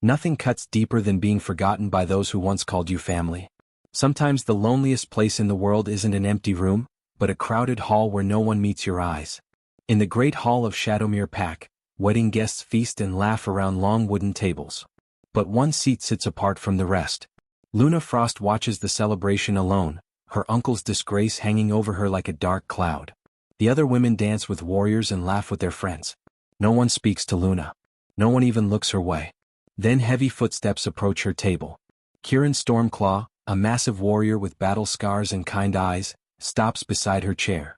Nothing cuts deeper than being forgotten by those who once called you family. Sometimes the loneliest place in the world isn't an empty room, but a crowded hall where no one meets your eyes. In the great hall of Shadowmere Pack, wedding guests feast and laugh around long wooden tables. But one seat sits apart from the rest. Luna Frost watches the celebration alone, her uncle's disgrace hanging over her like a dark cloud. The other women dance with warriors and laugh with their friends. No one speaks to Luna. No one even looks her way. Then heavy footsteps approach her table. Kieran Stormclaw, a massive warrior with battle scars and kind eyes, stops beside her chair.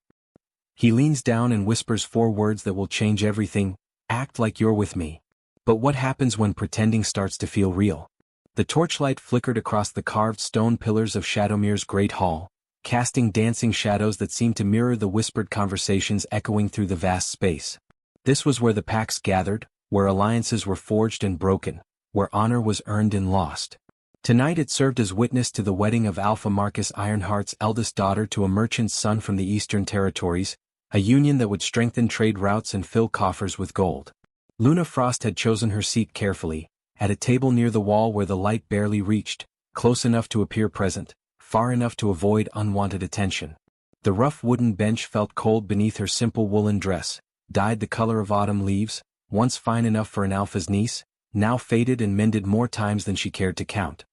He leans down and whispers 4 words that will change everything: act like you're with me. But what happens when pretending starts to feel real? The torchlight flickered across the carved stone pillars of Shadowmere's great hall, casting dancing shadows that seemed to mirror the whispered conversations echoing through the vast space. This was where the packs gathered, where alliances were forged and broken, where honor was earned and lost. Tonight it served as witness to the wedding of Alpha Marcus Ironheart's eldest daughter to a merchant's son from the Eastern Territories, a union that would strengthen trade routes and fill coffers with gold. Luna Frost had chosen her seat carefully, at a table near the wall where the light barely reached, close enough to appear present, far enough to avoid unwanted attention. The rough wooden bench felt cold beneath her simple woolen dress, dyed the color of autumn leaves, once fine enough for an alpha's niece, now faded and mended more times than she cared to count.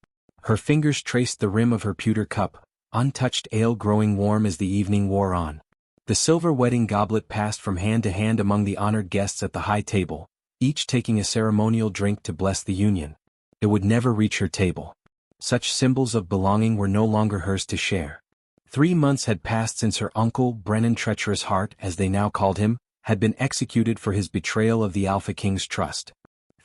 Her fingers traced the rim of her pewter cup, untouched ale growing warm as the evening wore on. The silver wedding goblet passed from hand to hand among the honored guests at the high table, each taking a ceremonial drink to bless the union. It would never reach her table. Such symbols of belonging were no longer hers to share. 3 months had passed since her uncle, Brennan Treacherous Heart, as they now called him, had been executed for his betrayal of the Alpha King's trust.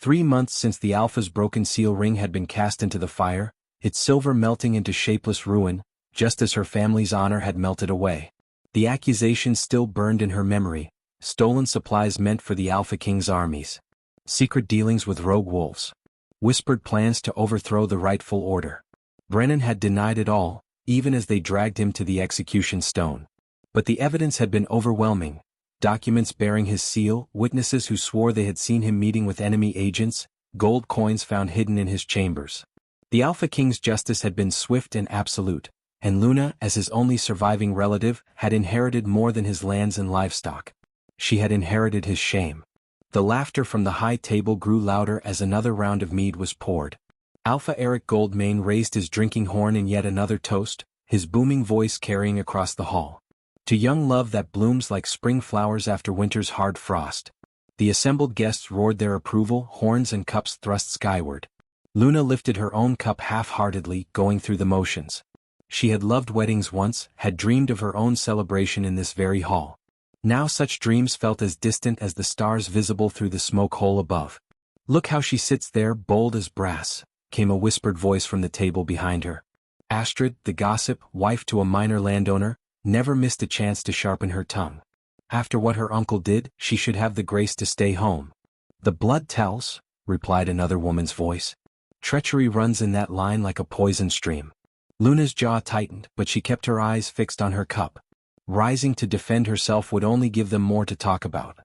3 months since the Alpha's broken seal ring had been cast into the fire, its silver melting into shapeless ruin, just as her family's honor had melted away. The accusations still burned in her memory: stolen supplies meant for the Alpha King's armies, secret dealings with rogue wolves, whispered plans to overthrow the rightful order. Brennan had denied it all, even as they dragged him to the execution stone. But the evidence had been overwhelming: documents bearing his seal, witnesses who swore they had seen him meeting with enemy agents, gold coins found hidden in his chambers. The Alpha King's justice had been swift and absolute, and Luna, as his only surviving relative, had inherited more than his lands and livestock. She had inherited his shame. The laughter from the high table grew louder as another round of mead was poured. Alpha Eric Goldmane raised his drinking horn in yet another toast, his booming voice carrying across the hall. To young love that blooms like spring flowers after winter's hard frost. The assembled guests roared their approval, horns and cups thrust skyward. Luna lifted her own cup half-heartedly, going through the motions. She had loved weddings once, had dreamed of her own celebration in this very hall. Now such dreams felt as distant as the stars visible through the smoke hole above. "Look how she sits there, bold as brass," came a whispered voice from the table behind her. Astrid, the gossip, wife to a minor landowner, never missed a chance to sharpen her tongue. After what her uncle did, she should have the grace to stay home. "The blood tells," replied another woman's voice. "Treachery runs in that line like a poison stream." Luna's jaw tightened, but she kept her eyes fixed on her cup. Rising to defend herself would only give them more to talk about.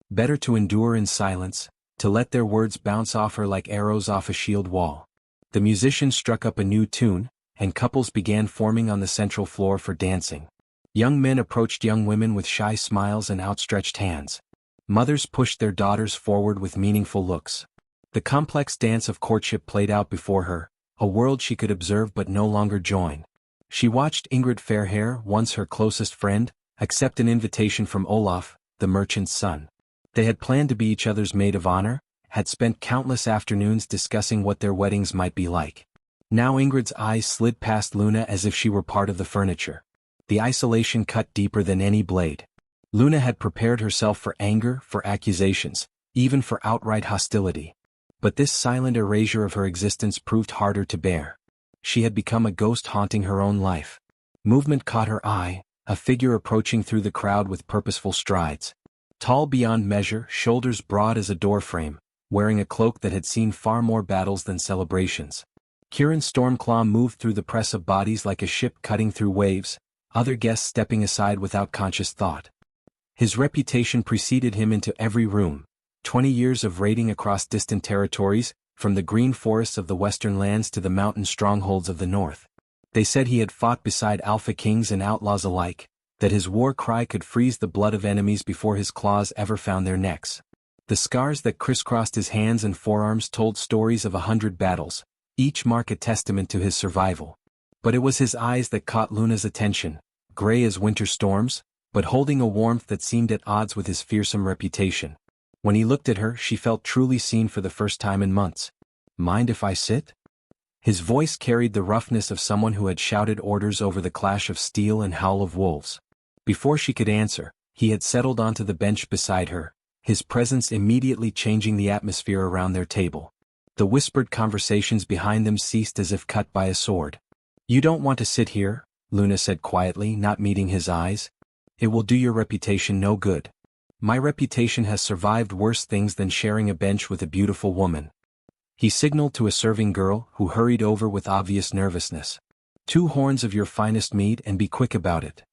Better to endure in silence, to let their words bounce off her like arrows off a shield wall. The musicians struck up a new tune, and couples began forming on the central floor for dancing. Young men approached young women with shy smiles and outstretched hands. Mothers pushed their daughters forward with meaningful looks. The complex dance of courtship played out before her, a world she could observe but no longer join. She watched Ingrid Fairhair, once her closest friend, accept an invitation from Olaf, the merchant's son. They had planned to be each other's maid of honor, had spent countless afternoons discussing what their weddings might be like. Now Ingrid's eyes slid past Luna as if she were part of the furniture. The isolation cut deeper than any blade. Luna had prepared herself for anger, for accusations, even for outright hostility. But this silent erasure of her existence proved harder to bear. She had become a ghost haunting her own life. Movement caught her eye, a figure approaching through the crowd with purposeful strides. Tall beyond measure, shoulders broad as a doorframe, wearing a cloak that had seen far more battles than celebrations. Kieran Stormclaw moved through the press of bodies like a ship cutting through waves, other guests stepping aside without conscious thought. His reputation preceded him into every room. 20 years of raiding across distant territories, from the green forests of the western lands to the mountain strongholds of the north. They said he had fought beside alpha kings and outlaws alike, that his war cry could freeze the blood of enemies before his claws ever found their necks. The scars that crisscrossed his hands and forearms told stories of 100 battles, each mark a testament to his survival. But it was his eyes that caught Luna's attention, gray as winter storms, but holding a warmth that seemed at odds with his fearsome reputation. When he looked at her, she felt truly seen for the first time in months. "Mind if I sit?" His voice carried the roughness of someone who had shouted orders over the clash of steel and howl of wolves. Before she could answer, he had settled onto the bench beside her, his presence immediately changing the atmosphere around their table. The whispered conversations behind them ceased as if cut by a sword. "You don't want to sit here," Luna said quietly, not meeting his eyes. "It will do your reputation no good. My reputation has survived worse things than sharing a bench with a beautiful woman." He signaled to a serving girl, who hurried over with obvious nervousness. "2 horns of your finest mead and be quick about it."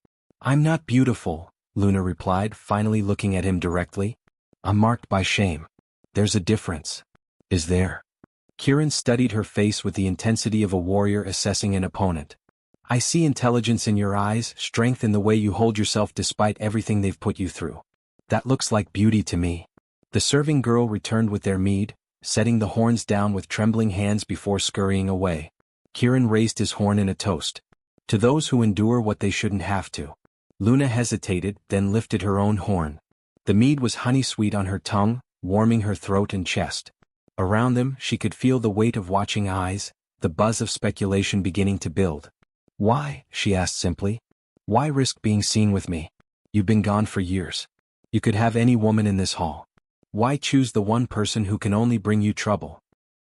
"I'm not beautiful," Luna replied, finally looking at him directly. "I'm marked by shame." "There's a difference." "Is there?" Kieran studied her face with the intensity of a warrior assessing an opponent. "I see intelligence in your eyes, strength in the way you hold yourself despite everything they've put you through. That looks like beauty to me." The serving girl returned with their mead, setting the horns down with trembling hands before scurrying away. Kieran raised his horn in a toast. "To those who endure what they shouldn't have to." Luna hesitated, then lifted her own horn. The mead was honey-sweet on her tongue, warming her throat and chest. Around them, she could feel the weight of watching eyes, the buzz of speculation beginning to build. "Why?" she asked simply. "Why risk being seen with me? You've been gone for years. You could have any woman in this hall. Why choose the one person who can only bring you trouble?"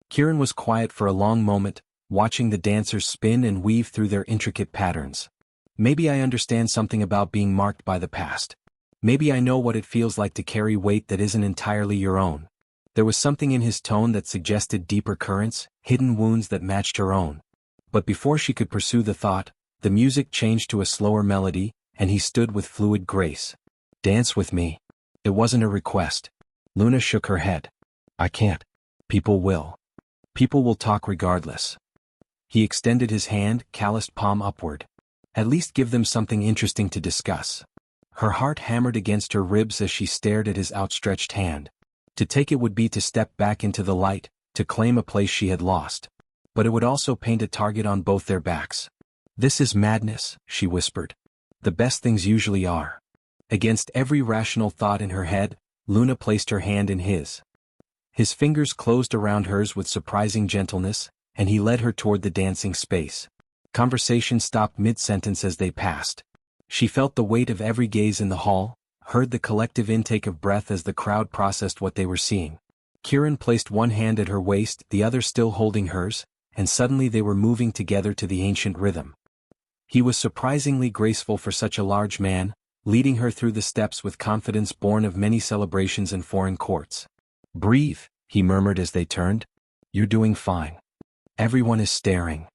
Kieran was quiet for a long moment, watching the dancers spin and weave through their intricate patterns. "Maybe I understand something about being marked by the past. Maybe I know what it feels like to carry weight that isn't entirely your own." There was something in his tone that suggested deeper currents, hidden wounds that matched her own. But before she could pursue the thought, the music changed to a slower melody, and he stood with fluid grace. "Dance with me." It wasn't a request. Luna shook her head. "I can't." "People will. People will talk regardless." He extended his hand, calloused palm upward. "At least give them something interesting to discuss." Her heart hammered against her ribs as she stared at his outstretched hand. To take it would be to step back into the light, to claim a place she had lost. But it would also paint a target on both their backs. "This is madness," she whispered. "The best things usually are." Against every rational thought in her head, Luna placed her hand in his. His fingers closed around hers with surprising gentleness, and he led her toward the dancing space. Conversation stopped mid-sentence as they passed. She felt the weight of every gaze in the hall, heard the collective intake of breath as the crowd processed what they were seeing. Kieran placed one hand at her waist, the other still holding hers, and suddenly they were moving together to the ancient rhythm. He was surprisingly graceful for such a large man, leading her through the steps with confidence born of many celebrations in foreign courts. "Breathe," he murmured as they turned. "You're doing fine. Everyone is staring.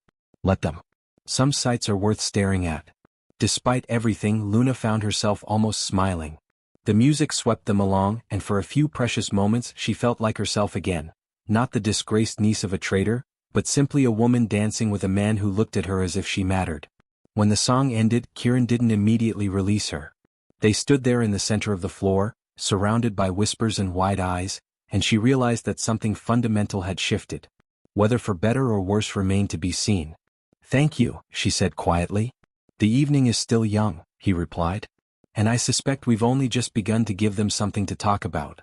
Let them. Some sights are worth staring at." Despite everything, Luna found herself almost smiling. The music swept them along, and for a few precious moments she felt like herself again, not the disgraced niece of a traitor, but simply a woman dancing with a man who looked at her as if she mattered. When the song ended, Kieran didn't immediately release her. They stood there in the center of the floor, surrounded by whispers and wide eyes, and she realized that something fundamental had shifted. Whether for better or worse remained to be seen. "Thank you," she said quietly. "The evening is still young," he replied. "And I suspect we've only just begun to give them something to talk about."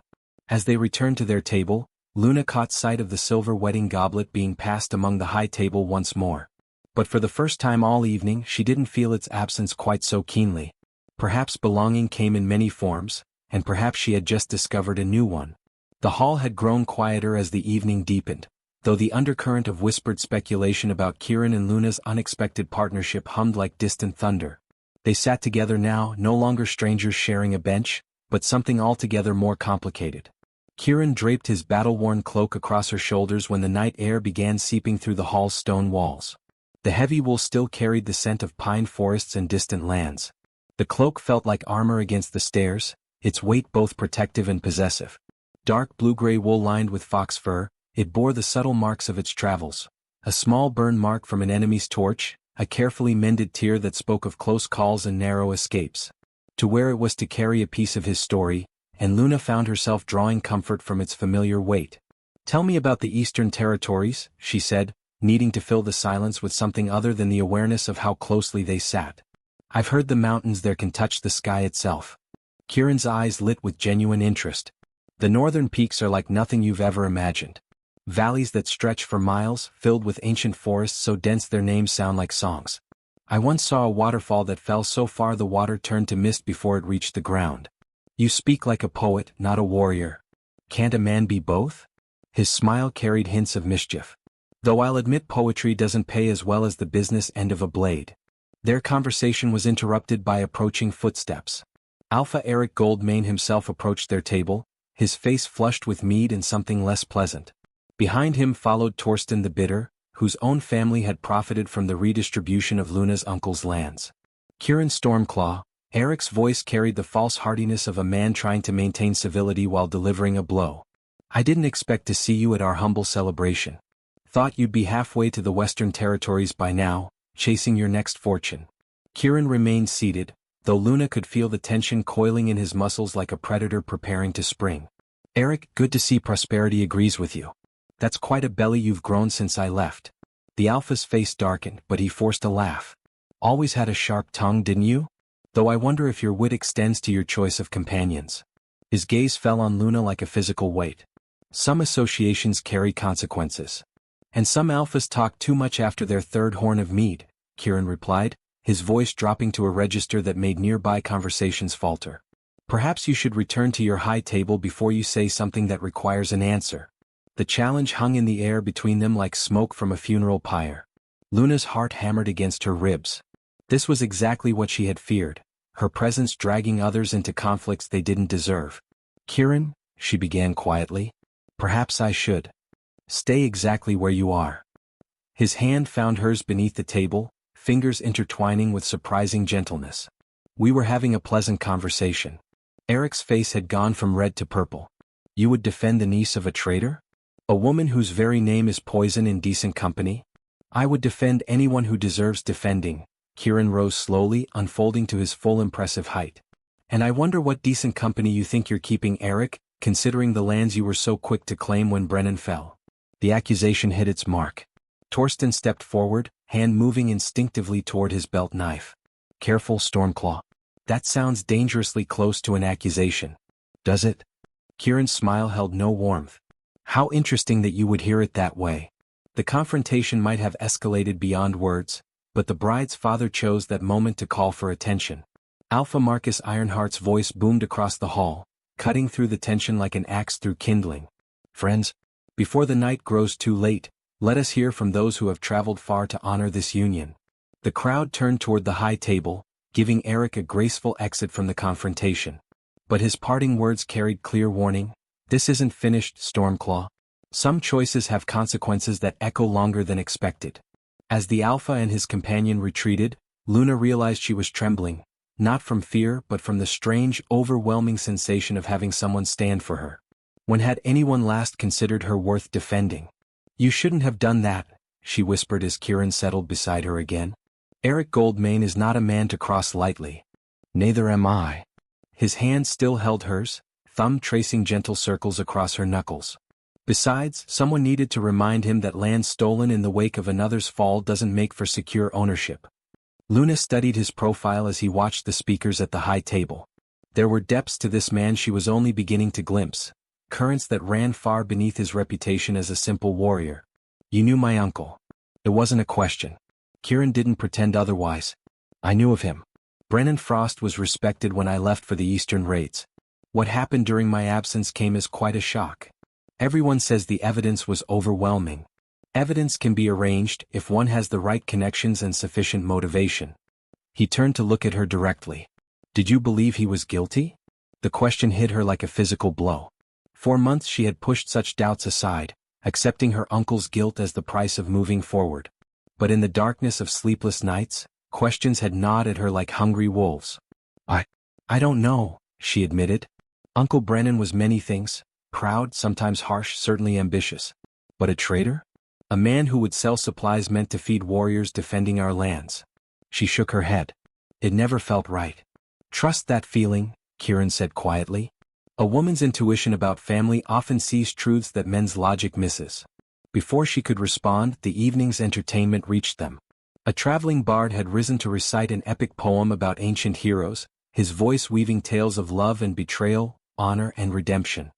As they returned to their table, Luna caught sight of the silver wedding goblet being passed among the high table once more. But for the first time all evening she didn't feel its absence quite so keenly. Perhaps belonging came in many forms, and perhaps she had just discovered a new one. The hall had grown quieter as the evening deepened, though the undercurrent of whispered speculation about Kieran and Luna's unexpected partnership hummed like distant thunder. They sat together now, no longer strangers sharing a bench, but something altogether more complicated. Kieran draped his battle-worn cloak across her shoulders when the night air began seeping through the hall's stone walls. The heavy wool still carried the scent of pine forests and distant lands. The cloak felt like armor against the stairs, its weight both protective and possessive. Dark blue-gray wool lined with fox fur, It bore the subtle marks of its travels. A small burn mark from an enemy's torch, a carefully mended tear that spoke of close calls and narrow escapes. To where it was to carry a piece of his story, and Luna found herself drawing comfort from its familiar weight. "Tell me about the Eastern Territories," she said, needing to fill the silence with something other than the awareness of how closely they sat. "I've heard the mountains there can touch the sky itself." Kieran's eyes lit with genuine interest. "The northern peaks are like nothing you've ever imagined. Valleys that stretch for miles, filled with ancient forests so dense their names sound like songs. I once saw a waterfall that fell so far the water turned to mist before it reached the ground." "You speak like a poet, not a warrior. Can't a man be both?" His smile carried hints of mischief. "Though I'll admit poetry doesn't pay as well as the business end of a blade." Their conversation was interrupted by approaching footsteps. Alpha Eric Goldmane himself approached their table, his face flushed with mead and something less pleasant. Behind him followed Torsten the Bitter, whose own family had profited from the redistribution of Luna's uncle's lands. Kieran Stormclaw, Eric's voice carried the false heartiness of a man trying to maintain civility while delivering a blow. "I didn't expect to see you at our humble celebration. Thought you'd be halfway to the Western Territories by now, chasing your next fortune." Kieran remained seated, though Luna could feel the tension coiling in his muscles like a predator preparing to spring. "Eric, good to see Prosperity agrees with you. That's quite a belly you've grown since I left." The Alpha's face darkened, but he forced a laugh. "Always had a sharp tongue, didn't you? Though I wonder if your wit extends to your choice of companions." His gaze fell on Luna like a physical weight. "Some associations carry consequences. And some Alphas talk too much after their third horn of mead," Kieran replied, his voice dropping to a register that made nearby conversations falter. "Perhaps you should return to your high table before you say something that requires an answer." The challenge hung in the air between them like smoke from a funeral pyre. Luna's heart hammered against her ribs. This was exactly what she had feared, her presence dragging others into conflicts they didn't deserve. "Kieran," she began quietly, "perhaps I should stay exactly where you are." His hand found hers beneath the table, fingers intertwining with surprising gentleness. "We were having a pleasant conversation." Eric's face had gone from red to purple. "You would defend the niece of a traitor? A woman whose very name is poison in decent company?" "I would defend anyone who deserves defending." Kieran rose slowly, unfolding to his full impressive height. "And I wonder what decent company you think you're keeping, Eric, considering the lands you were so quick to claim when Brennan fell." The accusation hit its mark. Torsten stepped forward, hand moving instinctively toward his belt knife. "Careful, Stormclaw. That sounds dangerously close to an accusation." "Does it?" Kieran's smile held no warmth. "How interesting that you would hear it that way." The confrontation might have escalated beyond words, but the bride's father chose that moment to call for attention. Alpha Marcus Ironheart's voice boomed across the hall, cutting through the tension like an axe through kindling. "Friends, before the night grows too late, let us hear from those who have traveled far to honor this union." The crowd turned toward the high table, giving Eric a graceful exit from the confrontation. But his parting words carried clear warning. "This isn't finished, Stormclaw. Some choices have consequences that echo longer than expected." As the Alpha and his companion retreated, Luna realized she was trembling, not from fear but from the strange, overwhelming sensation of having someone stand for her. When had anyone last considered her worth defending? "You shouldn't have done that," she whispered as Kieran settled beside her again. "Eric Goldmane is not a man to cross lightly." "Neither am I." His hand still held hers, thumb tracing gentle circles across her knuckles. Besides, someone needed to remind him that land stolen in the wake of another's fall doesn't make for secure ownership. Luna studied his profile as he watched the speakers at the high table. There were depths to this man she was only beginning to glimpse, currents that ran far beneath his reputation as a simple warrior. "You knew my uncle." It wasn't a question. Kieran didn't pretend otherwise. "I knew of him. Brennan Frost was respected when I left for the Eastern raids. What happened during my absence came as quite a shock. Everyone says the evidence was overwhelming. Evidence can be arranged if one has the right connections and sufficient motivation." He turned to look at her directly. "Did you believe he was guilty?" The question hit her like a physical blow. For months she had pushed such doubts aside, accepting her uncle's guilt as the price of moving forward. But in the darkness of sleepless nights, questions had gnawed at her like hungry wolves. I don't know," she admitted. "Uncle Brennan was many things, proud, sometimes harsh, certainly ambitious. But a traitor? A man who would sell supplies meant to feed warriors defending our lands. She shook her head. It never felt right. Trust that feeling, Kieran said quietly. A woman's intuition about family often sees truths that men's logic misses. Before she could respond, the evening's entertainment reached them. A traveling bard had risen to recite an epic poem about ancient heroes, his voice weaving tales of love and betrayal, honor and redemption.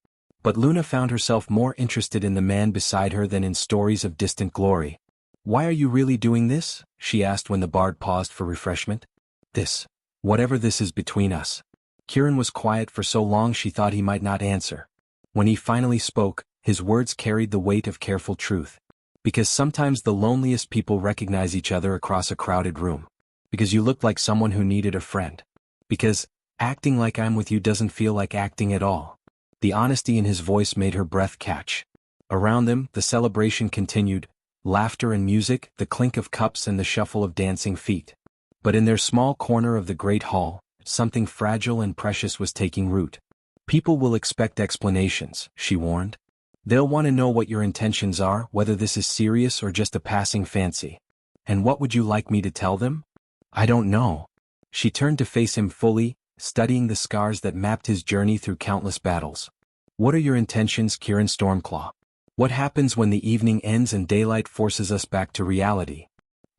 But Luna found herself more interested in the man beside her than in stories of distant glory. "Why are you really doing this?" she asked when the bard paused for refreshment. "This. Whatever this is between us." Kieran was quiet for so long she thought he might not answer. When he finally spoke, his words carried the weight of careful truth. "Because sometimes the loneliest people recognize each other across a crowded room. Because you look like someone who needed a friend. Because acting like I'm with you doesn't feel like acting at all." The honesty in his voice made her breath catch. Around them, the celebration continued, laughter and music, the clink of cups and the shuffle of dancing feet. But in their small corner of the great hall, something fragile and precious was taking root. "People will expect explanations," she warned. "They'll want to know what your intentions are, whether this is serious or just a passing fancy. And what would you like me to tell them?" "I don't know." She turned to face him fully, studying the scars that mapped his journey through countless battles. "What are your intentions, Kieran Stormclaw? What happens when the evening ends and daylight forces us back to reality?"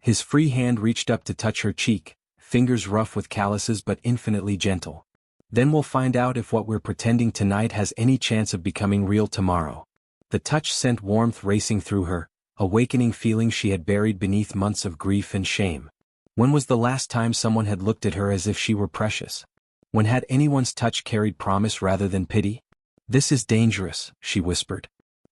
His free hand reached up to touch her cheek, fingers rough with calluses but infinitely gentle. "Then we'll find out if what we're pretending tonight has any chance of becoming real tomorrow." The touch sent warmth racing through her, awakening feelings she had buried beneath months of grief and shame. When was the last time someone had looked at her as if she were precious? When had anyone's touch carried promise rather than pity? "This is dangerous," she whispered.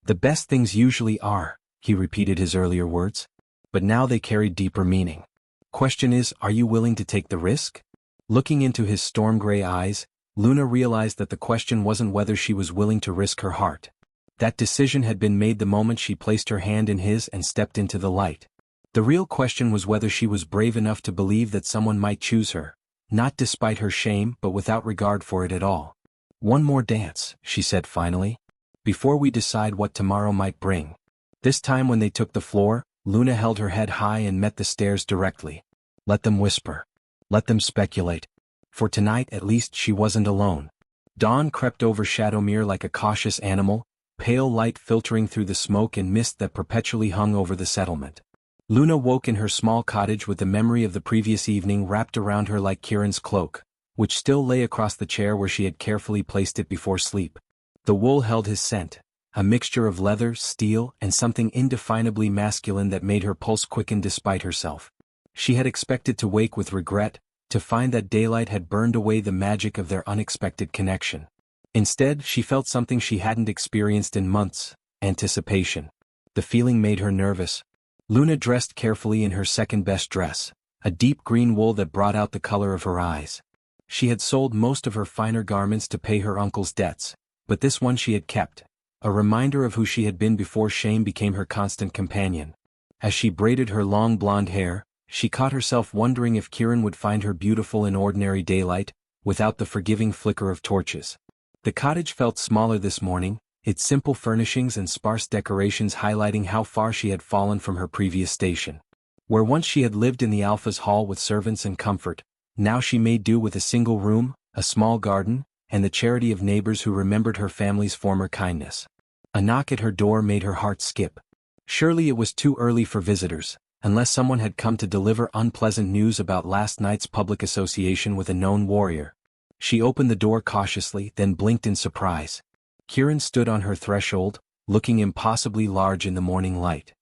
"The best things usually are," he repeated his earlier words. But now they carried deeper meaning. "Question is, are you willing to take the risk?" Looking into his storm-gray eyes, Luna realized that the question wasn't whether she was willing to risk her heart. That decision had been made the moment she placed her hand in his and stepped into the light. The real question was whether she was brave enough to believe that someone might choose her, not despite her shame but without regard for it at all. "One more dance," she said finally, "before we decide what tomorrow might bring." This time when they took the floor, Luna held her head high and met the stares directly. Let them whisper. Let them speculate. For tonight at least she wasn't alone. Dawn crept over Shadowmere like a cautious animal, pale light filtering through the smoke and mist that perpetually hung over the settlement. Luna woke in her small cottage with the memory of the previous evening wrapped around her like Kieran's cloak, which still lay across the chair where she had carefully placed it before sleep. The wool held his scent, a mixture of leather, steel, and something indefinably masculine that made her pulse quicken despite herself. She had expected to wake with regret, to find that daylight had burned away the magic of their unexpected connection. Instead, she felt something she hadn't experienced in months: anticipation. The feeling made her nervous. Luna dressed carefully in her second-best dress, a deep green wool that brought out the color of her eyes. She had sold most of her finer garments to pay her uncle's debts, but this one she had kept, a reminder of who she had been before shame became her constant companion. As she braided her long blonde hair, she caught herself wondering if Kieran would find her beautiful in ordinary daylight, without the forgiving flicker of torches. The cottage felt smaller this morning, its simple furnishings and sparse decorations highlighting how far she had fallen from her previous station. Where once she had lived in the Alpha's hall with servants and comfort, now she made do with a single room, a small garden, and the charity of neighbors who remembered her family's former kindness. A knock at her door made her heart skip. Surely it was too early for visitors, unless someone had come to deliver unpleasant news about last night's public association with a known warrior. She opened the door cautiously, then blinked in surprise. Kieran stood on her threshold, looking impossibly large in the morning light.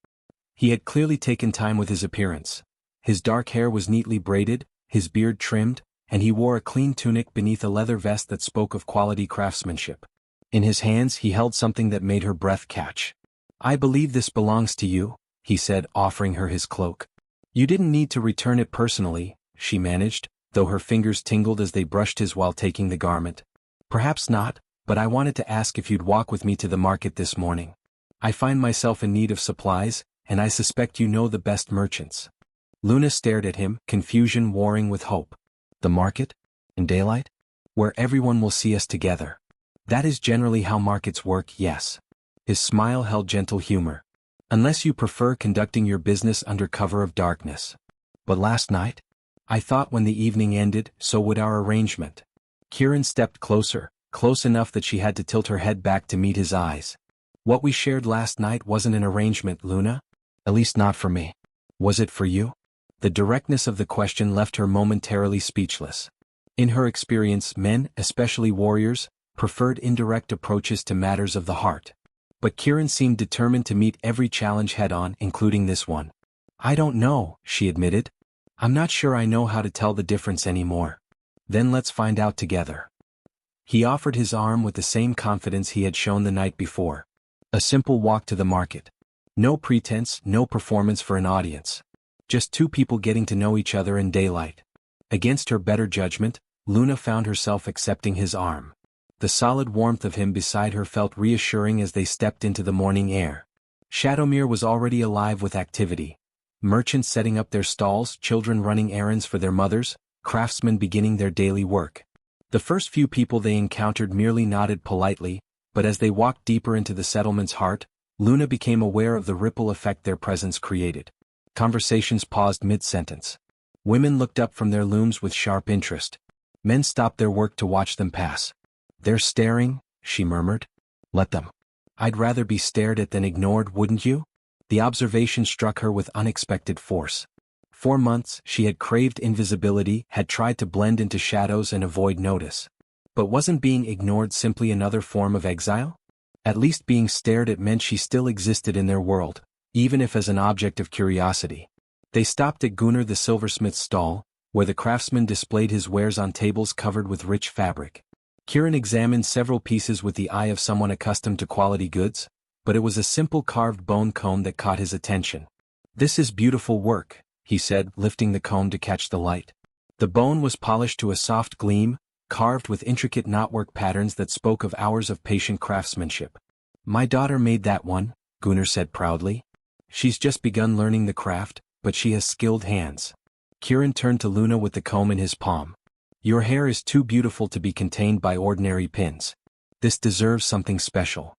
He had clearly taken time with his appearance. His dark hair was neatly braided, his beard trimmed, and he wore a clean tunic beneath a leather vest that spoke of quality craftsmanship. In his hands he held something that made her breath catch. "I believe this belongs to you," he said, offering her his cloak. "You didn't need to return it personally," she managed, though her fingers tingled as they brushed his while taking the garment. "Perhaps not, but I wanted to ask if you'd walk with me to the market this morning. I find myself in need of supplies, and I suspect you know the best merchants." Luna stared at him, confusion warring with hope. "The market? In daylight? Where everyone will see us together." "That is generally how markets work, yes." His smile held gentle humor. Unless you prefer conducting your business under cover of darkness. But last night? I thought when the evening ended, so would our arrangement. Kieran stepped closer, close enough that she had to tilt her head back to meet his eyes. What we shared last night wasn't an arrangement, Luna. At least not for me. Was it for you? The directness of the question left her momentarily speechless. In her experience, men, especially warriors, preferred indirect approaches to matters of the heart. But Kieran seemed determined to meet every challenge head-on, including this one. I don't know, she admitted. I'm not sure I know how to tell the difference anymore. Then let's find out together. He offered his arm with the same confidence he had shown the night before. A simple walk to the market. No pretense, no performance for an audience. Just two people getting to know each other in daylight. Against her better judgment, Luna found herself accepting his arm. The solid warmth of him beside her felt reassuring as they stepped into the morning air. Shadowmere was already alive with activity. Merchants setting up their stalls, children running errands for their mothers, craftsmen beginning their daily work. The first few people they encountered merely nodded politely, but as they walked deeper into the settlement's heart, Luna became aware of the ripple effect their presence created. Conversations paused mid-sentence. Women looked up from their looms with sharp interest. Men stopped their work to watch them pass. They're staring, she murmured. Let them. I'd rather be stared at than ignored, wouldn't you? The observation struck her with unexpected force. For months, she had craved invisibility, had tried to blend into shadows and avoid notice. But wasn't being ignored simply another form of exile? At least being stared at meant she still existed in their world, even if as an object of curiosity. They stopped at Gunnar the silversmith's stall, where the craftsman displayed his wares on tables covered with rich fabric. Kieran examined several pieces with the eye of someone accustomed to quality goods, but it was a simple carved bone comb that caught his attention. This is beautiful work, he said, lifting the comb to catch the light. The bone was polished to a soft gleam, carved with intricate knotwork patterns that spoke of hours of patient craftsmanship. My daughter made that one, Gunnar said proudly. She's just begun learning the craft, but she has skilled hands. Kieran turned to Luna with the comb in his palm. Your hair is too beautiful to be contained by ordinary pins. This deserves something special.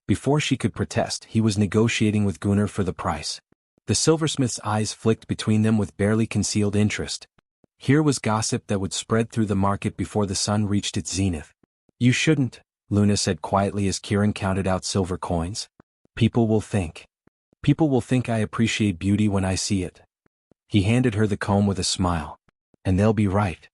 Before she could protest, he was negotiating with Gunnar for the price. The silversmith's eyes flicked between them with barely concealed interest. Here was gossip that would spread through the market before the sun reached its zenith. You shouldn't, Luna said quietly as Kieran counted out silver coins. People will think. People will think I appreciate beauty when I see it. He handed her the comb with a smile. And they'll be right.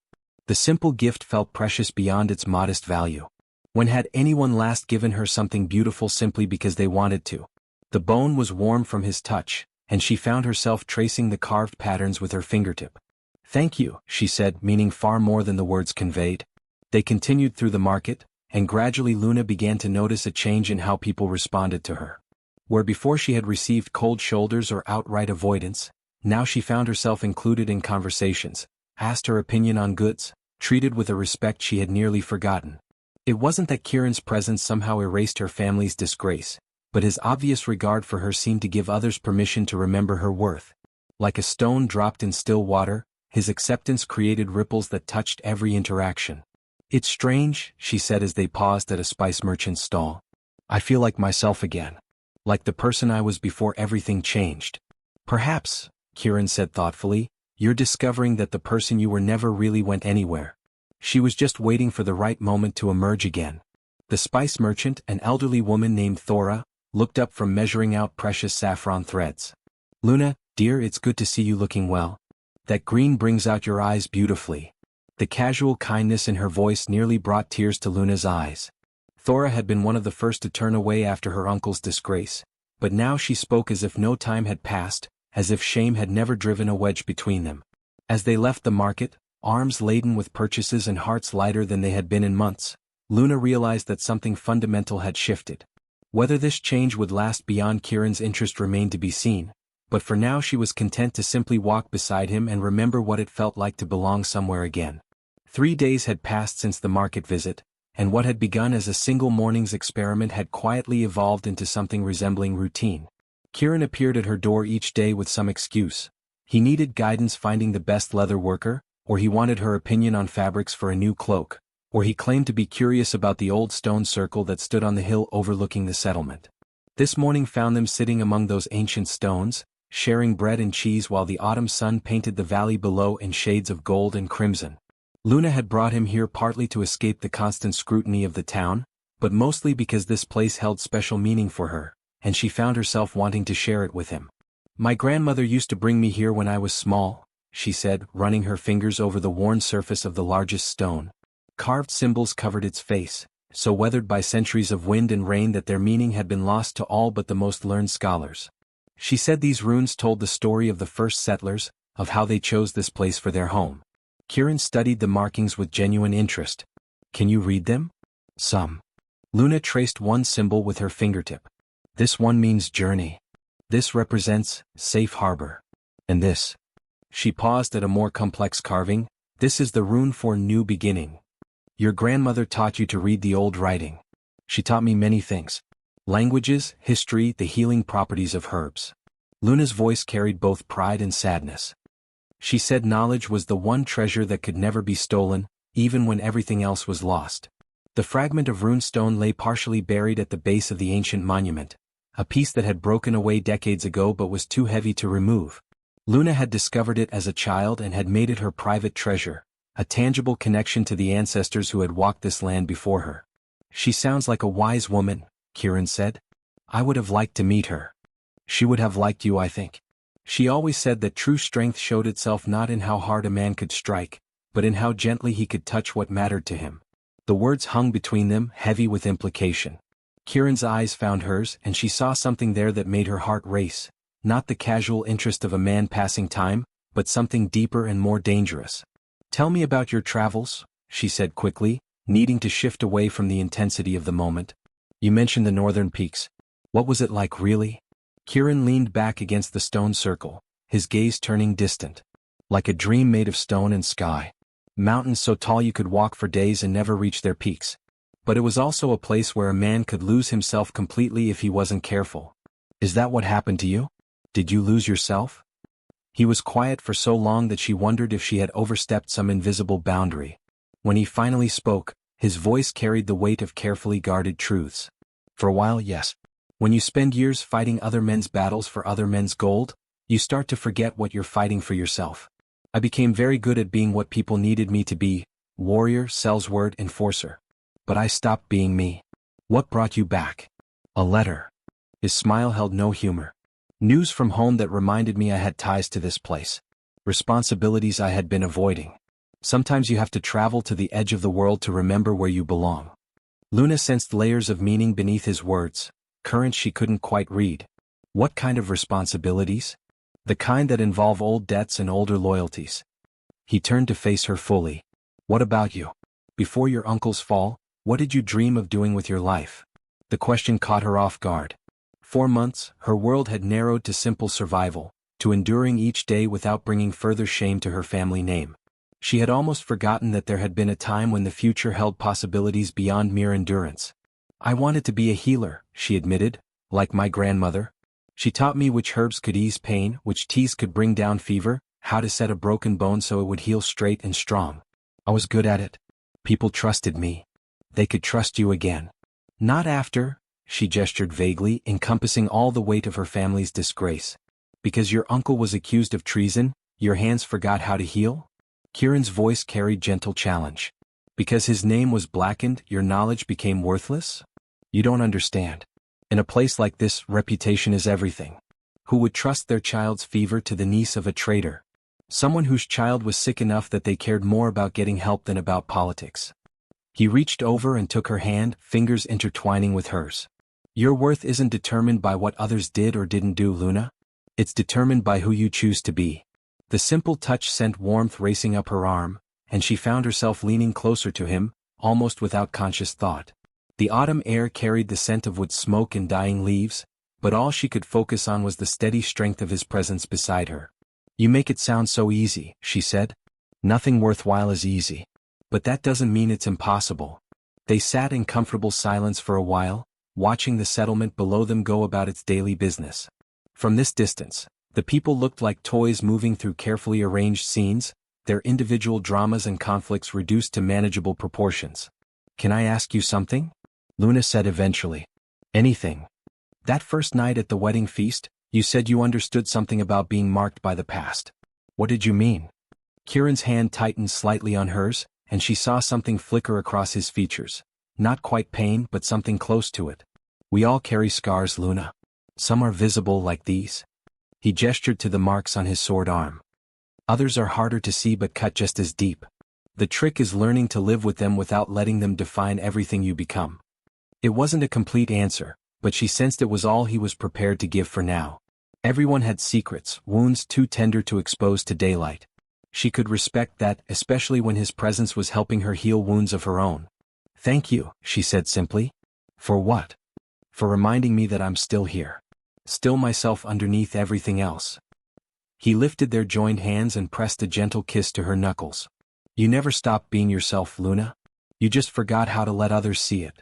The simple gift felt precious beyond its modest value. When had anyone last given her something beautiful simply because they wanted to? The bone was warm from his touch, and she found herself tracing the carved patterns with her fingertip. Thank you, she said, meaning far more than the words conveyed. They continued through the market, and gradually Luna began to notice a change in how people responded to her. Where before she had received cold shoulders or outright avoidance, now she found herself included in conversations, asked her opinion on goods, treated with a respect she had nearly forgotten. It wasn't that Kieran's presence somehow erased her family's disgrace, but his obvious regard for her seemed to give others permission to remember her worth. Like a stone dropped in still water, his acceptance created ripples that touched every interaction. It's strange, she said as they paused at a spice merchant's stall. I feel like myself again. Like the person I was before everything changed. Perhaps, Kieran said thoughtfully, you're discovering that the person you were never really went anywhere. She was just waiting for the right moment to emerge again. The spice merchant, an elderly woman named Thora, looked up from measuring out precious saffron threads. Luna, dear, it's good to see you looking well. That green brings out your eyes beautifully. The casual kindness in her voice nearly brought tears to Luna's eyes. Thora had been one of the first to turn away after her uncle's disgrace, but now she spoke as if no time had passed, as if shame had never driven a wedge between them. As they left the market, arms laden with purchases and hearts lighter than they had been in months, Luna realized that something fundamental had shifted. Whether this change would last beyond Kieran's interest remained to be seen, but for now she was content to simply walk beside him and remember what it felt like to belong somewhere again. 3 days had passed since the market visit, and what had begun as a single morning's experiment had quietly evolved into something resembling routine. Kieran appeared at her door each day with some excuse. He needed guidance finding the best leather worker, or he wanted her opinion on fabrics for a new cloak, or he claimed to be curious about the old stone circle that stood on the hill overlooking the settlement. This morning found them sitting among those ancient stones, sharing bread and cheese while the autumn sun painted the valley below in shades of gold and crimson. Luna had brought him here partly to escape the constant scrutiny of the town, but mostly because this place held special meaning for her, and she found herself wanting to share it with him. "My grandmother used to bring me here when I was small," she said, running her fingers over the worn surface of the largest stone. Carved symbols covered its face, so weathered by centuries of wind and rain that their meaning had been lost to all but the most learned scholars. She said these runes told the story of the first settlers, of how they chose this place for their home. Kieran studied the markings with genuine interest. "Can you read them?" "Some." Luna traced one symbol with her fingertip. "This one means journey. This represents safe harbor. And this." She paused at a more complex carving. "This is the rune for new beginning. Your grandmother taught you to read the old writing." "She taught me many things. Languages, history, the healing properties of herbs." Luna's voice carried both pride and sadness. She said knowledge was the one treasure that could never be stolen, even when everything else was lost. The fragment of runestone lay partially buried at the base of the ancient monument, a piece that had broken away decades ago but was too heavy to remove. Luna had discovered it as a child and had made it her private treasure, a tangible connection to the ancestors who had walked this land before her. "She sounds like a wise woman," Kieran said. "I would have liked to meet her." "She would have liked you, I think. She always said that true strength showed itself not in how hard a man could strike, but in how gently he could touch what mattered to him." The words hung between them, heavy with implication. Kieran's eyes found hers, and she saw something there that made her heart race, not the casual interest of a man passing time, but something deeper and more dangerous. "Tell me about your travels," she said quickly, needing to shift away from the intensity of the moment. "You mentioned the northern peaks. What was it like really?" Kieran leaned back against the stone circle, his gaze turning distant. "Like a dream made of stone and sky. Mountains so tall you could walk for days and never reach their peaks. But it was also a place where a man could lose himself completely if he wasn't careful." "Is that what happened to you? Did you lose yourself?" He was quiet for so long that she wondered if she had overstepped some invisible boundary. When he finally spoke, his voice carried the weight of carefully guarded truths. "For a while, yes. When you spend years fighting other men's battles for other men's gold, you start to forget what you're fighting for yourself. I became very good at being what people needed me to be, warrior, sellsword, enforcer. But I stopped being me." "What brought you back?" "A letter." His smile held no humor. "News from home that reminded me I had ties to this place. Responsibilities I had been avoiding. Sometimes you have to travel to the edge of the world to remember where you belong." Luna sensed layers of meaning beneath his words, currents she couldn't quite read. "What kind of responsibilities?" "The kind that involve old debts and older loyalties." He turned to face her fully. "What about you? Before your uncle's fall, what did you dream of doing with your life?" The question caught her off guard. 4 months, her world had narrowed to simple survival, to enduring each day without bringing further shame to her family name. She had almost forgotten that there had been a time when the future held possibilities beyond mere endurance. "I wanted to be a healer," she admitted, "like my grandmother. She taught me which herbs could ease pain, which teas could bring down fever, how to set a broken bone so it would heal straight and strong. I was good at it. People trusted me. They could trust you again." "Not after," she gestured vaguely, encompassing all the weight of her family's disgrace. "Because your uncle was accused of treason, your hands forgot how to heal?" Kieran's voice carried gentle challenge. "Because his name was blackened, your knowledge became worthless? You don't understand. In a place like this, reputation is everything. Who would trust their child's fever to the niece of a traitor? Someone whose child was sick enough that they cared more about getting help than about politics." He reached over and took her hand, fingers intertwining with hers. "Your worth isn't determined by what others did or didn't do, Luna. It's determined by who you choose to be." The simple touch sent warmth racing up her arm, and she found herself leaning closer to him, almost without conscious thought. The autumn air carried the scent of wood smoke and dying leaves, but all she could focus on was the steady strength of his presence beside her. "You make it sound so easy," she said. "Nothing worthwhile is easy. But that doesn't mean it's impossible." They sat in comfortable silence for a while, watching the settlement below them go about its daily business. From this distance, the people looked like toys moving through carefully arranged scenes, their individual dramas and conflicts reduced to manageable proportions. "Can I ask you something?" Luna said eventually. "Anything." That first night at the wedding feast, you said you understood something about being marked by the past. What did you mean? Kieran's hand tightened slightly on hers, and she saw something flicker across his features. Not quite pain, but something close to it. We all carry scars, Luna. Some are visible like these. He gestured to the marks on his sword arm. Others are harder to see but cut just as deep. The trick is learning to live with them without letting them define everything you become. It wasn't a complete answer, but she sensed it was all he was prepared to give for now. Everyone had secrets, wounds too tender to expose to daylight. She could respect that, especially when his presence was helping her heal wounds of her own. Thank you, she said simply. For what? For reminding me that I'm still here. Still myself underneath everything else. He lifted their joined hands and pressed a gentle kiss to her knuckles. You never stopped being yourself, Luna. You just forgot how to let others see it.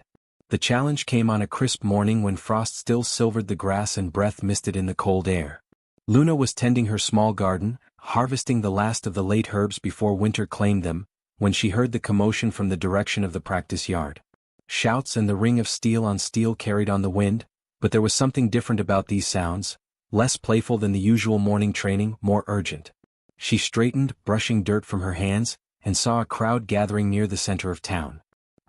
The challenge came on a crisp morning when frost still silvered the grass and breath misted in the cold air. Luna was tending her small garden, harvesting the last of the late herbs before winter claimed them, when she heard the commotion from the direction of the practice yard. Shouts and the ring of steel on steel carried on the wind, but there was something different about these sounds, less playful than the usual morning training, more urgent. She straightened, brushing dirt from her hands, and saw a crowd gathering near the center of town.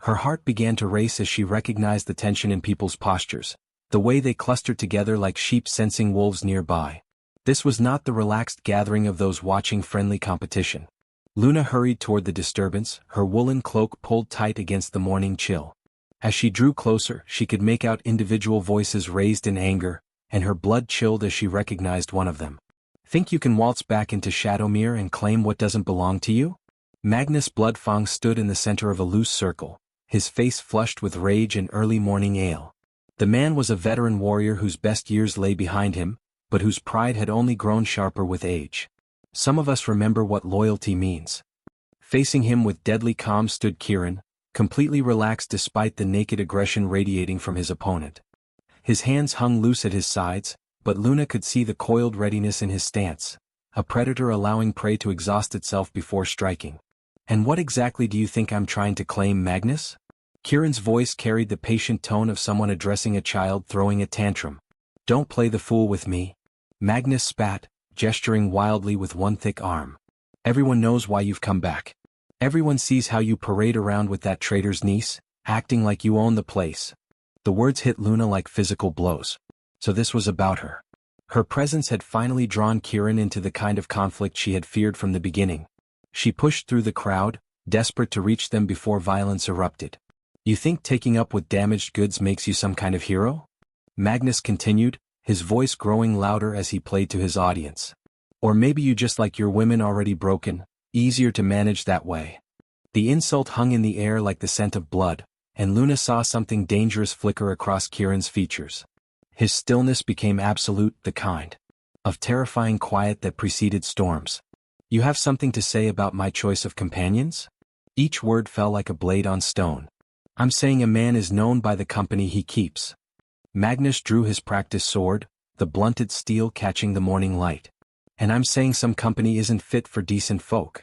Her heart began to race as she recognized the tension in people's postures, the way they clustered together like sheep sensing wolves nearby. This was not the relaxed gathering of those watching friendly competition. Luna hurried toward the disturbance, her woolen cloak pulled tight against the morning chill. As she drew closer, she could make out individual voices raised in anger, and her blood chilled as she recognized one of them. Think you can waltz back into Shadowmere and claim what doesn't belong to you? Magnus Bloodfang stood in the center of a loose circle, his face flushed with rage and early morning ale. The man was a veteran warrior whose best years lay behind him, but whose pride had only grown sharper with age. Some of us remember what loyalty means. Facing him with deadly calm stood Kieran, completely relaxed despite the naked aggression radiating from his opponent. His hands hung loose at his sides, but Luna could see the coiled readiness in his stance, a predator allowing prey to exhaust itself before striking. And what exactly do you think I'm trying to claim, Magnus? Kieran's voice carried the patient tone of someone addressing a child throwing a tantrum. Don't play the fool with me. Magnus spat, gesturing wildly with one thick arm. Everyone knows why you've come back. Everyone sees how you parade around with that traitor's niece, acting like you own the place. The words hit Luna like physical blows. So this was about her. Her presence had finally drawn Kieran into the kind of conflict she had feared from the beginning. She pushed through the crowd, desperate to reach them before violence erupted. You think taking up with damaged goods makes you some kind of hero? Magnus continued, his voice growing louder as he played to his audience. Or maybe you just like your women already broken, easier to manage that way. The insult hung in the air like the scent of blood, and Luna saw something dangerous flicker across Kieran's features. His stillness became absolute, the kind of terrifying quiet that preceded storms. You have something to say about my choice of companions? Each word fell like a blade on stone. I'm saying a man is known by the company he keeps. Magnus drew his practice sword, the blunted steel catching the morning light. And I'm saying some company isn't fit for decent folk.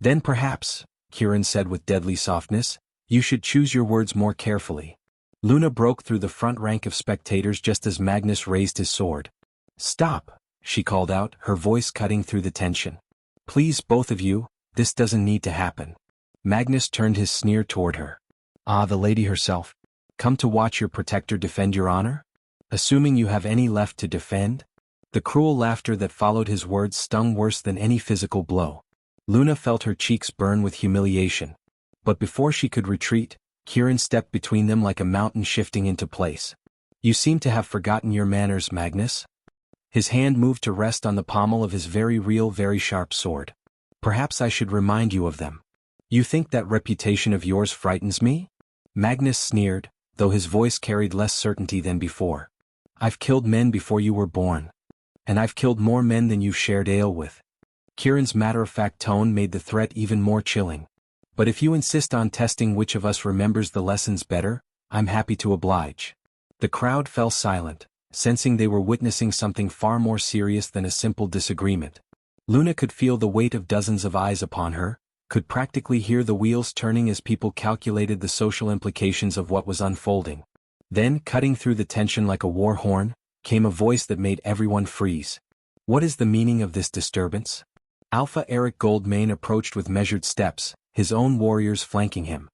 Then perhaps, Kieran said with deadly softness, you should choose your words more carefully. Luna broke through the front rank of spectators just as Magnus raised his sword. Stop, she called out, her voice cutting through the tension. Please, both of you, this doesn't need to happen. Magnus turned his sneer toward her. Ah, the lady herself. Come to watch your protector defend your honor? Assuming you have any left to defend? The cruel laughter that followed his words stung worse than any physical blow. Luna felt her cheeks burn with humiliation. But before she could retreat, Kieran stepped between them like a mountain shifting into place. You seem to have forgotten your manners, Magnus. His hand moved to rest on the pommel of his very real, very sharp sword. Perhaps I should remind you of them. You think that reputation of yours frightens me? Magnus sneered, though his voice carried less certainty than before. I've killed men before you were born. And I've killed more men than you've shared ale with. Kieran's matter-of-fact tone made the threat even more chilling. But if you insist on testing which of us remembers the lessons better, I'm happy to oblige. The crowd fell silent, sensing they were witnessing something far more serious than a simple disagreement. Luna could feel the weight of dozens of eyes upon her, could practically hear the wheels turning as people calculated the social implications of what was unfolding. Then, cutting through the tension like a war horn, came a voice that made everyone freeze. What is the meaning of this disturbance? Alpha Eric Goldmane approached with measured steps, his own warriors flanking him.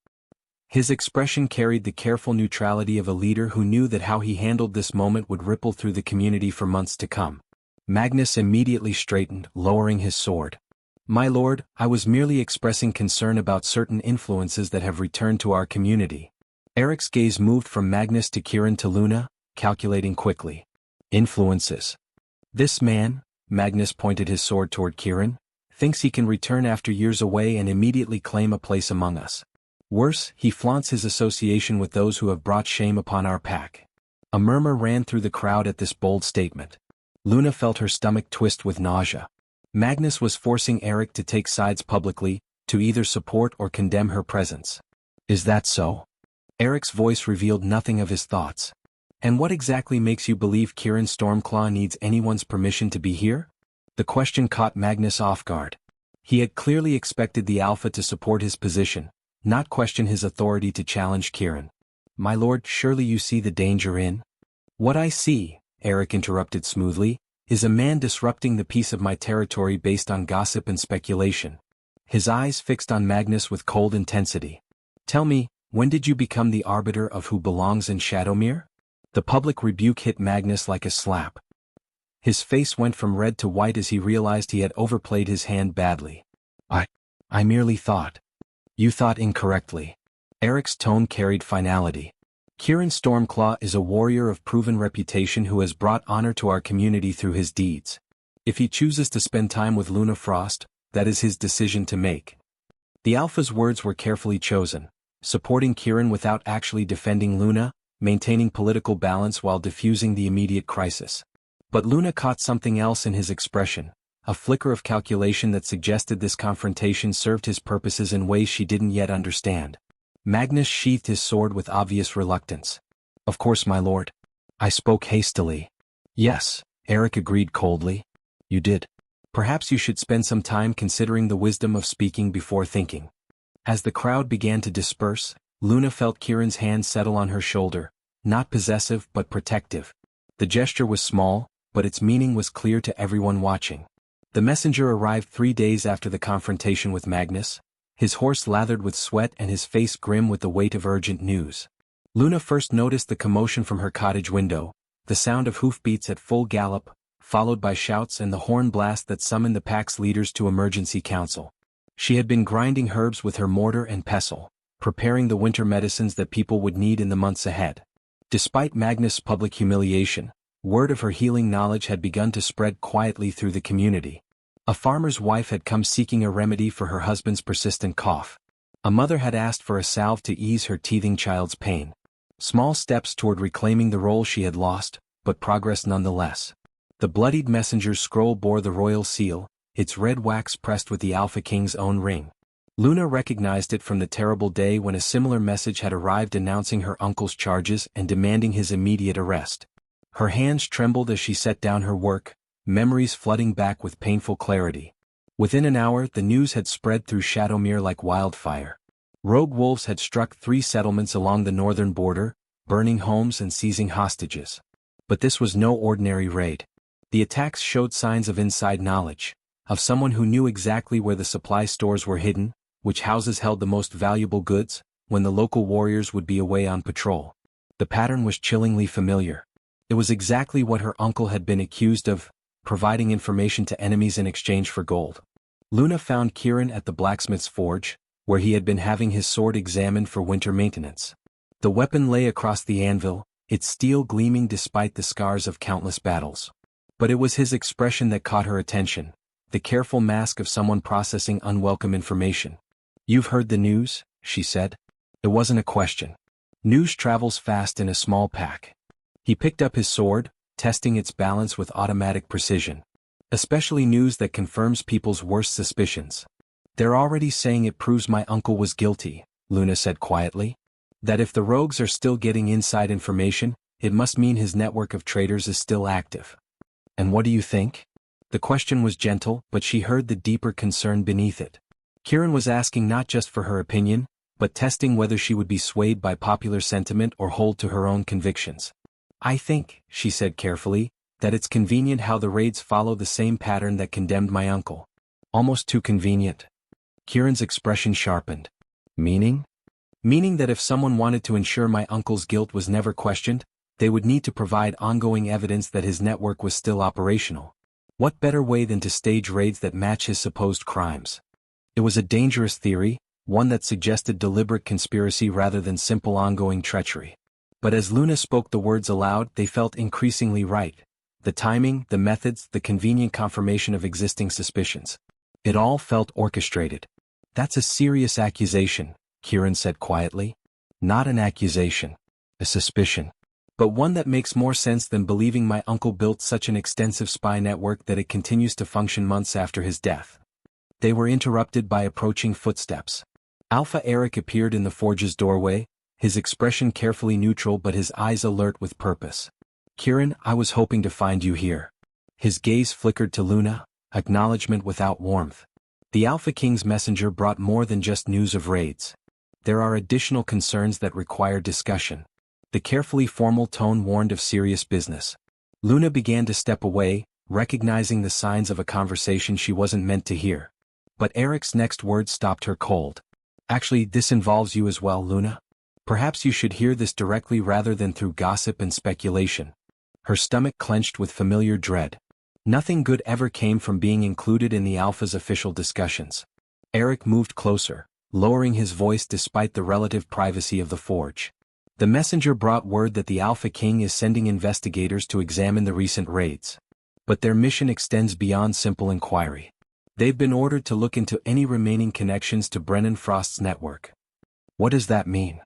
His expression carried the careful neutrality of a leader who knew that how he handled this moment would ripple through the community for months to come. Magnus immediately straightened, lowering his sword. My lord, I was merely expressing concern about certain influences that have returned to our community. Eric's gaze moved from Magnus to Kieran to Luna, calculating quickly. Influences. This man, Magnus pointed his sword toward Kieran, thinks he can return after years away and immediately claim a place among us. Worse, he flaunts his association with those who have brought shame upon our pack. A murmur ran through the crowd at this bold statement. Luna felt her stomach twist with nausea. Magnus was forcing Eric to take sides publicly, to either support or condemn her presence. Is that so? Eric's voice revealed nothing of his thoughts. And what exactly makes you believe Kieran Stormclaw needs anyone's permission to be here? The question caught Magnus off guard. He had clearly expected the Alpha to support his position, not question his authority to challenge Kieran. My lord, surely you see the danger in? What I see, Eric interrupted smoothly, is a man disrupting the peace of my territory based on gossip and speculation. His eyes fixed on Magnus with cold intensity. Tell me, when did you become the arbiter of who belongs in Shadowmere? The public rebuke hit Magnus like a slap. His face went from red to white as he realized he had overplayed his hand badly. I merely thought. You thought incorrectly. Eric's tone carried finality. Kieran Stormclaw is a warrior of proven reputation who has brought honor to our community through his deeds. If he chooses to spend time with Luna Frost, that is his decision to make. The Alpha's words were carefully chosen, supporting Kieran without actually defending Luna, maintaining political balance while diffusing the immediate crisis. But Luna caught something else in his expression, a flicker of calculation that suggested this confrontation served his purposes in ways she didn't yet understand. Magnus sheathed his sword with obvious reluctance. Of course, my lord. I spoke hastily. Yes, Eric agreed coldly. You did. Perhaps you should spend some time considering the wisdom of speaking before thinking. As the crowd began to disperse, Luna felt Kieran's hand settle on her shoulder, not possessive but protective. The gesture was small, but its meaning was clear to everyone watching. The messenger arrived 3 days after the confrontation with Magnus, his horse lathered with sweat and his face grim with the weight of urgent news. Luna first noticed the commotion from her cottage window, the sound of hoofbeats at full gallop, followed by shouts and the horn blast that summoned the pack's leaders to emergency council. She had been grinding herbs with her mortar and pestle, preparing the winter medicines that people would need in the months ahead. Despite Magnus' public humiliation, word of her healing knowledge had begun to spread quietly through the community. A farmer's wife had come seeking a remedy for her husband's persistent cough. A mother had asked for a salve to ease her teething child's pain. Small steps toward reclaiming the role she had lost, but progress nonetheless. The bloodied messenger's scroll bore the royal seal, its red wax pressed with the Alpha King's own ring. Luna recognized it from the terrible day when a similar message had arrived announcing her uncle's charges and demanding his immediate arrest. Her hands trembled as she set down her work, memories flooding back with painful clarity. Within an hour, the news had spread through Shadowmere like wildfire. Rogue wolves had struck 3 settlements along the northern border, burning homes and seizing hostages. But this was no ordinary raid. The attacks showed signs of inside knowledge, of someone who knew exactly where the supply stores were hidden, which houses held the most valuable goods, when the local warriors would be away on patrol. The pattern was chillingly familiar. It was exactly what her uncle had been accused of, providing information to enemies in exchange for gold. Luna found Kieran at the blacksmith's forge, where he had been having his sword examined for winter maintenance. The weapon lay across the anvil, its steel gleaming despite the scars of countless battles. But it was his expression that caught her attention, the careful mask of someone processing unwelcome information. You've heard the news, she said. It wasn't a question. News travels fast in a small pack. He picked up his sword, testing its balance with automatic precision. Especially news that confirms people's worst suspicions. They're already saying it proves my uncle was guilty, Luna said quietly. That if the rogues are still getting inside information, it must mean his network of traitors is still active. And what do you think? The question was gentle, but she heard the deeper concern beneath it. Kieran was asking not just for her opinion, but testing whether she would be swayed by popular sentiment or hold to her own convictions. "I think," she said carefully, "that it's convenient how the raids follow the same pattern that condemned my uncle." "Almost too convenient." Kieran's expression sharpened. "Meaning?" "Meaning that if someone wanted to ensure my uncle's guilt was never questioned, they would need to provide ongoing evidence that his network was still operational. What better way than to stage raids that match his supposed crimes?" It was a dangerous theory, one that suggested deliberate conspiracy rather than simple ongoing treachery. But as Luna spoke the words aloud, they felt increasingly right. The timing, the methods, the convenient confirmation of existing suspicions. It all felt orchestrated. "That's a serious accusation," Kieran said quietly. "Not an accusation. A suspicion. But one that makes more sense than believing my uncle built such an extensive spy network that it continues to function months after his death." They were interrupted by approaching footsteps. Alpha Eric appeared in the forge's doorway, his expression carefully neutral but his eyes alert with purpose. "Kieran, I was hoping to find you here." His gaze flickered to Luna, acknowledgement without warmth. The Alpha King's messenger brought more than just news of raids. "There are additional concerns that require discussion." The carefully formal tone warned of serious business. Luna began to step away, recognizing the signs of a conversation she wasn't meant to hear. But Eric's next words stopped her cold. "Actually, this involves you as well, Luna. Perhaps you should hear this directly rather than through gossip and speculation." Her stomach clenched with familiar dread. Nothing good ever came from being included in the Alpha's official discussions. Eric moved closer, lowering his voice despite the relative privacy of the forge. "The messenger brought word that the Alpha King is sending investigators to examine the recent raids. But their mission extends beyond simple inquiry. They've been ordered to look into any remaining connections to Brennan Frost's network." "What does that mean?"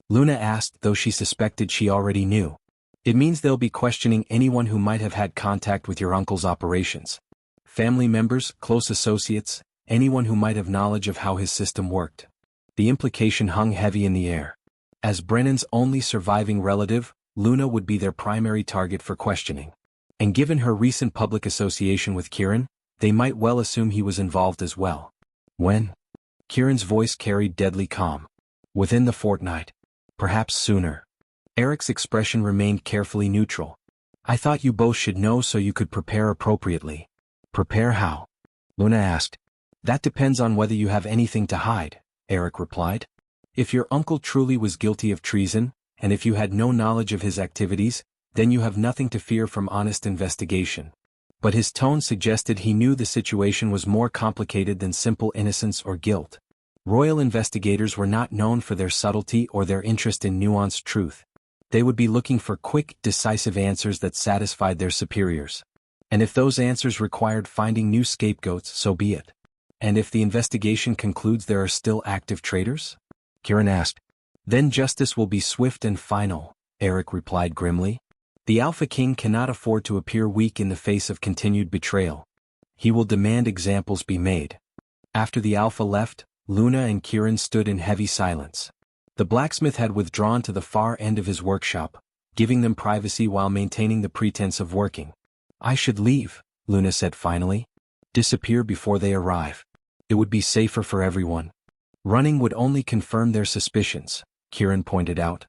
Luna asked, though she suspected she already knew. "It means they'll be questioning anyone who might have had contact with your uncle's operations. Family members, close associates, anyone who might have knowledge of how his system worked." The implication hung heavy in the air. As Brennan's only surviving relative, Luna would be their primary target for questioning. And given her recent public association with Kieran, they might well assume he was involved as well. "When?" Kieran's voice carried deadly calm. "Within the fortnight. Perhaps sooner." Eric's expression remained carefully neutral. "I thought you both should know so you could prepare appropriately." "Prepare how?" Luna asked. "That depends on whether you have anything to hide," Eric replied. "If your uncle truly was guilty of treason, and if you had no knowledge of his activities, then you have nothing to fear from honest investigation." But his tone suggested he knew the situation was more complicated than simple innocence or guilt. Royal investigators were not known for their subtlety or their interest in nuanced truth. They would be looking for quick, decisive answers that satisfied their superiors. And if those answers required finding new scapegoats, so be it. "And if the investigation concludes there are still active traitors?" Kieran asked. "Then justice will be swift and final," Eric replied grimly. "The Alpha King cannot afford to appear weak in the face of continued betrayal. He will demand examples be made." After the Alpha left, Luna and Kieran stood in heavy silence. The blacksmith had withdrawn to the far end of his workshop, giving them privacy while maintaining the pretense of working. "I should leave," Luna said finally. "Disappear before they arrive. It would be safer for everyone." "Running would only confirm their suspicions," Kieran pointed out.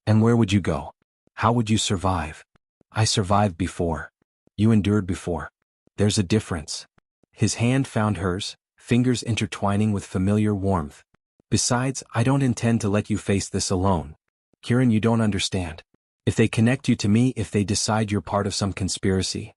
"And where would you go? How would you survive?" "I survived before. You endured before. There's a difference." His hand found hers, fingers intertwining with familiar warmth. "Besides, I don't intend to let you face this alone. Kieran, you don't understand. If they connect you to me, if they decide you're part of some conspiracy,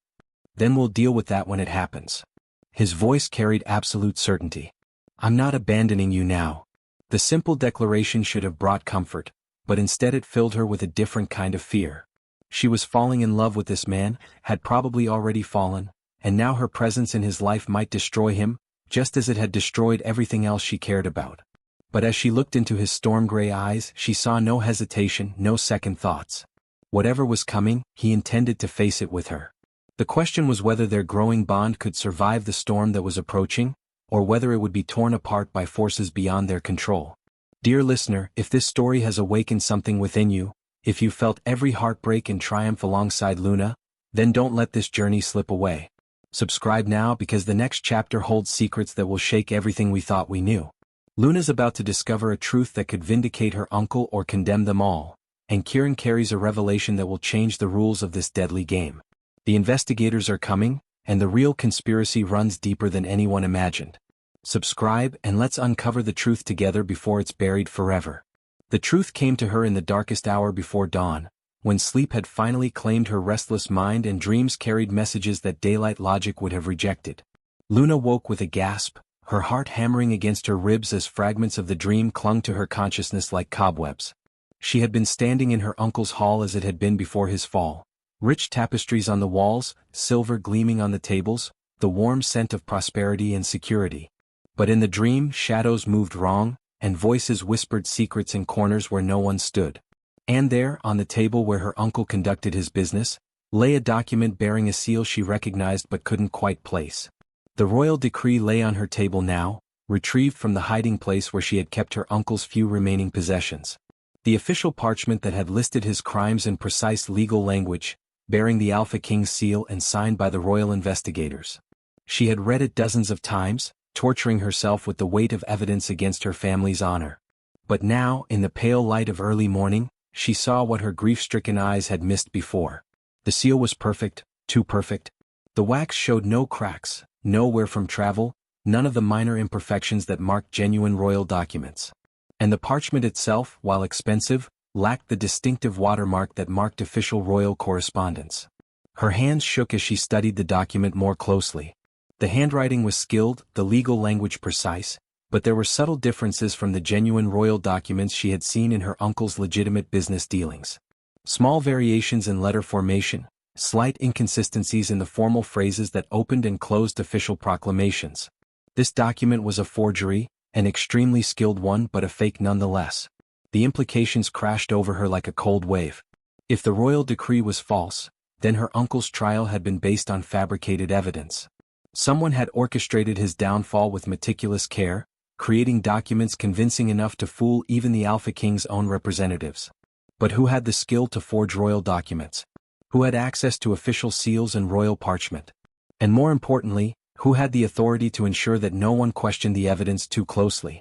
then we'll deal with that when it happens." His voice carried absolute certainty. "I'm not abandoning you now." The simple declaration should have brought comfort, but instead it filled her with a different kind of fear. She was falling in love with this man, had probably already fallen, and now her presence in his life might destroy him, just as it had destroyed everything else she cared about. But as she looked into his storm-gray eyes, she saw no hesitation, no second thoughts. Whatever was coming, he intended to face it with her. The question was whether their growing bond could survive the storm that was approaching, or whether it would be torn apart by forces beyond their control. Dear listener, if this story has awakened something within you, if you felt every heartbreak and triumph alongside Luna, then don't let this journey slip away. Subscribe now because the next chapter holds secrets that will shake everything we thought we knew. Luna's about to discover a truth that could vindicate her uncle or condemn them all, and Kieran carries a revelation that will change the rules of this deadly game. The investigators are coming, and the real conspiracy runs deeper than anyone imagined. Subscribe and let's uncover the truth together before it's buried forever. The truth came to her in the darkest hour before dawn, when sleep had finally claimed her restless mind and dreams carried messages that daylight logic would have rejected. Luna woke with a gasp, her heart hammering against her ribs as fragments of the dream clung to her consciousness like cobwebs. She had been standing in her uncle's hall as it had been before his fall. Rich tapestries on the walls, silver gleaming on the tables, the warm scent of prosperity and security. But in the dream, shadows moved wrong, and voices whispered secrets in corners where no one stood. And there, on the table where her uncle conducted his business, lay a document bearing a seal she recognized but couldn't quite place. The royal decree lay on her table now, retrieved from the hiding place where she had kept her uncle's few remaining possessions. The official parchment that had listed his crimes in precise legal language, bearing the Alpha King's seal and signed by the royal investigators. She had read it dozens of times, torturing herself with the weight of evidence against her family's honor. But now, in the pale light of early morning, she saw what her grief-stricken eyes had missed before. The seal was perfect, too perfect. The wax showed no cracks, no wear from travel, none of the minor imperfections that marked genuine royal documents. And the parchment itself, while expensive, lacked the distinctive watermark that marked official royal correspondence. Her hands shook as she studied the document more closely. The handwriting was skilled, the legal language precise, but there were subtle differences from the genuine royal documents she had seen in her uncle's legitimate business dealings. Small variations in letter formation, slight inconsistencies in the formal phrases that opened and closed official proclamations. This document was a forgery, an extremely skilled one but a fake nonetheless. The implications crashed over her like a cold wave. If the royal decree was false, then her uncle's trial had been based on fabricated evidence. Someone had orchestrated his downfall with meticulous care, creating documents convincing enough to fool even the Alpha King's own representatives. But who had the skill to forge royal documents? Who had access to official seals and royal parchment? And more importantly, who had the authority to ensure that no one questioned the evidence too closely?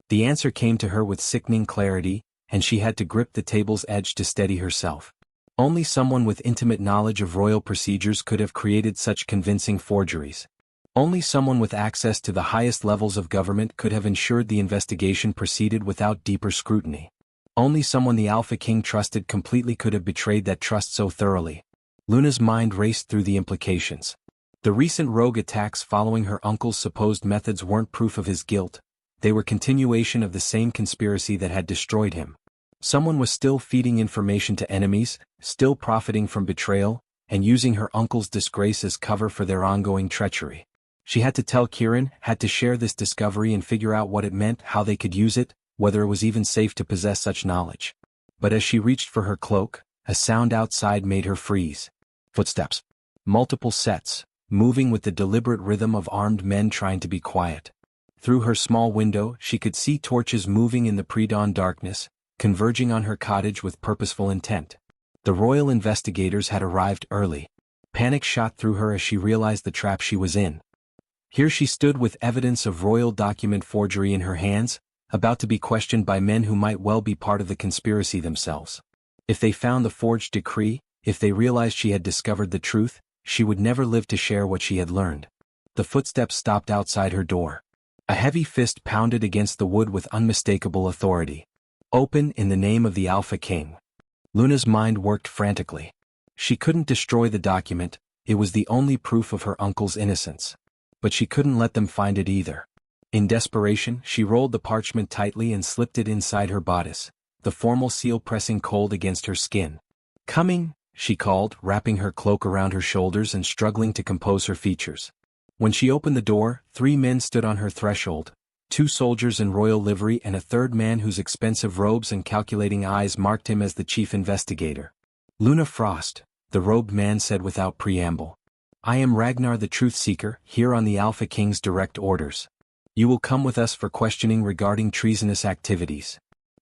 The answer came to her with sickening clarity, and she had to grip the table's edge to steady herself. Only someone with intimate knowledge of royal procedures could have created such convincing forgeries. Only someone with access to the highest levels of government could have ensured the investigation proceeded without deeper scrutiny. Only someone the Alpha King trusted completely could have betrayed that trust so thoroughly. Luna's mind raced through the implications. The recent rogue attacks following her uncle's supposed methods weren't proof of his guilt. They were continuation of the same conspiracy that had destroyed him. Someone was still feeding information to enemies, still profiting from betrayal, and using her uncle's disgrace as cover for their ongoing treachery. She had to tell Kieran, had to share this discovery and figure out what it meant, how they could use it, whether it was even safe to possess such knowledge. But as she reached for her cloak, a sound outside made her freeze. Footsteps. Multiple sets, moving with the deliberate rhythm of armed men trying to be quiet. Through her small window, she could see torches moving in the pre-dawn darkness, converging on her cottage with purposeful intent. The royal investigators had arrived early. Panic shot through her as she realized the trap she was in. Here she stood with evidence of royal document forgery in her hands, about to be questioned by men who might well be part of the conspiracy themselves. If they found the forged decree, if they realized she had discovered the truth, she would never live to share what she had learned. The footsteps stopped outside her door. A heavy fist pounded against the wood with unmistakable authority. Open in the name of the Alpha King. Luna's mind worked frantically. She couldn't destroy the document, it was the only proof of her uncle's innocence. But she couldn't let them find it either. In desperation, she rolled the parchment tightly and slipped it inside her bodice, the formal seal pressing cold against her skin. "Coming," she called, wrapping her cloak around her shoulders and struggling to compose her features. When she opened the door, 3 men stood on her threshold, 2 soldiers in royal livery and a third man whose expensive robes and calculating eyes marked him as the chief investigator. "Luna Frost," the robed man said without preamble. "I am Ragnar the Truth Seeker, here on the Alpha King's direct orders. You will come with us for questioning regarding treasonous activities."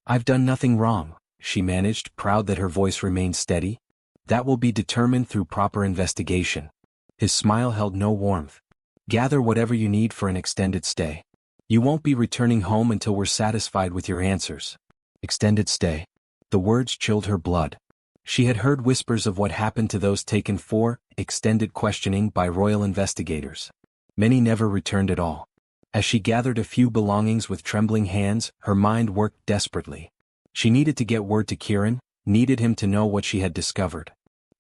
"I've done nothing wrong," she managed, proud that her voice remained steady. "That will be determined through proper investigation." His smile held no warmth. "Gather whatever you need for an extended stay." You won't be returning home until we're satisfied with your answers. Extended stay. The words chilled her blood. She had heard whispers of what happened to those taken for extended questioning by royal investigators. Many never returned at all. As she gathered a few belongings with trembling hands, her mind worked desperately. She needed to get word to Kieran, needed him to know what she had discovered.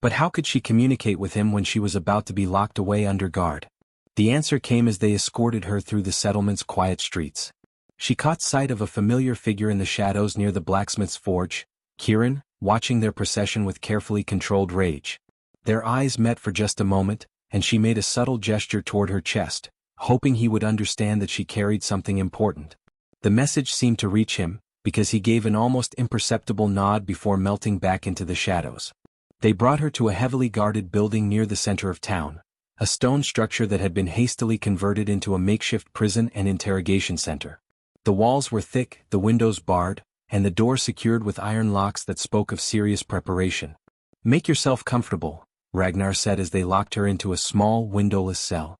But how could she communicate with him when she was about to be locked away under guard? The answer came as they escorted her through the settlement's quiet streets. She caught sight of a familiar figure in the shadows near the blacksmith's forge, Kieran, watching their procession with carefully controlled rage. Their eyes met for just a moment, and she made a subtle gesture toward her chest, hoping he would understand that she carried something important. The message seemed to reach him, because he gave an almost imperceptible nod before melting back into the shadows. They brought her to a heavily guarded building near the center of town, a stone structure that had been hastily converted into a makeshift prison and interrogation center. The walls were thick, the windows barred, and the door secured with iron locks that spoke of serious preparation. "Make yourself comfortable," Ragnar said as they locked her into a small, windowless cell.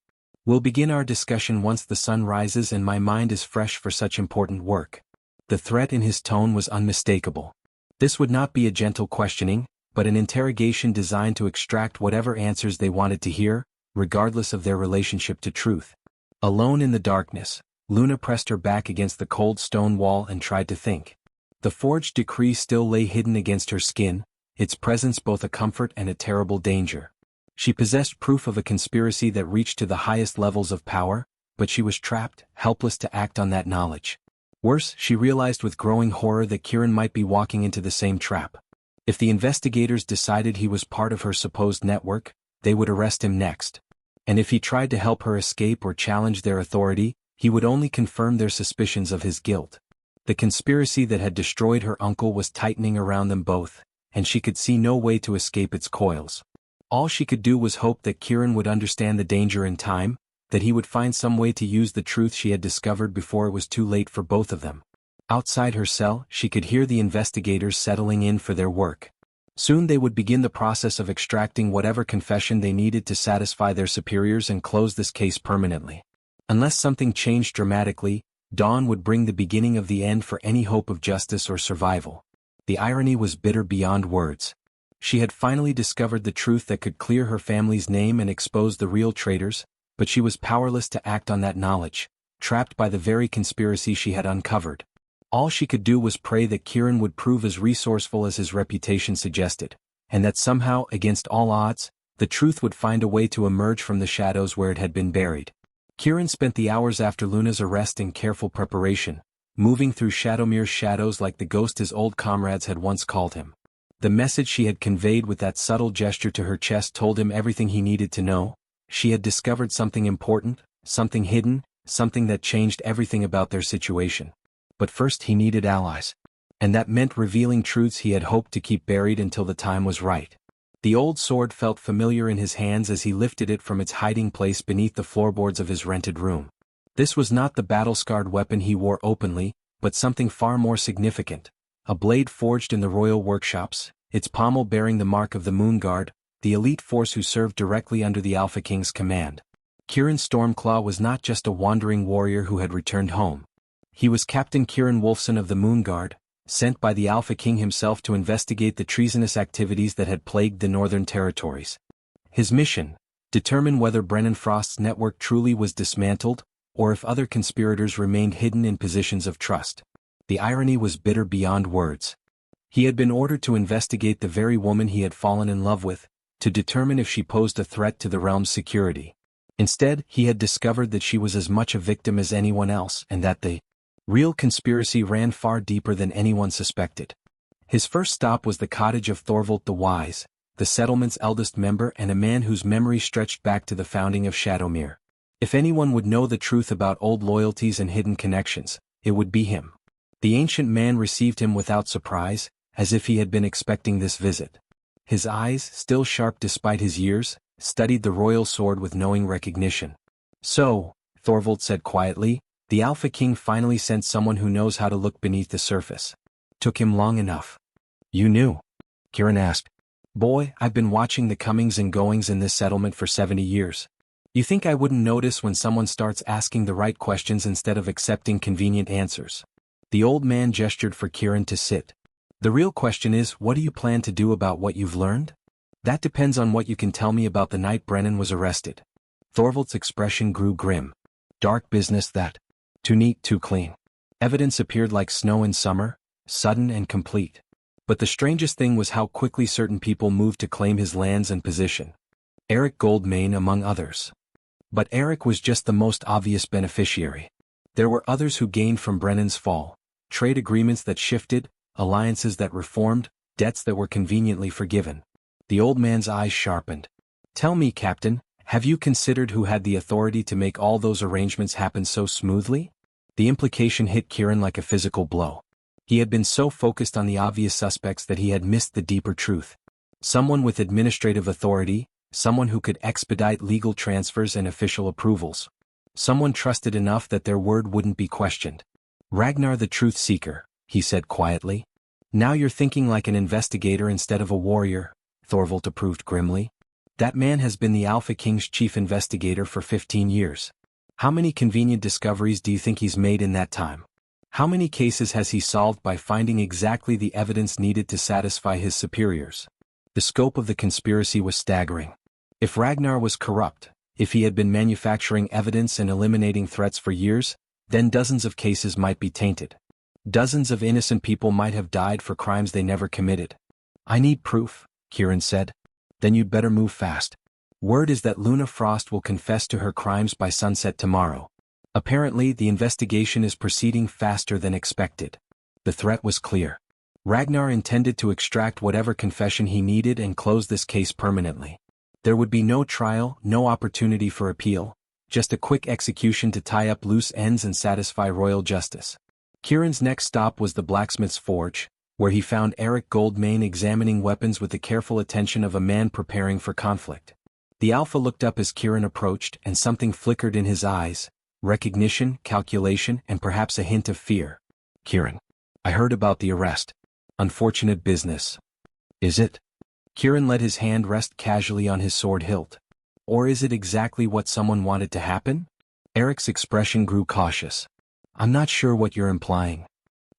"We'll begin our discussion once the sun rises and my mind is fresh for such important work." The threat in his tone was unmistakable. This would not be a gentle questioning, but an interrogation designed to extract whatever answers they wanted to hear, regardless of their relationship to truth. Alone in the darkness, Luna pressed her back against the cold stone wall and tried to think. The forged decree still lay hidden against her skin, its presence both a comfort and a terrible danger. She possessed proof of a conspiracy that reached to the highest levels of power, but she was trapped, helpless to act on that knowledge. Worse, she realized with growing horror that Kieran might be walking into the same trap. If the investigators decided he was part of her supposed network, they would arrest him next. And if he tried to help her escape or challenge their authority, he would only confirm their suspicions of his guilt. The conspiracy that had destroyed her uncle was tightening around them both, and she could see no way to escape its coils. All she could do was hope that Kieran would understand the danger in time, that he would find some way to use the truth she had discovered before it was too late for both of them. Outside her cell, she could hear the investigators settling in for their work. Soon they would begin the process of extracting whatever confession they needed to satisfy their superiors and close this case permanently. Unless something changed dramatically, dawn would bring the beginning of the end for any hope of justice or survival. The irony was bitter beyond words. She had finally discovered the truth that could clear her family's name and expose the real traitors, but she was powerless to act on that knowledge, trapped by the very conspiracy she had uncovered. All she could do was pray that Kieran would prove as resourceful as his reputation suggested, and that somehow, against all odds, the truth would find a way to emerge from the shadows where it had been buried. Kieran spent the hours after Luna's arrest in careful preparation, moving through Shadowmere's shadows like the ghost his old comrades had once called him. The message she had conveyed with that subtle gesture to her chest told him everything he needed to know. She had discovered something important, something hidden, something that changed everything about their situation. But first he needed allies. And that meant revealing truths he had hoped to keep buried until the time was right. The old sword felt familiar in his hands as he lifted it from its hiding place beneath the floorboards of his rented room. This was not the battle-scarred weapon he wore openly, but something far more significant. A blade forged in the royal workshops, its pommel bearing the mark of the Moonguard, the elite force who served directly under the Alpha King's command. Kieran Stormclaw was not just a wandering warrior who had returned home. He was Captain Kieran Wolfson of the Moonguard, sent by the Alpha King himself to investigate the treasonous activities that had plagued the Northern Territories. His mission: determine whether Brennan Frost's network truly was dismantled, or if other conspirators remained hidden in positions of trust. The irony was bitter beyond words. He had been ordered to investigate the very woman he had fallen in love with, to determine if she posed a threat to the realm's security. Instead, he had discovered that she was as much a victim as anyone else and that the real conspiracy ran far deeper than anyone suspected. His first stop was the cottage of Thorvald the Wise, the settlement's eldest member and a man whose memory stretched back to the founding of Shadowmere. If anyone would know the truth about old loyalties and hidden connections, it would be him. The ancient man received him without surprise, as if he had been expecting this visit. His eyes, still sharp despite his years, studied the royal sword with knowing recognition. "So," Thorvald said quietly, "the Alpha King finally sent someone who knows how to look beneath the surface. Took him long enough." "You knew?" Kieran asked. "Boy, I've been watching the comings and goings in this settlement for 70 years. You think I wouldn't notice when someone starts asking the right questions instead of accepting convenient answers? The old man gestured for Kieran to sit. The real question is, what do you plan to do about what you've learned? That depends on what you can tell me about the night Brennan was arrested. Thorvald's expression grew grim. Dark business that. Too neat, too clean. Evidence appeared like snow in summer, sudden and complete. But the strangest thing was how quickly certain people moved to claim his lands and position. Eric Goldmain among others. But Eric was just the most obvious beneficiary. There were others who gained from Brennan's fall. Trade agreements that shifted, alliances that reformed, debts that were conveniently forgiven. The old man's eyes sharpened. Tell me, Captain, have you considered who had the authority to make all those arrangements happen so smoothly? The implication hit Kieran like a physical blow. He had been so focused on the obvious suspects that he had missed the deeper truth. Someone with administrative authority, someone who could expedite legal transfers and official approvals. Someone trusted enough that their word wouldn't be questioned. Ragnar the Truth Seeker, he said quietly. Now you're thinking like an investigator instead of a warrior, Thorvald approved grimly. That man has been the Alpha King's chief investigator for 15 years. How many convenient discoveries do you think he's made in that time? How many cases has he solved by finding exactly the evidence needed to satisfy his superiors? The scope of the conspiracy was staggering. If Ragnar was corrupt, if he had been manufacturing evidence and eliminating threats for years, then dozens of cases might be tainted. Dozens of innocent people might have died for crimes they never committed. I need proof, Kieran said. Then you'd better move fast. Word is that Luna Frost will confess to her crimes by sunset tomorrow. Apparently, the investigation is proceeding faster than expected. The threat was clear. Ragnar intended to extract whatever confession he needed and close this case permanently. There would be no trial, no opportunity for appeal, just a quick execution to tie up loose ends and satisfy royal justice. Kieran's next stop was the blacksmith's forge, where he found Eric Goldmain examining weapons with the careful attention of a man preparing for conflict. The Alpha looked up as Kieran approached, and something flickered in his eyes, recognition, calculation, and perhaps a hint of fear. Kieran, I heard about the arrest. Unfortunate business. Is it? Kieran let his hand rest casually on his sword hilt. Or is it exactly what someone wanted to happen? Eric's expression grew cautious. I'm not sure what you're implying.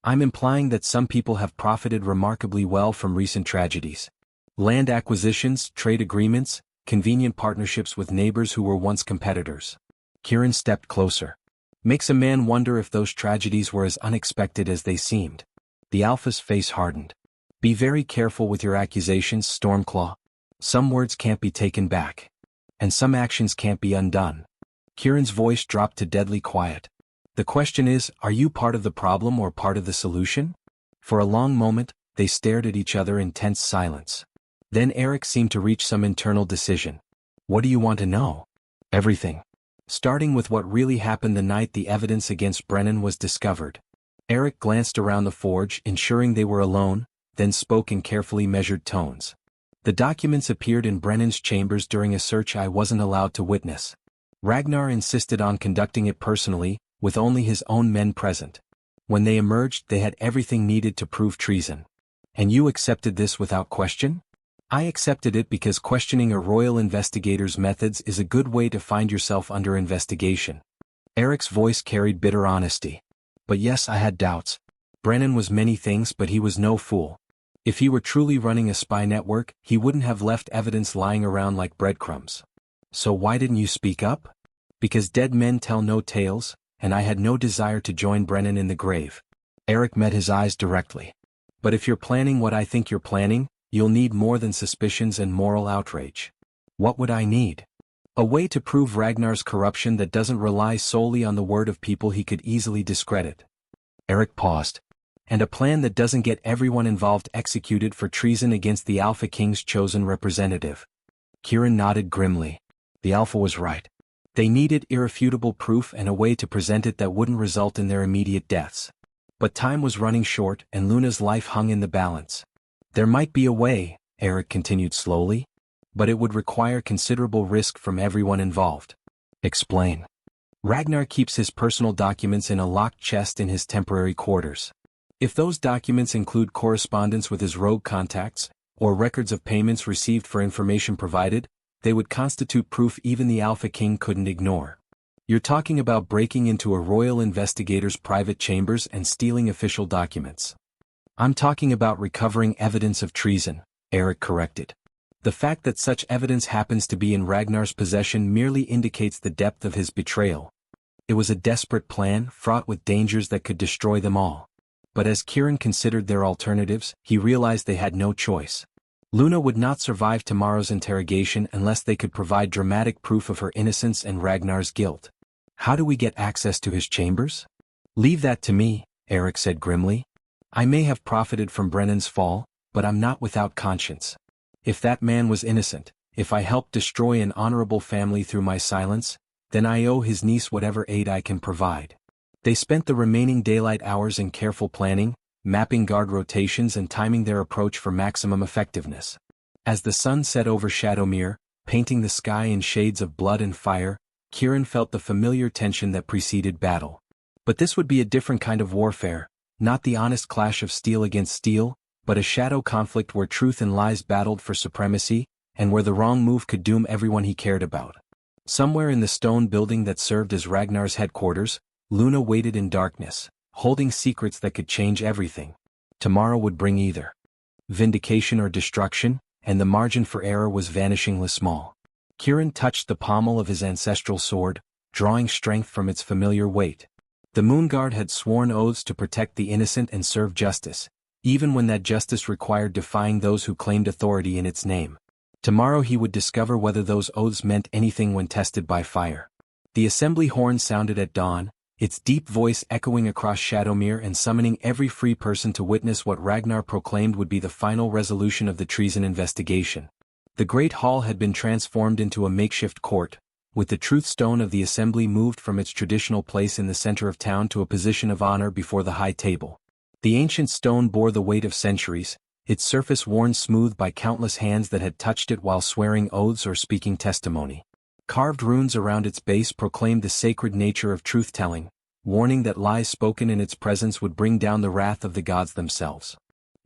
I'm implying that some people have profited remarkably well from recent tragedies. Land acquisitions, trade agreements, convenient partnerships with neighbors who were once competitors. Kieran stepped closer. Makes a man wonder if those tragedies were as unexpected as they seemed. The Alpha's face hardened. Be very careful with your accusations, Stormclaw. Some words can't be taken back. And some actions can't be undone. Kieran's voice dropped to deadly quiet. The question is, are you part of the problem or part of the solution? For a long moment, they stared at each other in tense silence. Then Eric seemed to reach some internal decision. What do you want to know? Everything. Starting with what really happened the night the evidence against Brennan was discovered. Eric glanced around the forge, ensuring they were alone, then spoke in carefully measured tones. The documents appeared in Brennan's chambers during a search I wasn't allowed to witness. Ragnar insisted on conducting it personally, with only his own men present. When they emerged, they had everything needed to prove treason. And you accepted this without question? I accepted it because questioning a royal investigator's methods is a good way to find yourself under investigation. Eric's voice carried bitter honesty. But yes, I had doubts. Brennan was many things, but he was no fool. If he were truly running a spy network, he wouldn't have left evidence lying around like breadcrumbs. So why didn't you speak up? Because dead men tell no tales, and I had no desire to join Brennan in the grave. Eric met his eyes directly. But if you're planning what I think you're planning, you'll need more than suspicions and moral outrage. What would I need? A way to prove Ragnar's corruption that doesn't rely solely on the word of people he could easily discredit. Eric paused. And a plan that doesn't get everyone involved executed for treason against the Alpha King's chosen representative. Kieran nodded grimly. The Alpha was right. They needed irrefutable proof and a way to present it that wouldn't result in their immediate deaths. But time was running short and Luna's life hung in the balance. There might be a way, Eric continued slowly, but it would require considerable risk from everyone involved. Explain. Ragnar keeps his personal documents in a locked chest in his temporary quarters. If those documents include correspondence with his rogue contacts, or records of payments received for information provided, they would constitute proof even the Alpha King couldn't ignore. You're talking about breaking into a royal investigator's private chambers and stealing official documents. I'm talking about recovering evidence of treason, Eric corrected. The fact that such evidence happens to be in Ragnar's possession merely indicates the depth of his betrayal. It was a desperate plan, fraught with dangers that could destroy them all. But as Kieran considered their alternatives, he realized they had no choice. Luna would not survive tomorrow's interrogation unless they could provide dramatic proof of her innocence and Ragnar's guilt. How do we get access to his chambers? Leave that to me, Eric said grimly. I may have profited from Brennan's fall, but I'm not without conscience. If that man was innocent, if I helped destroy an honorable family through my silence, then I owe his niece whatever aid I can provide. They spent the remaining daylight hours in careful planning, mapping guard rotations and timing their approach for maximum effectiveness. As the sun set over Shadowmere, painting the sky in shades of blood and fire, Kieran felt the familiar tension that preceded battle. But this would be a different kind of warfare, not the honest clash of steel against steel, but a shadow conflict where truth and lies battled for supremacy, and where the wrong move could doom everyone he cared about. Somewhere in the stone building that served as Ragnar's headquarters, Luna waited in darkness, holding secrets that could change everything. Tomorrow would bring either vindication or destruction, and the margin for error was vanishingly small. Kieran touched the pommel of his ancestral sword, drawing strength from its familiar weight. The Moonguard had sworn oaths to protect the innocent and serve justice, even when that justice required defying those who claimed authority in its name. Tomorrow he would discover whether those oaths meant anything when tested by fire. The assembly horn sounded at dawn, its deep voice echoing across Shadowmere and summoning every free person to witness what Ragnar proclaimed would be the final resolution of the treason investigation. The great hall had been transformed into a makeshift court, with the truth stone of the assembly moved from its traditional place in the center of town to a position of honor before the high table. The ancient stone bore the weight of centuries, its surface worn smooth by countless hands that had touched it while swearing oaths or speaking testimony. Carved runes around its base proclaimed the sacred nature of truth-telling, warning that lies spoken in its presence would bring down the wrath of the gods themselves.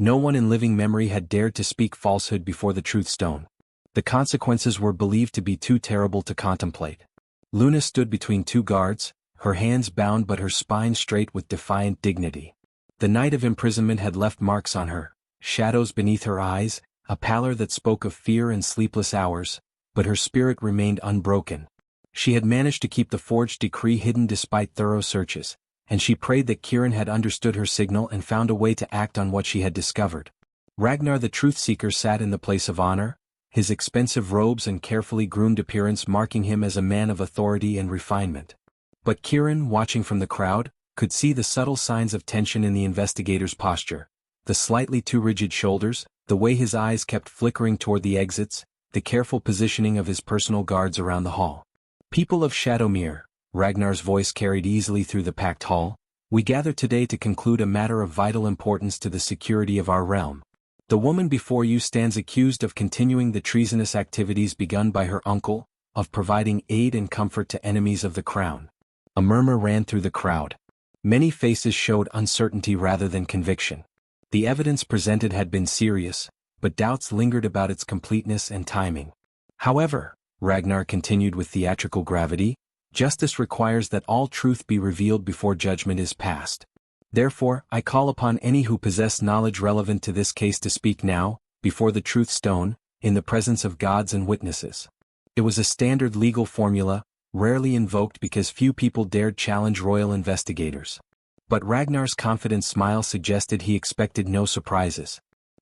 No one in living memory had dared to speak falsehood before the truth stone. The consequences were believed to be too terrible to contemplate. Luna stood between two guards, her hands bound but her spine straight with defiant dignity. The night of imprisonment had left marks on her, shadows beneath her eyes, a pallor that spoke of fear and sleepless hours, but her spirit remained unbroken. She had managed to keep the forged decree hidden despite thorough searches, and she prayed that Kieran had understood her signal and found a way to act on what she had discovered. Ragnar the Truth-Seeker sat in the place of honor, his expensive robes and carefully groomed appearance marking him as a man of authority and refinement. But Kieran, watching from the crowd, could see the subtle signs of tension in the investigator's posture, the slightly too rigid shoulders, the way his eyes kept flickering toward the exits, the careful positioning of his personal guards around the hall. People of Shadowmere, Ragnar's voice carried easily through the packed hall, we gather today to conclude a matter of vital importance to the security of our realm. The woman before you stands accused of continuing the treasonous activities begun by her uncle, of providing aid and comfort to enemies of the crown. A murmur ran through the crowd. Many faces showed uncertainty rather than conviction. The evidence presented had been serious, but doubts lingered about its completeness and timing. However, Ragnar continued with theatrical gravity, justice requires that all truth be revealed before judgment is passed. Therefore, I call upon any who possess knowledge relevant to this case to speak now, before the truth stone, in the presence of gods and witnesses. It was a standard legal formula, rarely invoked because few people dared challenge royal investigators. But Ragnar's confident smile suggested he expected no surprises.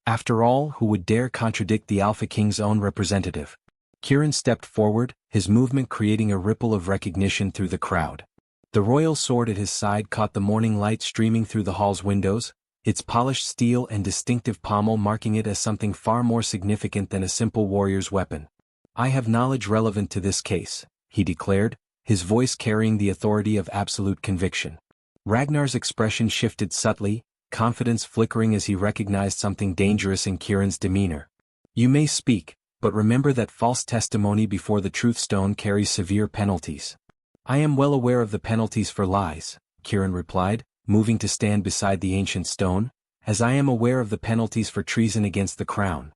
After all, who would dare contradict the Alpha King's own representative? Kieran stepped forward, his movement creating a ripple of recognition through the crowd. The royal sword at his side caught the morning light streaming through the hall's windows, its polished steel and distinctive pommel marking it as something far more significant than a simple warrior's weapon. I have knowledge relevant to this case, he declared, his voice carrying the authority of absolute conviction. Ragnar's expression shifted subtly, confidence flickering as he recognized something dangerous in Kieran's demeanor. You may speak, but remember that false testimony before the truth stone carries severe penalties. I am well aware of the penalties for lies, Kieran replied, moving to stand beside the ancient stone, as I am aware of the penalties for treason against the crown.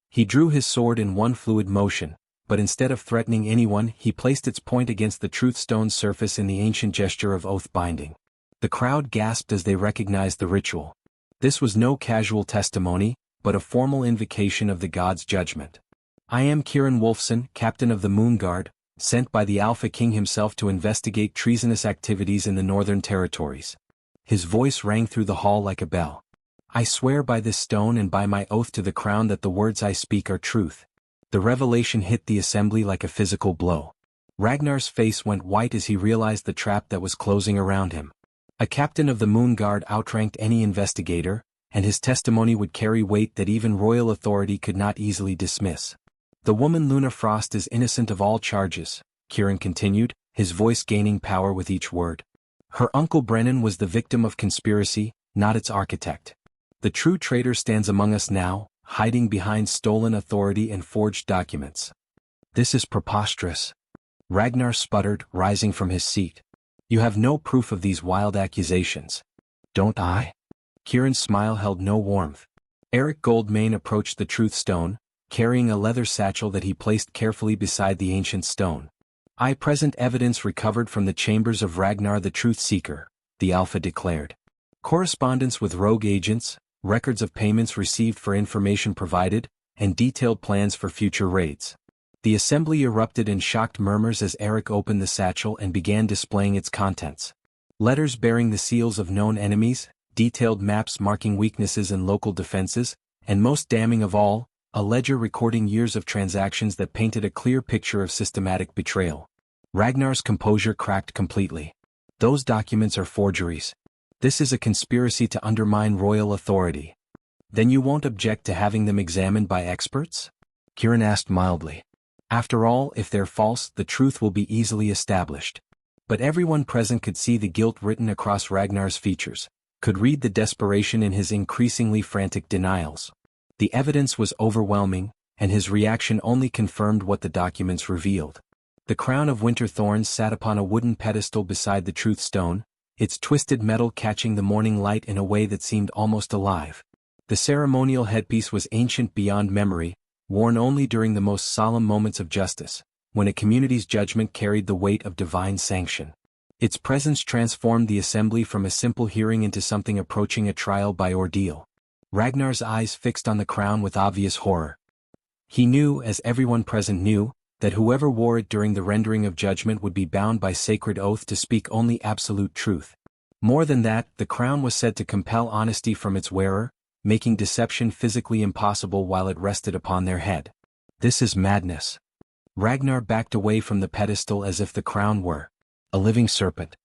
He drew his sword in one fluid motion, but instead of threatening anyone, he placed its point against the truth stone's surface in the ancient gesture of oath-binding. The crowd gasped as they recognized the ritual. This was no casual testimony, but a formal invocation of the god's judgment. I am Kieran Wolfson, captain of the Moonguard, sent by the Alpha King himself to investigate treasonous activities in the Northern Territories. His voice rang through the hall like a bell. I swear by this stone and by my oath to the crown that the words I speak are truth. The revelation hit the assembly like a physical blow. Ragnar's face went white as he realized the trap that was closing around him. A captain of the Moonguard outranked any investigator, and his testimony would carry weight that even royal authority could not easily dismiss. The woman Luna Frost is innocent of all charges, Kieran continued, his voice gaining power with each word. Her uncle Brennan was the victim of conspiracy, not its architect. The true traitor stands among us now, hiding behind stolen authority and forged documents. This is preposterous. Ragnar sputtered, rising from his seat. You have no proof of these wild accusations. Don't I? Kieran's smile held no warmth. Eric Goldmane approached the truth stone, carrying a leather satchel that he placed carefully beside the ancient stone. I present evidence recovered from the chambers of Ragnar the Truth Seeker, the Alpha declared. Correspondence with rogue agents, records of payments received for information provided, and detailed plans for future raids. The assembly erupted in shocked murmurs as Eric opened the satchel and began displaying its contents. Letters bearing the seals of known enemies, detailed maps marking weaknesses in local defenses, and most damning of all, a ledger recording years of transactions that painted a clear picture of systematic betrayal. Ragnar's composure cracked completely. Those documents are forgeries. This is a conspiracy to undermine royal authority. Then you won't object to having them examined by experts? Kieran asked mildly. After all, if they're false, the truth will be easily established. But everyone present could see the guilt written across Ragnar's features, could read the desperation in his increasingly frantic denials. The evidence was overwhelming, and his reaction only confirmed what the documents revealed. The crown of winter thorns sat upon a wooden pedestal beside the truth stone, its twisted metal catching the morning light in a way that seemed almost alive. The ceremonial headpiece was ancient beyond memory, worn only during the most solemn moments of justice, when a community's judgment carried the weight of divine sanction. Its presence transformed the assembly from a simple hearing into something approaching a trial by ordeal. Ragnar's eyes fixed on the crown with obvious horror. He knew, as everyone present knew, that whoever wore it during the rendering of judgment would be bound by sacred oath to speak only absolute truth. More than that, the crown was said to compel honesty from its wearer, making deception physically impossible while it rested upon their head. This is madness. Ragnar backed away from the pedestal as if the crown were a living serpent.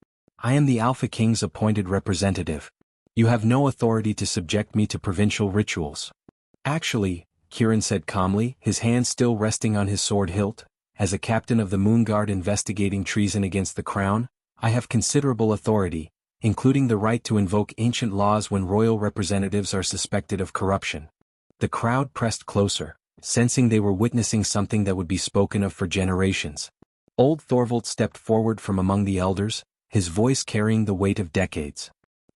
I am the Alpha King's appointed representative. You have no authority to subject me to provincial rituals. Actually, Kieran said calmly, his hand still resting on his sword hilt, as a captain of the Moonguard investigating treason against the crown, I have considerable authority, including the right to invoke ancient laws when royal representatives are suspected of corruption. The crowd pressed closer, sensing they were witnessing something that would be spoken of for generations. Old Thorvald stepped forward from among the elders, his voice carrying the weight of decades.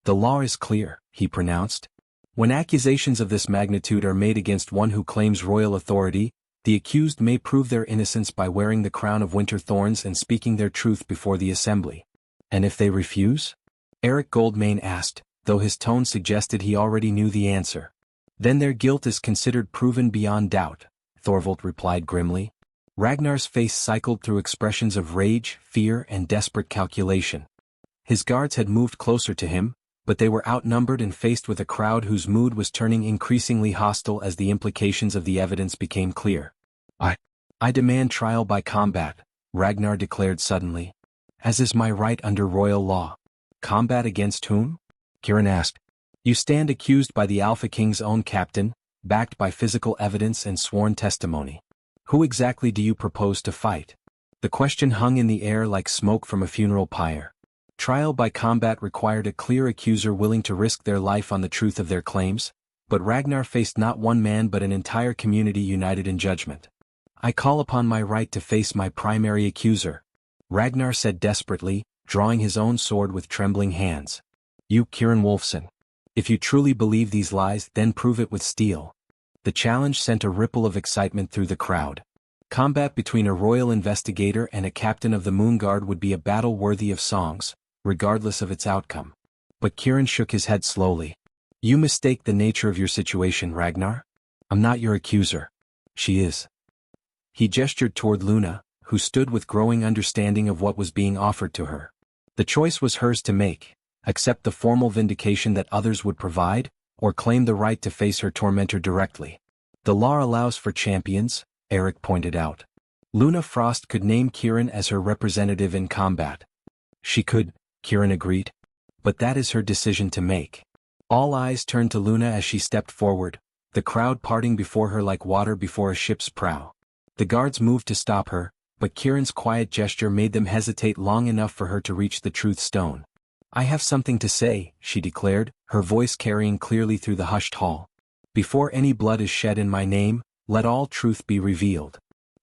The law is clear, he pronounced. When accusations of this magnitude are made against one who claims royal authority, the accused may prove their innocence by wearing the crown of winter thorns and speaking their truth before the assembly. And if they refuse? Eric Goldmane asked, though his tone suggested he already knew the answer. Then their guilt is considered proven beyond doubt, Thorvald replied grimly. Ragnar's face cycled through expressions of rage, fear, and desperate calculation. His guards had moved closer to him, but they were outnumbered and faced with a crowd whose mood was turning increasingly hostile as the implications of the evidence became clear. I demand trial by combat, Ragnar declared suddenly. As is my right under royal law. Combat against whom? Kieran asked. You stand accused by the Alpha King's own captain, backed by physical evidence and sworn testimony. Who exactly do you propose to fight? The question hung in the air like smoke from a funeral pyre. Trial by combat required a clear accuser willing to risk their life on the truth of their claims, but Ragnar faced not one man but an entire community united in judgment. I call upon my right to face my primary accuser, Ragnar said desperately, drawing his own sword with trembling hands. You, Kieran Wolfson. If you truly believe these lies, then prove it with steel. The challenge sent a ripple of excitement through the crowd. Combat between a royal investigator and a captain of the Moonguard would be a battle worthy of songs, regardless of its outcome. But Kieran shook his head slowly. You mistake the nature of your situation, Ragnar. I'm not your accuser. She is. He gestured toward Luna, who stood with growing understanding of what was being offered to her. The choice was hers to make: accept the formal vindication that others would provide, or claim the right to face her tormentor directly. The law allows for champions, Eric pointed out. Luna Frost could name Kieran as her representative in combat. She could, Kieran agreed. But that is her decision to make. All eyes turned to Luna as she stepped forward, the crowd parting before her like water before a ship's prow. The guards moved to stop her, but Kieran's quiet gesture made them hesitate long enough for her to reach the truth stone. I have something to say, she declared, her voice carrying clearly through the hushed hall. Before any blood is shed in my name, let all truth be revealed.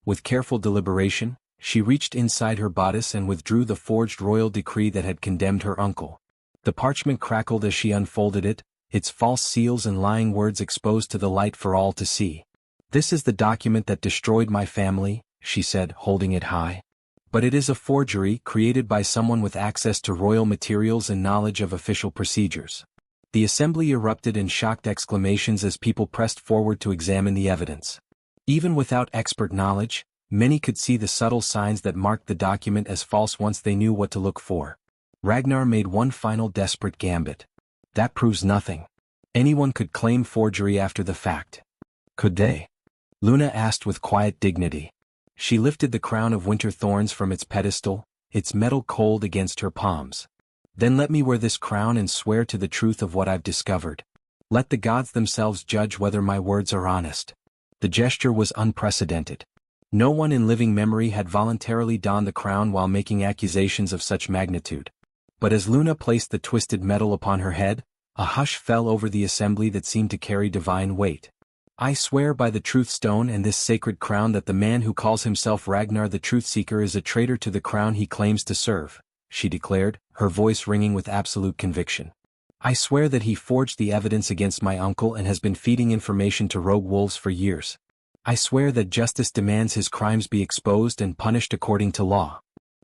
With careful deliberation, she reached inside her bodice and withdrew the forged royal decree that had condemned her uncle. The parchment crackled as she unfolded it, its false seals and lying words exposed to the light for all to see. This is the document that destroyed my family, she said, holding it high. But it is a forgery created by someone with access to royal materials and knowledge of official procedures. The assembly erupted in shocked exclamations as people pressed forward to examine the evidence. Even without expert knowledge, many could see the subtle signs that marked the document as false once they knew what to look for. Ragnar made one final desperate gambit. That proves nothing. Anyone could claim forgery after the fact. Could they? Luna asked with quiet dignity. She lifted the crown of winter thorns from its pedestal, its metal cold against her palms. Then let me wear this crown and swear to the truth of what I've discovered. Let the gods themselves judge whether my words are honest. The gesture was unprecedented. No one in living memory had voluntarily donned the crown while making accusations of such magnitude. But as Luna placed the twisted metal upon her head, a hush fell over the assembly that seemed to carry divine weight. I swear by the truth stone and this sacred crown that the man who calls himself Ragnar the Truthseeker is a traitor to the crown he claims to serve, she declared, her voice ringing with absolute conviction. I swear that he forged the evidence against my uncle and has been feeding information to rogue wolves for years. I swear that justice demands his crimes be exposed and punished according to law.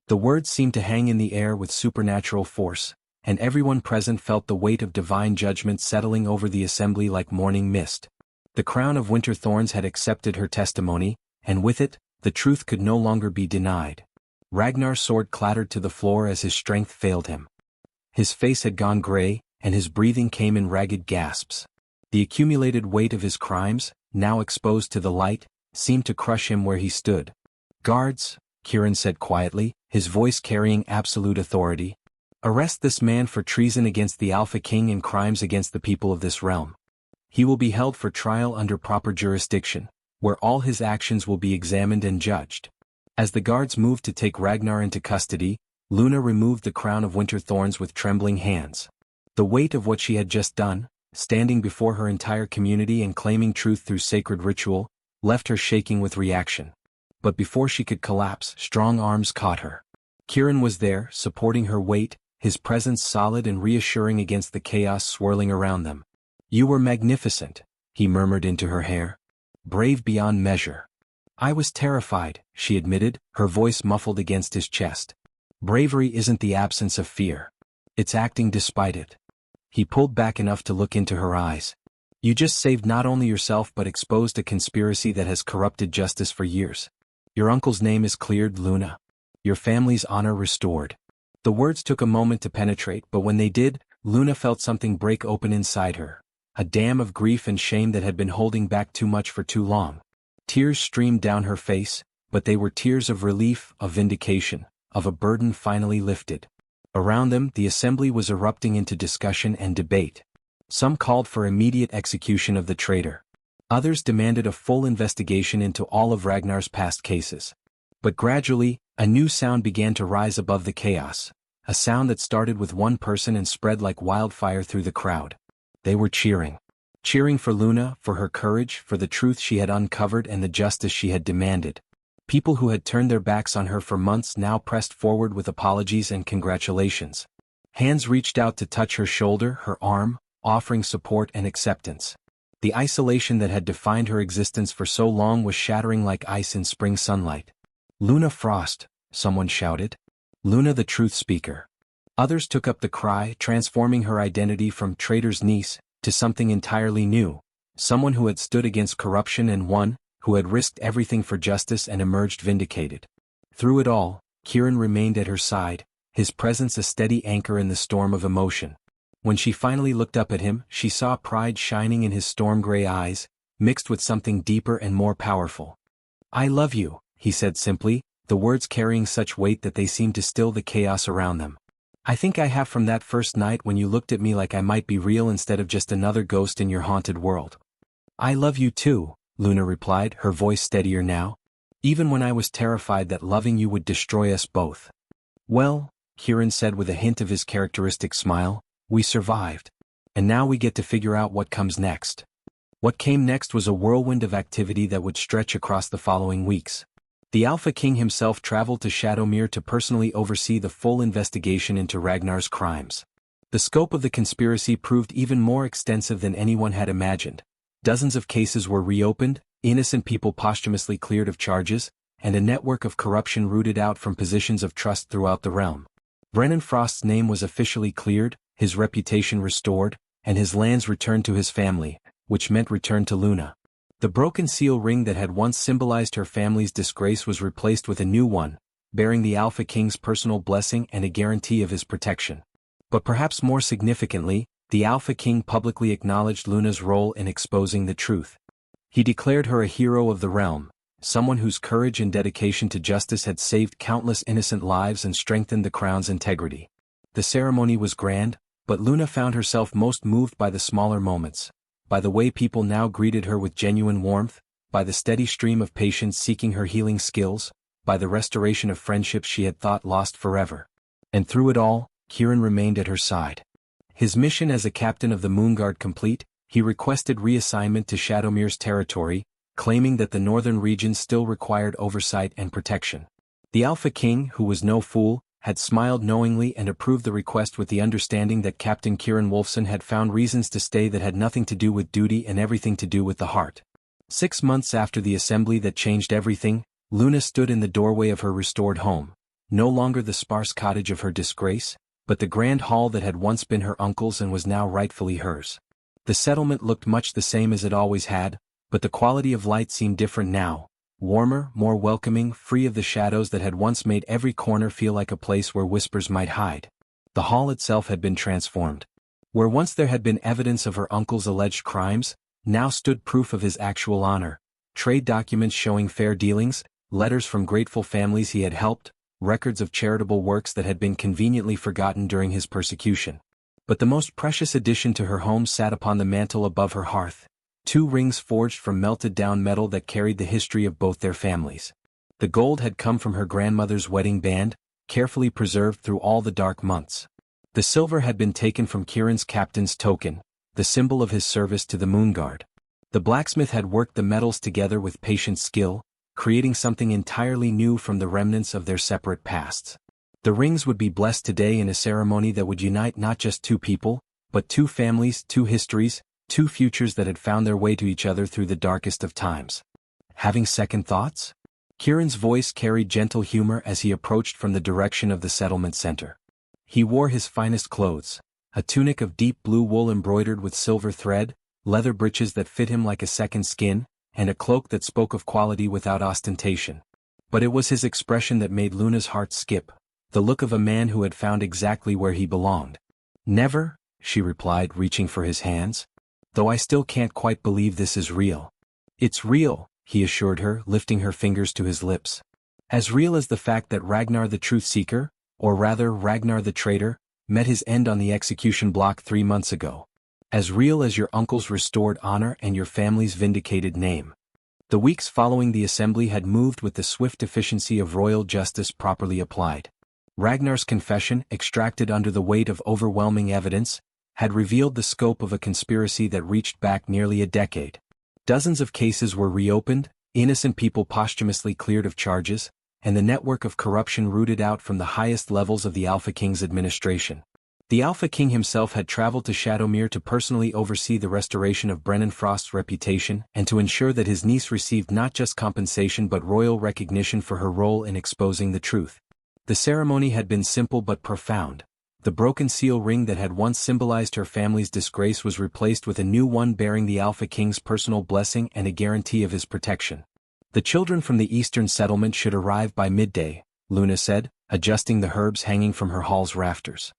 The words seemed to hang in the air with supernatural force, and everyone present felt the weight of divine judgment settling over the assembly like morning mist. The crown of winter thorns had accepted her testimony, and with it, the truth could no longer be denied. Ragnar's sword clattered to the floor as his strength failed him. His face had gone gray, and his breathing came in ragged gasps. The accumulated weight of his crimes, now exposed to the light, seemed to crush him where he stood. Guards, Kieran said quietly, his voice carrying absolute authority. Arrest this man for treason against the Alpha King and crimes against the people of this realm. He will be held for trial under proper jurisdiction, where all his actions will be examined and judged. As the guards moved to take Ragnar into custody, Luna removed the crown of winter thorns with trembling hands. The weight of what she had just done, standing before her entire community and claiming truth through sacred ritual, left her shaking with reaction. But before she could collapse, strong arms caught her. Kieran was there, supporting her weight, his presence solid and reassuring against the chaos swirling around them. You were magnificent, he murmured into her hair. Brave beyond measure. I was terrified, she admitted, her voice muffled against his chest. Bravery isn't the absence of fear. It's acting despite it. He pulled back enough to look into her eyes. You just saved not only yourself but exposed a conspiracy that has corrupted justice for years. Your uncle's name is cleared, Luna. Your family's honor restored. The words took a moment to penetrate, but when they did, Luna felt something break open inside her. A dam of grief and shame that had been holding back too much for too long. Tears streamed down her face, but they were tears of relief, of vindication, of a burden finally lifted. Around them, the assembly was erupting into discussion and debate. Some called for immediate execution of the traitor. Others demanded a full investigation into all of Ragnar's past cases. But gradually, a new sound began to rise above the chaos, a sound that started with one person and spread like wildfire through the crowd. They were cheering. Cheering for Luna, for her courage, for the truth she had uncovered and the justice she had demanded. People who had turned their backs on her for months now pressed forward with apologies and congratulations. Hands reached out to touch her shoulder, her arm, offering support and acceptance. The isolation that had defined her existence for so long was shattering like ice in spring sunlight. "Luna Frost," someone shouted. "Luna the truth speaker." Others took up the cry, transforming her identity from traitor's niece to something entirely new, someone who had stood against corruption and won, who had risked everything for justice and emerged vindicated. Through it all, Kieran remained at her side, his presence a steady anchor in the storm of emotion. When she finally looked up at him, she saw pride shining in his storm-gray eyes, mixed with something deeper and more powerful. "I love you," he said simply, the words carrying such weight that they seemed to still the chaos around them. "I think I have from that first night when you looked at me like I might be real instead of just another ghost in your haunted world." "I love you too," Luna replied, her voice steadier now. "Even when I was terrified that loving you would destroy us both." "Well," Kieran said with a hint of his characteristic smile, "we survived. And now we get to figure out what comes next." What came next was a whirlwind of activity that would stretch across the following weeks. The Alpha King himself traveled to Shadowmere to personally oversee the full investigation into Ragnar's crimes. The scope of the conspiracy proved even more extensive than anyone had imagined. Dozens of cases were reopened, innocent people posthumously cleared of charges, and a network of corruption rooted out from positions of trust throughout the realm. Brennan Frost's name was officially cleared, his reputation restored, and his lands returned to his family, which meant return to Luna. The broken seal ring that had once symbolized her family's disgrace was replaced with a new one, bearing the Alpha King's personal blessing and a guarantee of his protection. But perhaps more significantly, the Alpha King publicly acknowledged Luna's role in exposing the truth. He declared her a hero of the realm, someone whose courage and dedication to justice had saved countless innocent lives and strengthened the crown's integrity. The ceremony was grand, but Luna found herself most moved by the smaller moments. By the way people now greeted her with genuine warmth, by the steady stream of patients seeking her healing skills, by the restoration of friendships she had thought lost forever. And through it all, Kieran remained at her side. His mission as a captain of the Moonguard complete, he requested reassignment to Shadowmere's territory, claiming that the northern regions still required oversight and protection. The Alpha King, who was no fool, had smiled knowingly and approved the request with the understanding that Captain Kieran Wolfson had found reasons to stay that had nothing to do with duty and everything to do with the heart. 6 months after the assembly that changed everything, Luna stood in the doorway of her restored home, no longer the sparse cottage of her disgrace, but the grand hall that had once been her uncle's and was now rightfully hers. The settlement looked much the same as it always had, but the quality of light seemed different now. Warmer, more welcoming, free of the shadows that had once made every corner feel like a place where whispers might hide. The hall itself had been transformed. Where once there had been evidence of her uncle's alleged crimes, now stood proof of his actual honor, trade documents showing fair dealings, letters from grateful families he had helped, records of charitable works that had been conveniently forgotten during his persecution. But the most precious addition to her home sat upon the mantel above her hearth. 2 rings forged from melted-down metal that carried the history of both their families. The gold had come from her grandmother's wedding band, carefully preserved through all the dark months. The silver had been taken from Kieran's captain's token, the symbol of his service to the Moonguard. The blacksmith had worked the metals together with patient skill, creating something entirely new from the remnants of their separate pasts. The rings would be blessed today in a ceremony that would unite not just 2 people, but 2 families, 2 histories, 2 futures that had found their way to each other through the darkest of times. Having second thoughts? Kieran's voice carried gentle humor as he approached from the direction of the settlement center. He wore his finest clothes, a tunic of deep blue wool embroidered with silver thread, leather breeches that fit him like a second skin, and a cloak that spoke of quality without ostentation. But it was his expression that made Luna's heart skip, the look of a man who had found exactly where he belonged. "Never," she replied, reaching for his hands. "Though I still can't quite believe this is real." "It's real," he assured her, lifting her fingers to his lips. "As real as the fact that Ragnar the Truth Seeker, or rather Ragnar the Traitor, met his end on the execution block 3 months ago. As real as your uncle's restored honor and your family's vindicated name." The weeks following the assembly had moved with the swift efficiency of royal justice properly applied. Ragnar's confession, extracted under the weight of overwhelming evidence, had revealed the scope of a conspiracy that reached back nearly a decade. Dozens of cases were reopened, innocent people posthumously cleared of charges, and the network of corruption rooted out from the highest levels of the Alpha King's administration. The Alpha King himself had traveled to Shadowmere to personally oversee the restoration of Brennan Frost's reputation and to ensure that his niece received not just compensation but royal recognition for her role in exposing the truth. The ceremony had been simple but profound. The broken seal ring that had once symbolized her family's disgrace was replaced with a new one bearing the Alpha King's personal blessing and a guarantee of his protection. The children from the eastern settlement should arrive by midday, Luna said, adjusting the herbs hanging from her hall's rafters.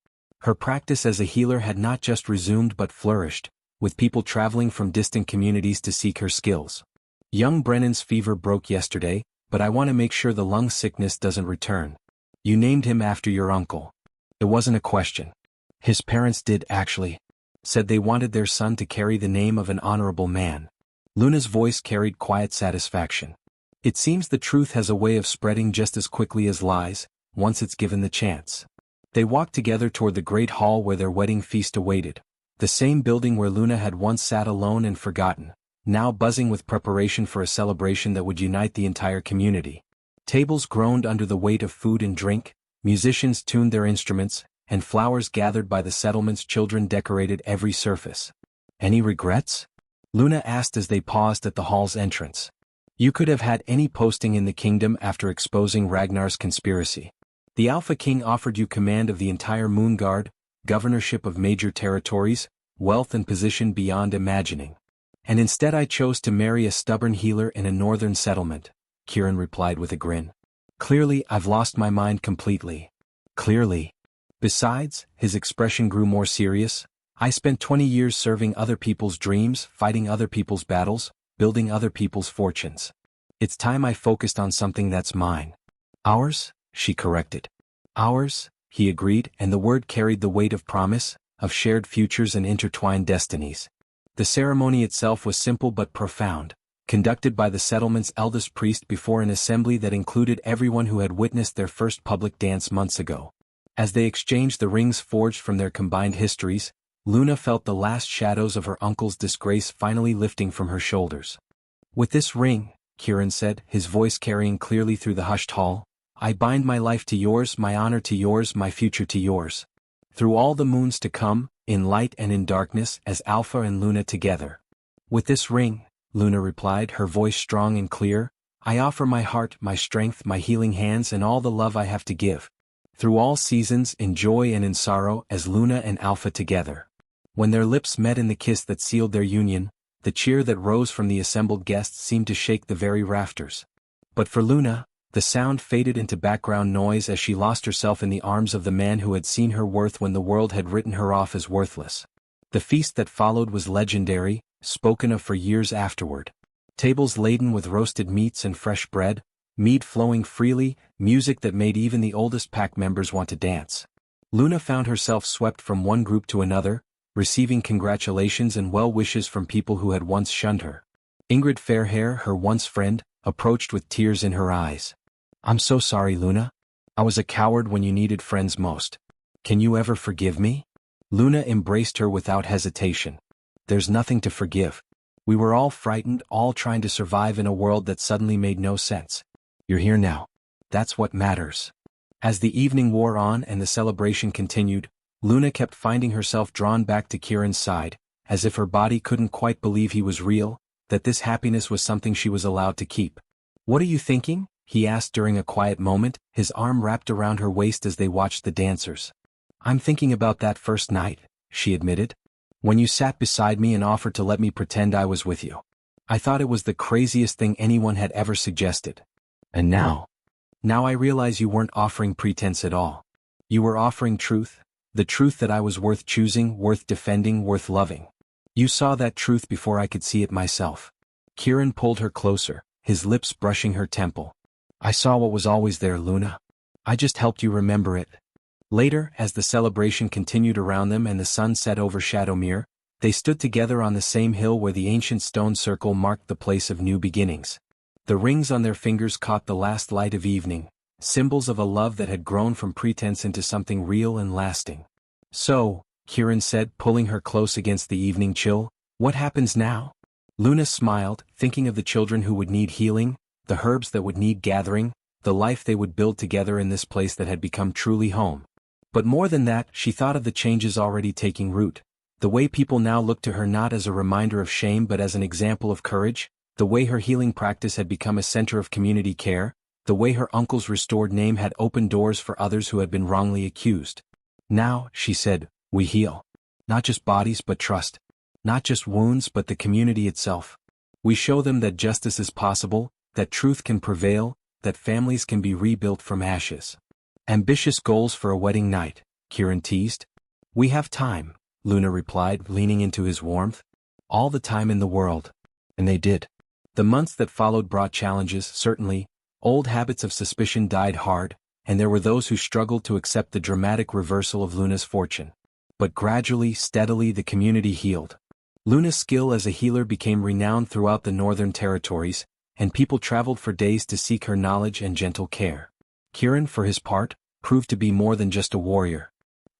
Her practice as a healer had not just resumed but flourished, with people traveling from distant communities to seek her skills. Young Brennan's fever broke yesterday, but I want to make sure the lung sickness doesn't return. You named him after your uncle. It wasn't a question. His parents did actually. Said they wanted their son to carry the name of an honorable man. Luna's voice carried quiet satisfaction. It seems the truth has a way of spreading just as quickly as lies, once it's given the chance. They walked together toward the great hall where their wedding feast awaited. The same building where Luna had once sat alone and forgotten, now buzzing with preparation for a celebration that would unite the entire community. Tables groaned under the weight of food and drink, musicians tuned their instruments, and flowers gathered by the settlement's children decorated every surface. Any regrets? Luna asked as they paused at the hall's entrance. You could have had any posting in the kingdom after exposing Ragnar's conspiracy. The Alpha King offered you command of the entire Moonguard, governorship of major territories, wealth and position beyond imagining. And instead I chose to marry a stubborn healer in a northern settlement, Kieran replied with a grin. Clearly I've lost my mind completely. Clearly. Besides, his expression grew more serious, I spent 20 years serving other people's dreams, fighting other people's battles, building other people's fortunes. It's time I focused on something that's mine. Ours? She corrected. Ours, he agreed, and the word carried the weight of promise, of shared futures and intertwined destinies. The ceremony itself was simple but profound, conducted by the settlement's eldest priest before an assembly that included everyone who had witnessed their first public dance months ago. As they exchanged the rings forged from their combined histories, Luna felt the last shadows of her uncle's disgrace finally lifting from her shoulders. With this ring, Kieran said, his voice carrying clearly through the hushed hall, I bind my life to yours, my honor to yours, my future to yours. Through all the moons to come, in light and in darkness, as Alpha and Luna together. With this ring, Luna replied, her voice strong and clear, I offer my heart, my strength, my healing hands and all the love I have to give. Through all seasons, in joy and in sorrow, as Luna and Alpha together. When their lips met in the kiss that sealed their union, the cheer that rose from the assembled guests seemed to shake the very rafters. But for Luna, the sound faded into background noise as she lost herself in the arms of the man who had seen her worth when the world had written her off as worthless. The feast that followed was legendary, spoken of for years afterward. Tables laden with roasted meats and fresh bread, mead flowing freely, music that made even the oldest pack members want to dance. Luna found herself swept from one group to another, receiving congratulations and well wishes from people who had once shunned her. Ingrid Fairhair, her once friend, approached with tears in her eyes. I'm so sorry, Luna. I was a coward when you needed friends most. Can you ever forgive me? Luna embraced her without hesitation. There's nothing to forgive. We were all frightened, all trying to survive in a world that suddenly made no sense. You're here now. That's what matters. As the evening wore on and the celebration continued, Luna kept finding herself drawn back to Kieran's side, as if her body couldn't quite believe he was real, that this happiness was something she was allowed to keep. What are you thinking? He asked during a quiet moment, his arm wrapped around her waist as they watched the dancers. I'm thinking about that first night, she admitted. When you sat beside me and offered to let me pretend I was with you. I thought it was the craziest thing anyone had ever suggested. And now I realize you weren't offering pretense at all. You were offering truth, the truth that I was worth choosing, worth defending, worth loving. You saw that truth before I could see it myself. Kieran pulled her closer, his lips brushing her temple. I saw what was always there, Luna. I just helped you remember it. Later, as the celebration continued around them and the sun set over Shadowmere, they stood together on the same hill where the ancient stone circle marked the place of new beginnings. The rings on their fingers caught the last light of evening, symbols of a love that had grown from pretense into something real and lasting. So, Kieran said, pulling her close against the evening chill, what happens now? Luna smiled, thinking of the children who would need healing, the herbs that would need gathering, the life they would build together in this place that had become truly home. But more than that, she thought of the changes already taking root. The way people now looked to her not as a reminder of shame but as an example of courage, the way her healing practice had become a center of community care, the way her uncle's restored name had opened doors for others who had been wrongly accused. Now, she said, we heal. Not just bodies but trust. Not just wounds but the community itself. We show them that justice is possible, that truth can prevail, that families can be rebuilt from ashes. Ambitious goals for a wedding night, Kieran teased. We have time, Luna replied, leaning into his warmth. All the time in the world. And they did. The months that followed brought challenges, certainly. Old habits of suspicion died hard, and there were those who struggled to accept the dramatic reversal of Luna's fortune. But gradually, steadily, the community healed. Luna's skill as a healer became renowned throughout the Northern Territories, and people traveled for days to seek her knowledge and gentle care. Kieran, for his part, proved to be more than just a warrior.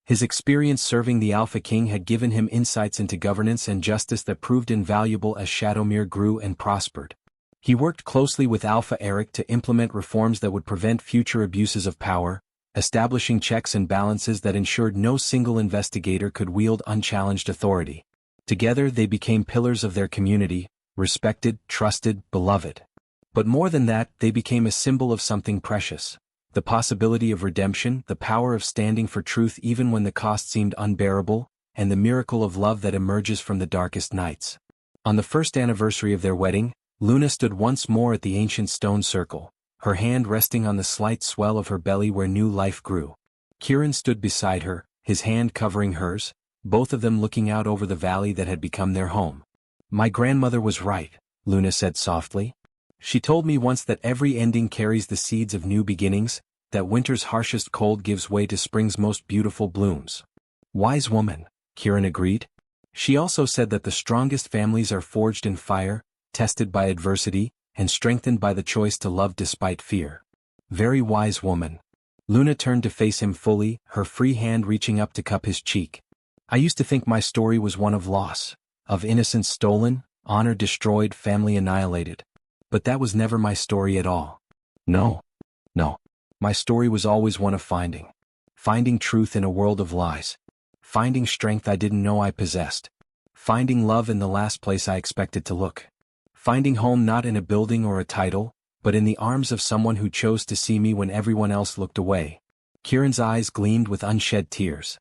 His experience serving the Alpha King had given him insights into governance and justice that proved invaluable as Shadowmere grew and prospered. He worked closely with Alpha Eric to implement reforms that would prevent future abuses of power, establishing checks and balances that ensured no single investigator could wield unchallenged authority. Together they became pillars of their community, respected, trusted, beloved. But more than that, they became a symbol of something precious. The possibility of redemption, the power of standing for truth even when the cost seemed unbearable, and the miracle of love that emerges from the darkest nights. On the first anniversary of their wedding, Luna stood once more at the ancient stone circle, her hand resting on the slight swell of her belly where new life grew. Kieran stood beside her, his hand covering hers, both of them looking out over the valley that had become their home. My grandmother was right, Luna said softly. She told me once that every ending carries the seeds of new beginnings, that winter's harshest cold gives way to spring's most beautiful blooms. Wise woman, Kieran agreed. She also said that the strongest families are forged in fire, tested by adversity, and strengthened by the choice to love despite fear. Very wise woman. Luna turned to face him fully, her free hand reaching up to cup his cheek. I used to think my story was one of loss, of innocence stolen, honor destroyed, family annihilated. But that was never my story at all. No. My story was always one of finding truth in a world of lies. Finding strength I didn't know I possessed. Finding love in the last place I expected to look. Finding home not in a building or a title, but in the arms of someone who chose to see me when everyone else looked away. Kieran's eyes gleamed with unshed tears.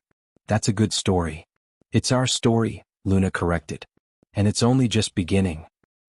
That's a good story. It's our story, Luna corrected. And it's only just beginning.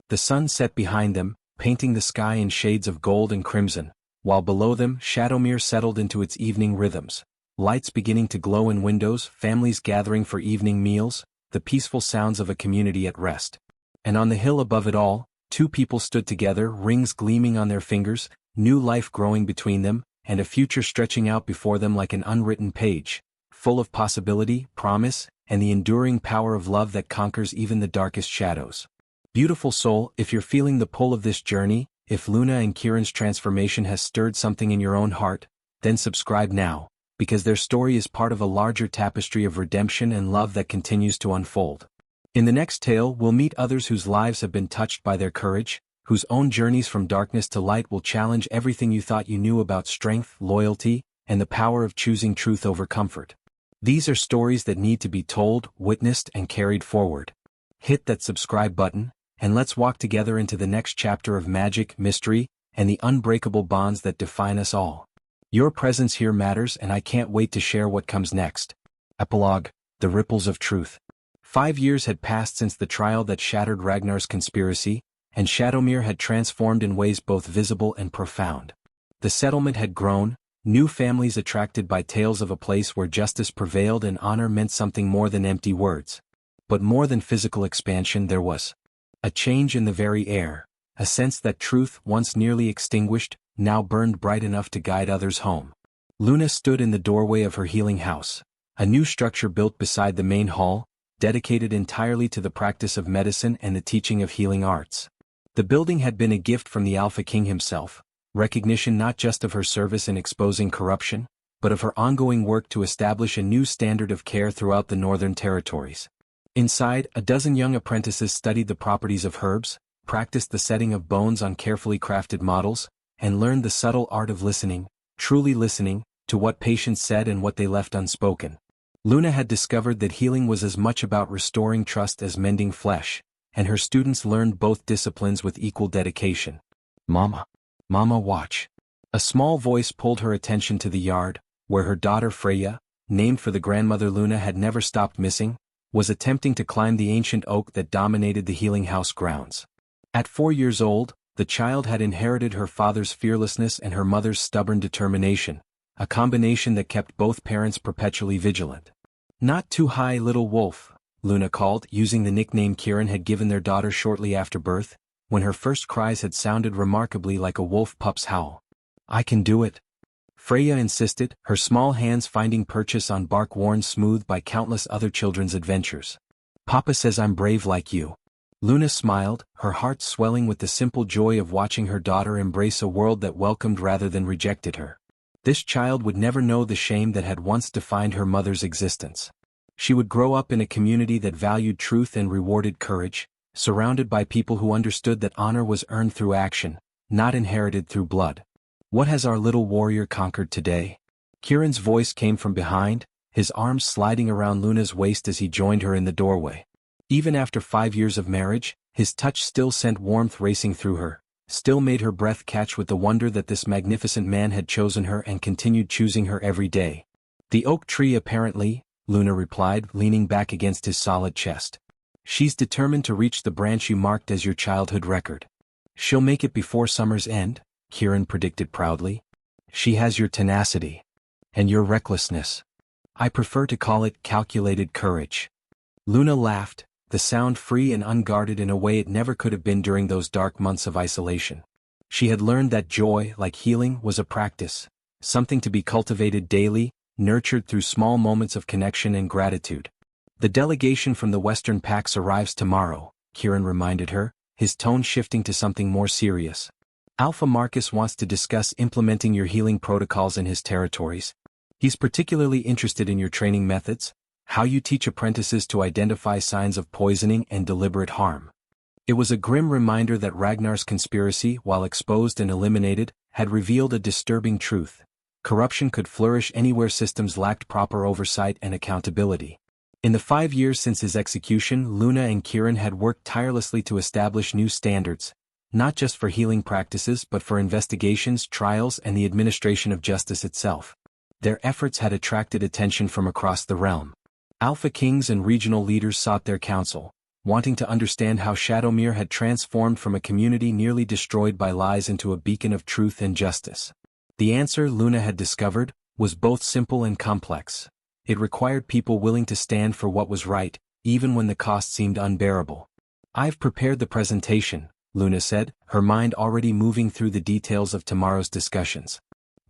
The sun set behind them, painting the sky in shades of gold and crimson, while below them Shadowmere settled into its evening rhythms. Lights beginning to glow in windows, families gathering for evening meals, the peaceful sounds of a community at rest. And on the hill above it all, two people stood together, rings gleaming on their fingers, new life growing between them, and a future stretching out before them like an unwritten page, full of possibility, promise, and the enduring power of love that conquers even the darkest shadows. Beautiful soul, if you're feeling the pull of this journey, if Luna and Kieran's transformation has stirred something in your own heart, then subscribe now, because their story is part of a larger tapestry of redemption and love that continues to unfold. In the next tale, we'll meet others whose lives have been touched by their courage, whose own journeys from darkness to light will challenge everything you thought you knew about strength, loyalty, and the power of choosing truth over comfort. These are stories that need to be told, witnessed, and carried forward. Hit that subscribe button, and let's walk together into the next chapter of magic, mystery, and the unbreakable bonds that define us all. Your presence here matters, and I can't wait to share what comes next. Epilogue: The Ripples of Truth. 5 years had passed since the trial that shattered Ragnar's conspiracy, and Shadowmere had transformed in ways both visible and profound. The settlement had grown, new families attracted by tales of a place where justice prevailed and honor meant something more than empty words. But more than physical expansion, there was a change in the very air, a sense that truth, once nearly extinguished, now burned bright enough to guide others home. Luna stood in the doorway of her healing house, a new structure built beside the main hall, dedicated entirely to the practice of medicine and the teaching of healing arts. The building had been a gift from the Alpha King himself, recognition not just of her service in exposing corruption, but of her ongoing work to establish a new standard of care throughout the Northern Territories. Inside, a dozen young apprentices studied the properties of herbs, practiced the setting of bones on carefully crafted models, and learned the subtle art of listening, truly listening, to what patients said and what they left unspoken. Luna had discovered that healing was as much about restoring trust as mending flesh, and her students learned both disciplines with equal dedication. Mama. Mama, watch. A small voice pulled her attention to the yard, where her daughter Freya, named for the grandmother Luna had never stopped missing, was attempting to climb the ancient oak that dominated the healing house grounds. At 4 years old, the child had inherited her father's fearlessness and her mother's stubborn determination, a combination that kept both parents perpetually vigilant. Not too high, little wolf, Luna called, using the nickname Kieran had given their daughter shortly after birth, when her first cries had sounded remarkably like a wolf pup's howl. I can do it, Freya insisted, her small hands finding purchase on bark worn smooth by countless other children's adventures. Papa says I'm brave like you. Luna smiled, her heart swelling with the simple joy of watching her daughter embrace a world that welcomed rather than rejected her. This child would never know the shame that had once defined her mother's existence. She would grow up in a community that valued truth and rewarded courage, surrounded by people who understood that honor was earned through action, not inherited through blood. What has our little warrior conquered today? Kieran's voice came from behind, his arms sliding around Luna's waist as he joined her in the doorway. Even after 5 years of marriage, his touch still sent warmth racing through her, still made her breath catch with the wonder that this magnificent man had chosen her and continued choosing her every day. The oak tree apparently, Luna replied, leaning back against his solid chest. She's determined to reach the branch you marked as your childhood record. She'll make it before summer's end, Kieran predicted proudly. She has your tenacity. And your recklessness. I prefer to call it calculated courage. Luna laughed, the sound free and unguarded in a way it never could have been during those dark months of isolation. She had learned that joy, like healing, was a practice, something to be cultivated daily, nurtured through small moments of connection and gratitude. The delegation from the Western Pax arrives tomorrow, Kieran reminded her, his tone shifting to something more serious. Alpha Marcus wants to discuss implementing your healing protocols in his territories. He's particularly interested in your training methods, how you teach apprentices to identify signs of poisoning and deliberate harm. It was a grim reminder that Ragnar's conspiracy, while exposed and eliminated, had revealed a disturbing truth. Corruption could flourish anywhere systems lacked proper oversight and accountability. In the 5 years since his execution, Luna and Kieran had worked tirelessly to establish new standards, not just for healing practices but for investigations, trials, and the administration of justice itself. Their efforts had attracted attention from across the realm. Alpha Kings and regional leaders sought their counsel, wanting to understand how Shadowmere had transformed from a community nearly destroyed by lies into a beacon of truth and justice. The answer, Luna had discovered, was both simple and complex. It required people willing to stand for what was right, even when the cost seemed unbearable. I've prepared the presentation, Luna said, her mind already moving through the details of tomorrow's discussions.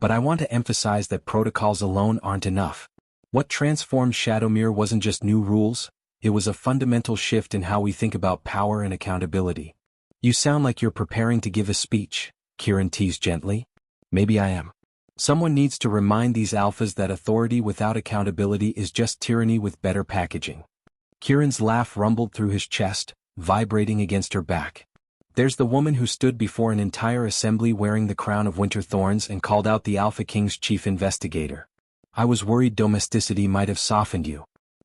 But I want to emphasize that protocols alone aren't enough. What transformed Shadowmere wasn't just new rules, it was a fundamental shift in how we think about power and accountability. You sound like you're preparing to give a speech, Kieran teased gently. Maybe I am. Someone needs to remind these alphas that authority without accountability is just tyranny with better packaging. Kieran's laugh rumbled through his chest, vibrating against her back. There's the woman who stood before an entire assembly wearing the crown of winter thorns and called out the Alpha King's chief investigator. I was worried domesticity might have softened you.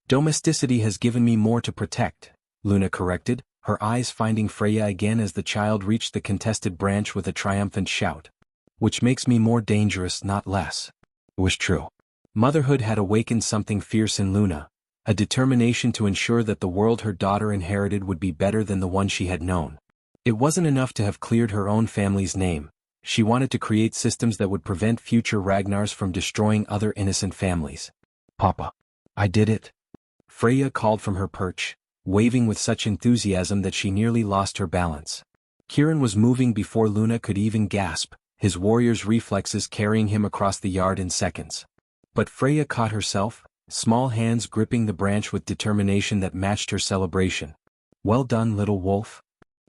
Domesticity has given me more to protect, Luna corrected, her eyes finding Freya again as the child reached the contested branch with a triumphant shout. Which makes me more dangerous, not less. It was true. Motherhood had awakened something fierce in Luna, a determination to ensure that the world her daughter inherited would be better than the one she had known. It wasn't enough to have cleared her own family's name. She wanted to create systems that would prevent future Ragnars from destroying other innocent families. Papa. I did it. Freya called from her perch, waving with such enthusiasm that she nearly lost her balance. Kieran was moving before Luna could even gasp, his warrior's reflexes carrying him across the yard in seconds. But Freya caught herself, small hands gripping the branch with determination that matched her celebration. Well done, little wolf.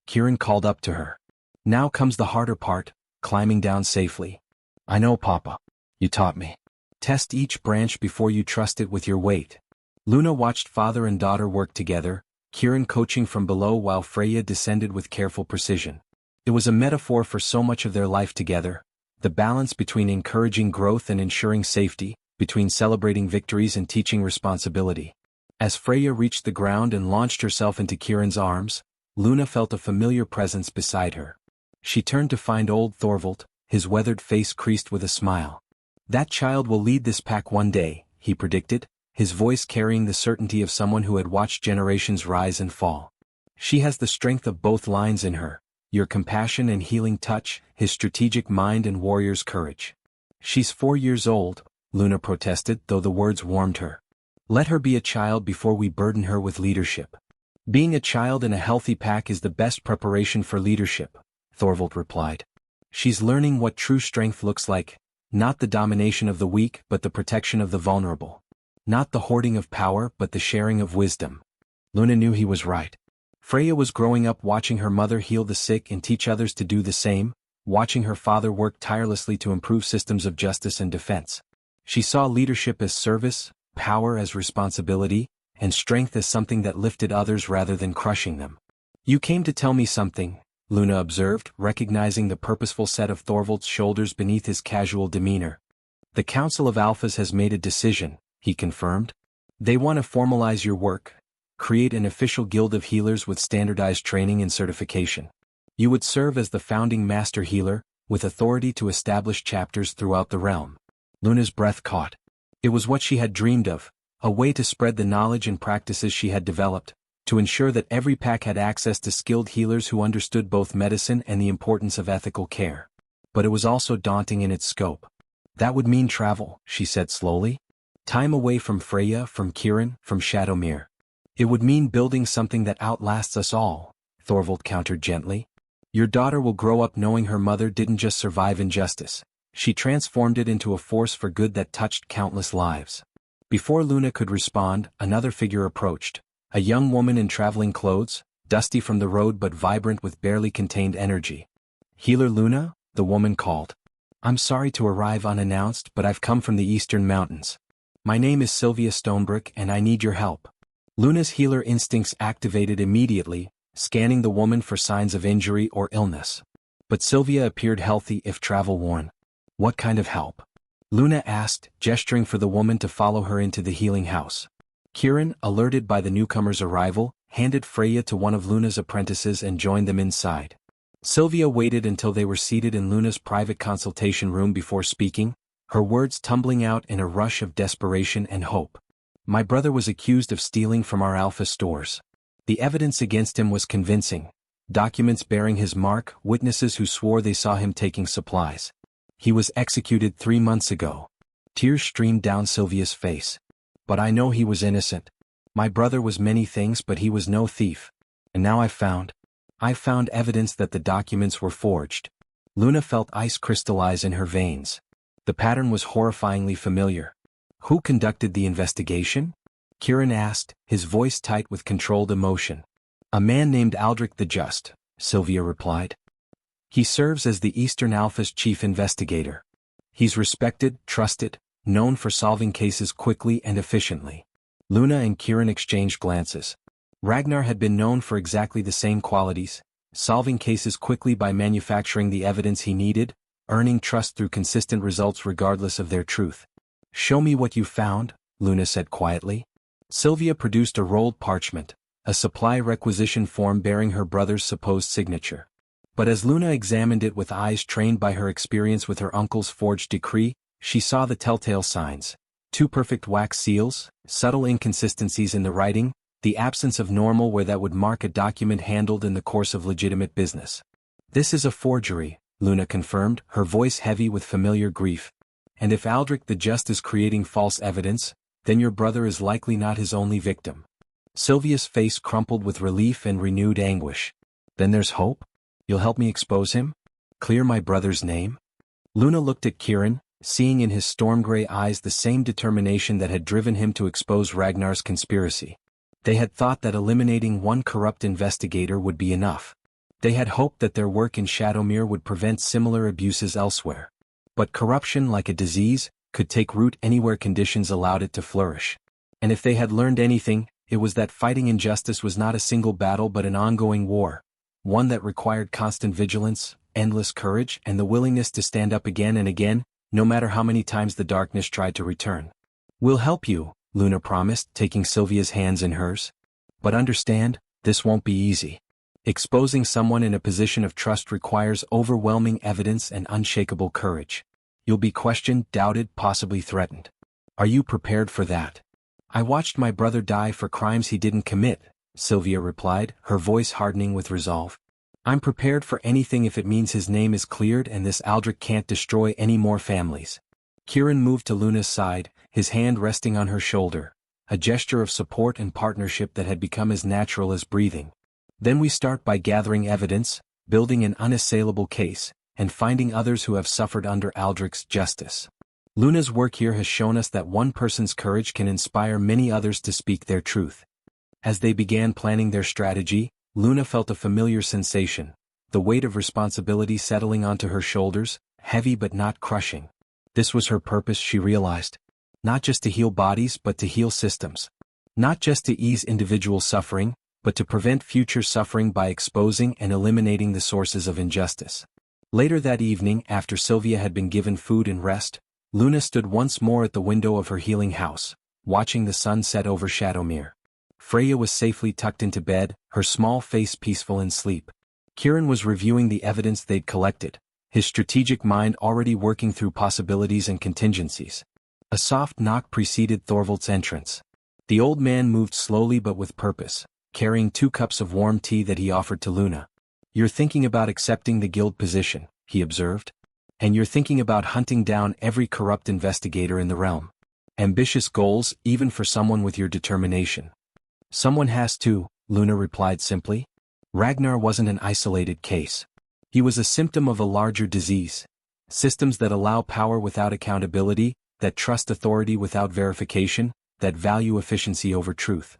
Kieran called up to her. Now comes the harder part, climbing down safely. I know, Papa. You taught me. Test each branch before you trust it with your weight. Luna watched father and daughter work together, Kieran coaching from below while Freya descended with careful precision. It was a metaphor for so much of their life together, The balance between encouraging growth and ensuring safety, between celebrating victories and teaching responsibility. As Freya reached the ground and launched herself into Kieran's arms, Luna felt a familiar presence beside her. She turned to find old Thorvald, his weathered face creased with a smile. "That child will lead this pack one day," he predicted, his voice carrying the certainty of someone who had watched generations rise and fall. "She has the strength of both lines in her, your compassion and healing touch, his strategic mind and warrior's courage." "She's 4 years old," Luna protested, though the words warmed her. "Let her be a child before we burden her with leadership." "Being a child in a healthy pack is the best preparation for leadership," Thorvald replied. "She's learning what true strength looks like, not the domination of the weak but the protection of the vulnerable. Not the hoarding of power but the sharing of wisdom." Luna knew he was right. Freya was growing up watching her mother heal the sick and teach others to do the same, watching her father work tirelessly to improve systems of justice and defense. She saw leadership as service, power as responsibility, and strength as something that lifted others rather than crushing them. "You came to tell me something," Luna observed, recognizing the purposeful set of Thorvald's shoulders beneath his casual demeanor. "The Council of Alphas has made a decision," he confirmed. "They want to formalize your work, create an official guild of healers with standardized training and certification. You would serve as the founding master healer, with authority to establish chapters throughout the realm." Luna's breath caught. It was what she had dreamed of, a way to spread the knowledge and practices she had developed, to ensure that every pack had access to skilled healers who understood both medicine and the importance of ethical care. But it was also daunting in its scope. "That would mean travel," she said slowly. "Time away from Freya, from Kieran, from Shadowmere. It would mean building something that outlasts us all," Thorvald countered gently. "Your daughter will grow up knowing her mother didn't just survive injustice. She transformed it into a force for good that touched countless lives." Before Luna could respond, another figure approached, a young woman in traveling clothes, dusty from the road but vibrant with barely contained energy. "Healer Luna?" the woman called. "I'm sorry to arrive unannounced, but I've come from the Eastern Mountains. My name is Sylvia Stonebrick and I need your help." Luna's healer instincts activated immediately, scanning the woman for signs of injury or illness. But Sylvia appeared healthy if travel-worn. "What kind of help?" Luna asked, gesturing for the woman to follow her into the healing house. Kieran, alerted by the newcomer's arrival, handed Freya to one of Luna's apprentices and joined them inside. Sylvia waited until they were seated in Luna's private consultation room before speaking, her words tumbling out in a rush of desperation and hope. "My brother was accused of stealing from our Alpha stores. The evidence against him was convincing. Documents bearing his mark, witnesses who swore they saw him taking supplies. He was executed 3 months ago." Tears streamed down Sylvia's face. "But I know he was innocent. My brother was many things but he was no thief. And now I've found evidence that the documents were forged." Luna felt ice crystallize in her veins. The pattern was horrifyingly familiar. "Who conducted the investigation?" Kieran asked, his voice tight with controlled emotion. "A man named Aldrich the Just," Sylvia replied. "He serves as the Eastern Alpha's chief investigator. He's respected, trusted, known for solving cases quickly and efficiently." Luna and Kieran exchanged glances. Ragnar had been known for exactly the same qualities, solving cases quickly by manufacturing the evidence he needed, earning trust through consistent results regardless of their truth. "Show me what you found," Luna said quietly. Sylvia produced a rolled parchment, a supply requisition form bearing her brother's supposed signature. But as Luna examined it with eyes trained by her experience with her uncle's forged decree, she saw the telltale signs: 2 perfect wax seals, subtle inconsistencies in the writing, the absence of normal where that would mark a document handled in the course of legitimate business. "This is a forgery," Luna confirmed, her voice heavy with familiar grief. "And if Aldrich the Just is creating false evidence, then your brother is likely not his only victim." Sylvia's face crumpled with relief and renewed anguish. "Then there's hope? You'll help me expose him? Clear my brother's name?" Luna looked at Kieran, seeing in his storm-gray eyes the same determination that had driven him to expose Ragnar's conspiracy. They had thought that eliminating one corrupt investigator would be enough. They had hoped that their work in Shadowmere would prevent similar abuses elsewhere. But corruption, like a disease, could take root anywhere conditions allowed it to flourish. And if they had learned anything, it was that fighting injustice was not a single battle but an ongoing war, one that required constant vigilance, endless courage and the willingness to stand up again and again, no matter how many times the darkness tried to return. "We'll help you," Luna promised, taking Sylvia's hands in hers. "But understand, this won't be easy. Exposing someone in a position of trust requires overwhelming evidence and unshakable courage. You'll be questioned, doubted, possibly threatened. Are you prepared for that?" "I watched my brother die for crimes he didn't commit," Sylvia replied, her voice hardening with resolve. "I'm prepared for anything if it means his name is cleared and this Aldrich can't destroy any more families." Kieran moved to Luna's side, his hand resting on her shoulder, a gesture of support and partnership that had become as natural as breathing. "Then we start by gathering evidence, building an unassailable case, and finding others who have suffered under Aldrich's justice. Luna's work here has shown us that one person's courage can inspire many others to speak their truth." As they began planning their strategy, Luna felt a familiar sensation, the weight of responsibility settling onto her shoulders, heavy but not crushing. This was her purpose, she realized. Not just to heal bodies but to heal systems. Not just to ease individual suffering, but to prevent future suffering by exposing and eliminating the sources of injustice. Later that evening, after Sylvia had been given food and rest, Luna stood once more at the window of her healing house, watching the sun set over Shadowmere. Freya was safely tucked into bed, her small face peaceful in sleep. Kieran was reviewing the evidence they'd collected, his strategic mind already working through possibilities and contingencies. A soft knock preceded Thorvald's entrance. The old man moved slowly but with purpose, carrying 2 cups of warm tea that he offered to Luna. "You're thinking about accepting the guild position," he observed. "And you're thinking about hunting down every corrupt investigator in the realm. Ambitious goals, even for someone with your determination." "Someone has to," Luna replied simply. Ragnar wasn't an isolated case. He was a symptom of a larger disease. Systems that allow power without accountability, that trust authority without verification, that value efficiency over truth.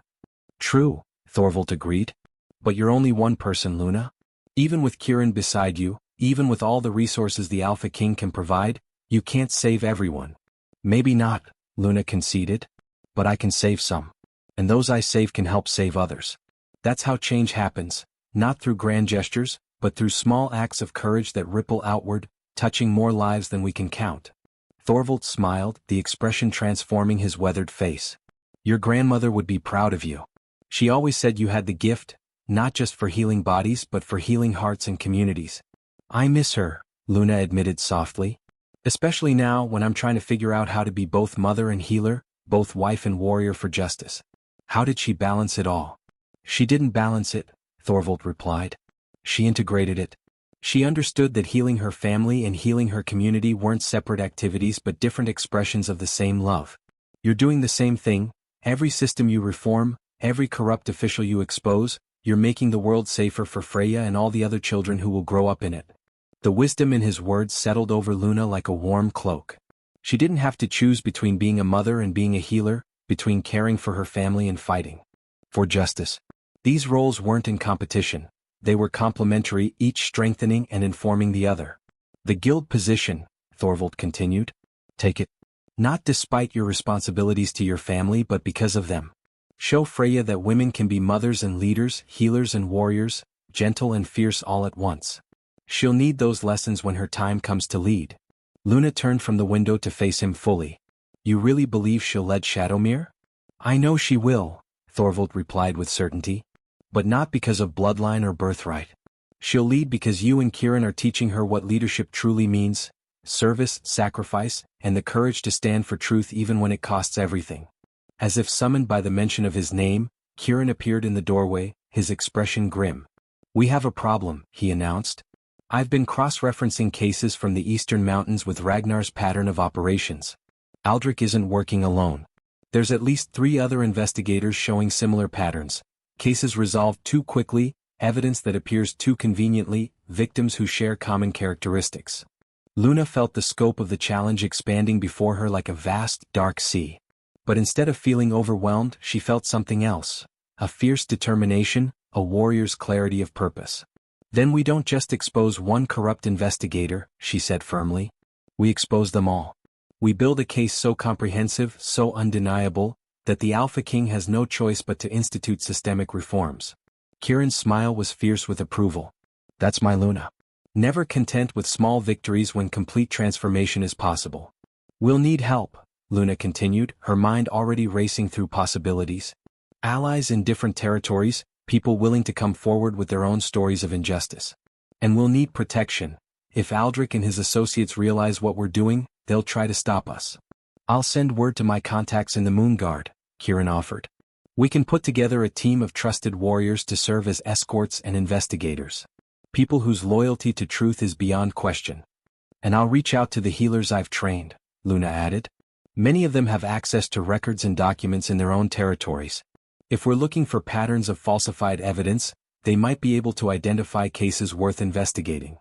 "True," Thorvald agreed. "But you're only one person, Luna. Even with Kieran beside you, even with all the resources the Alpha King can provide, you can't save everyone." "Maybe not," Luna conceded. "But I can save some. And those I save can help save others. That's how change happens, not through grand gestures, but through small acts of courage that ripple outward, touching more lives than we can count." Thorvald smiled, the expression transforming his weathered face. "Your grandmother would be proud of you. She always said you had the gift, not just for healing bodies but for healing hearts and communities." "I miss her," Luna admitted softly. "Especially now when I'm trying to figure out how to be both mother and healer, both wife and warrior for justice." "How did she balance it all?" "She didn't balance it," Thorvald replied. "She integrated it. She understood that healing her family and healing her community weren't separate activities but different expressions of the same love. You're doing the same thing. Every system you reform, every corrupt official you expose, you're making the world safer for Freya and all the other children who will grow up in it." The wisdom in his words settled over Luna like a warm cloak. She didn't have to choose between being a mother and being a healer, between caring for her family and fighting for justice. These roles weren't in competition. They were complementary, each strengthening and informing the other. "The guild position," Thorvald continued. "Take it. Not despite your responsibilities to your family but because of them. Show Freya that women can be mothers and leaders, healers and warriors, gentle and fierce all at once. She'll need those lessons when her time comes to lead." Luna turned from the window to face him fully. "You really believe she'll lead Shadowmere?" "I know she will," Thorvald replied with certainty. "But not because of bloodline or birthright. She'll lead because you and Kieran are teaching her what leadership truly means: service, sacrifice, and the courage to stand for truth even when it costs everything." As if summoned by the mention of his name, Kieran appeared in the doorway, his expression grim. "We have a problem," he announced. "I've been cross-referencing cases from the Eastern Mountains with Ragnar's pattern of operations. Aldrich isn't working alone. There's at least 3 other investigators showing similar patterns. Cases resolved too quickly, evidence that appears too conveniently, victims who share common characteristics." Luna felt the scope of the challenge expanding before her like a vast, dark sea. But instead of feeling overwhelmed, she felt something else: a fierce determination, a warrior's clarity of purpose. "Then we don't just expose one corrupt investigator," she said firmly. "We expose them all. We build a case so comprehensive, so undeniable, that the Alpha King has no choice but to institute systemic reforms." Kieran's smile was fierce with approval. "That's my Luna. never content with small victories when complete transformation is possible. We'll need help, Luna continued, her mind already racing through possibilities. Allies in different territories, people willing to come forward with their own stories of injustice. And we'll need protection. If Aldrich and his associates realize what we're doing, they'll try to stop us. I'll send word to my contacts in the Moonguard, Kieran offered. We can put together a team of trusted warriors to serve as escorts and investigators. People whose loyalty to truth is beyond question. And I'll reach out to the healers I've trained, Luna added. Many of them have access to records and documents in their own territories. If we're looking for patterns of falsified evidence, they might be able to identify cases worth investigating.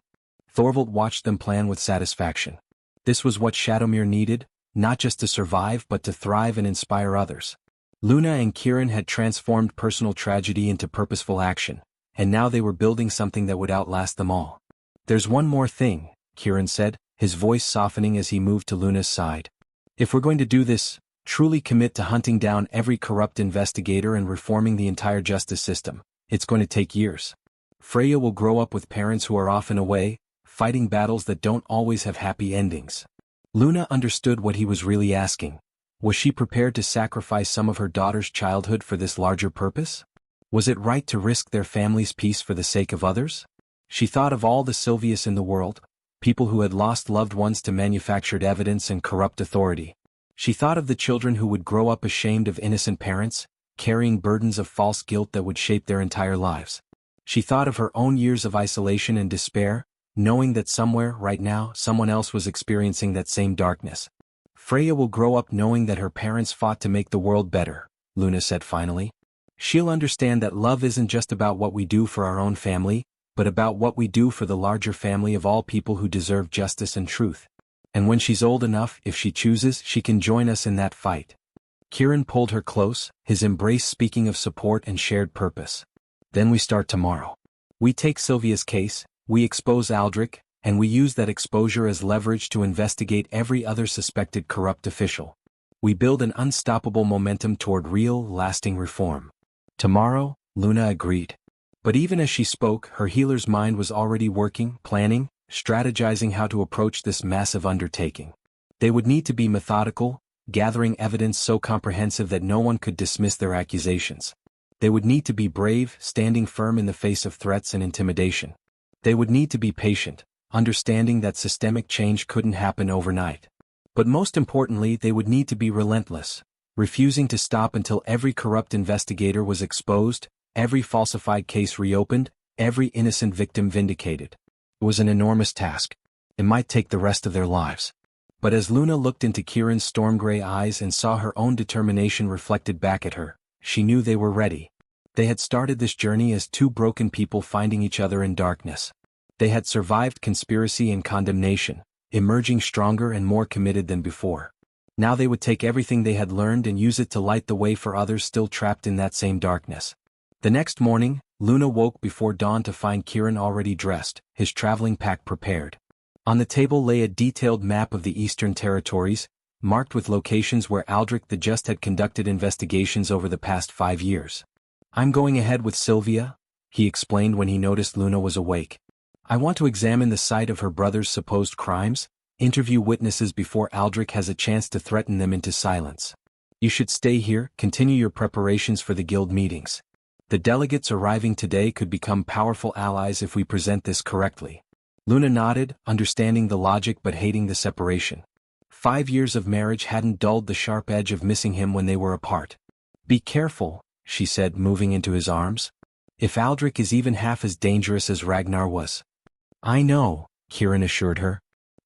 Thorvald watched them plan with satisfaction. This was what Shadowmere needed, not just to survive but to thrive and inspire others. Luna and Kieran had transformed personal tragedy into purposeful action, and now they were building something that would outlast them all. There's one more thing, Kieran said, his voice softening as he moved to Luna's side. If we're going to do this, truly commit to hunting down every corrupt investigator and reforming the entire justice system, it's going to take years. Freya will grow up with parents who are often away, fighting battles that don't always have happy endings. Luna understood what he was really asking. Was she prepared to sacrifice some of her daughter's childhood for this larger purpose? Was it right to risk their family's peace for the sake of others? She thought of all the Sylvius in the world, people who had lost loved ones to manufactured evidence and corrupt authority. She thought of the children who would grow up ashamed of innocent parents, carrying burdens of false guilt that would shape their entire lives. She thought of her own years of isolation and despair, knowing that somewhere, right now, someone else was experiencing that same darkness. Freya will grow up knowing that her parents fought to make the world better, Luna said finally. She'll understand that love isn't just about what we do for our own family, but about what we do for the larger family of all people who deserve justice and truth. And when she's old enough, if she chooses, she can join us in that fight. Kieran pulled her close, his embrace speaking of support and shared purpose. Then we start tomorrow. We take Sylvia's case, we expose Aldrich, and we use that exposure as leverage to investigate every other suspected corrupt official. We build an unstoppable momentum toward real, lasting reform. Tomorrow, Luna agreed. But even as she spoke, her healer's mind was already working, planning, strategizing how to approach this massive undertaking. They would need to be methodical, gathering evidence so comprehensive that no one could dismiss their accusations. They would need to be brave, standing firm in the face of threats and intimidation. They would need to be patient, understanding that systemic change couldn't happen overnight. But most importantly, they would need to be relentless, refusing to stop until every corrupt investigator was exposed, every falsified case reopened, every innocent victim vindicated. It was an enormous task. It might take the rest of their lives. But as Luna looked into Kieran's storm-gray eyes and saw her own determination reflected back at her, she knew they were ready. They had started this journey as two broken people finding each other in darkness. They had survived conspiracy and condemnation, emerging stronger and more committed than before. Now they would take everything they had learned and use it to light the way for others still trapped in that same darkness. The next morning, Luna woke before dawn to find Kieran already dressed, his traveling pack prepared. On the table lay a detailed map of the Eastern Territories, marked with locations where Aldrich the Just had conducted investigations over the past 5 years. I'm going ahead with Sylvia, he explained when he noticed Luna was awake. I want to examine the site of her brother's supposed crimes, interview witnesses before Aldrich has a chance to threaten them into silence. You should stay here, continue your preparations for the guild meetings. The delegates arriving today could become powerful allies if we present this correctly. Luna nodded, understanding the logic but hating the separation. 5 years of marriage hadn't dulled the sharp edge of missing him when they were apart. Be careful, she said, moving into his arms. If Aldrich is even half as dangerous as Ragnar was. I know, Kieran assured her.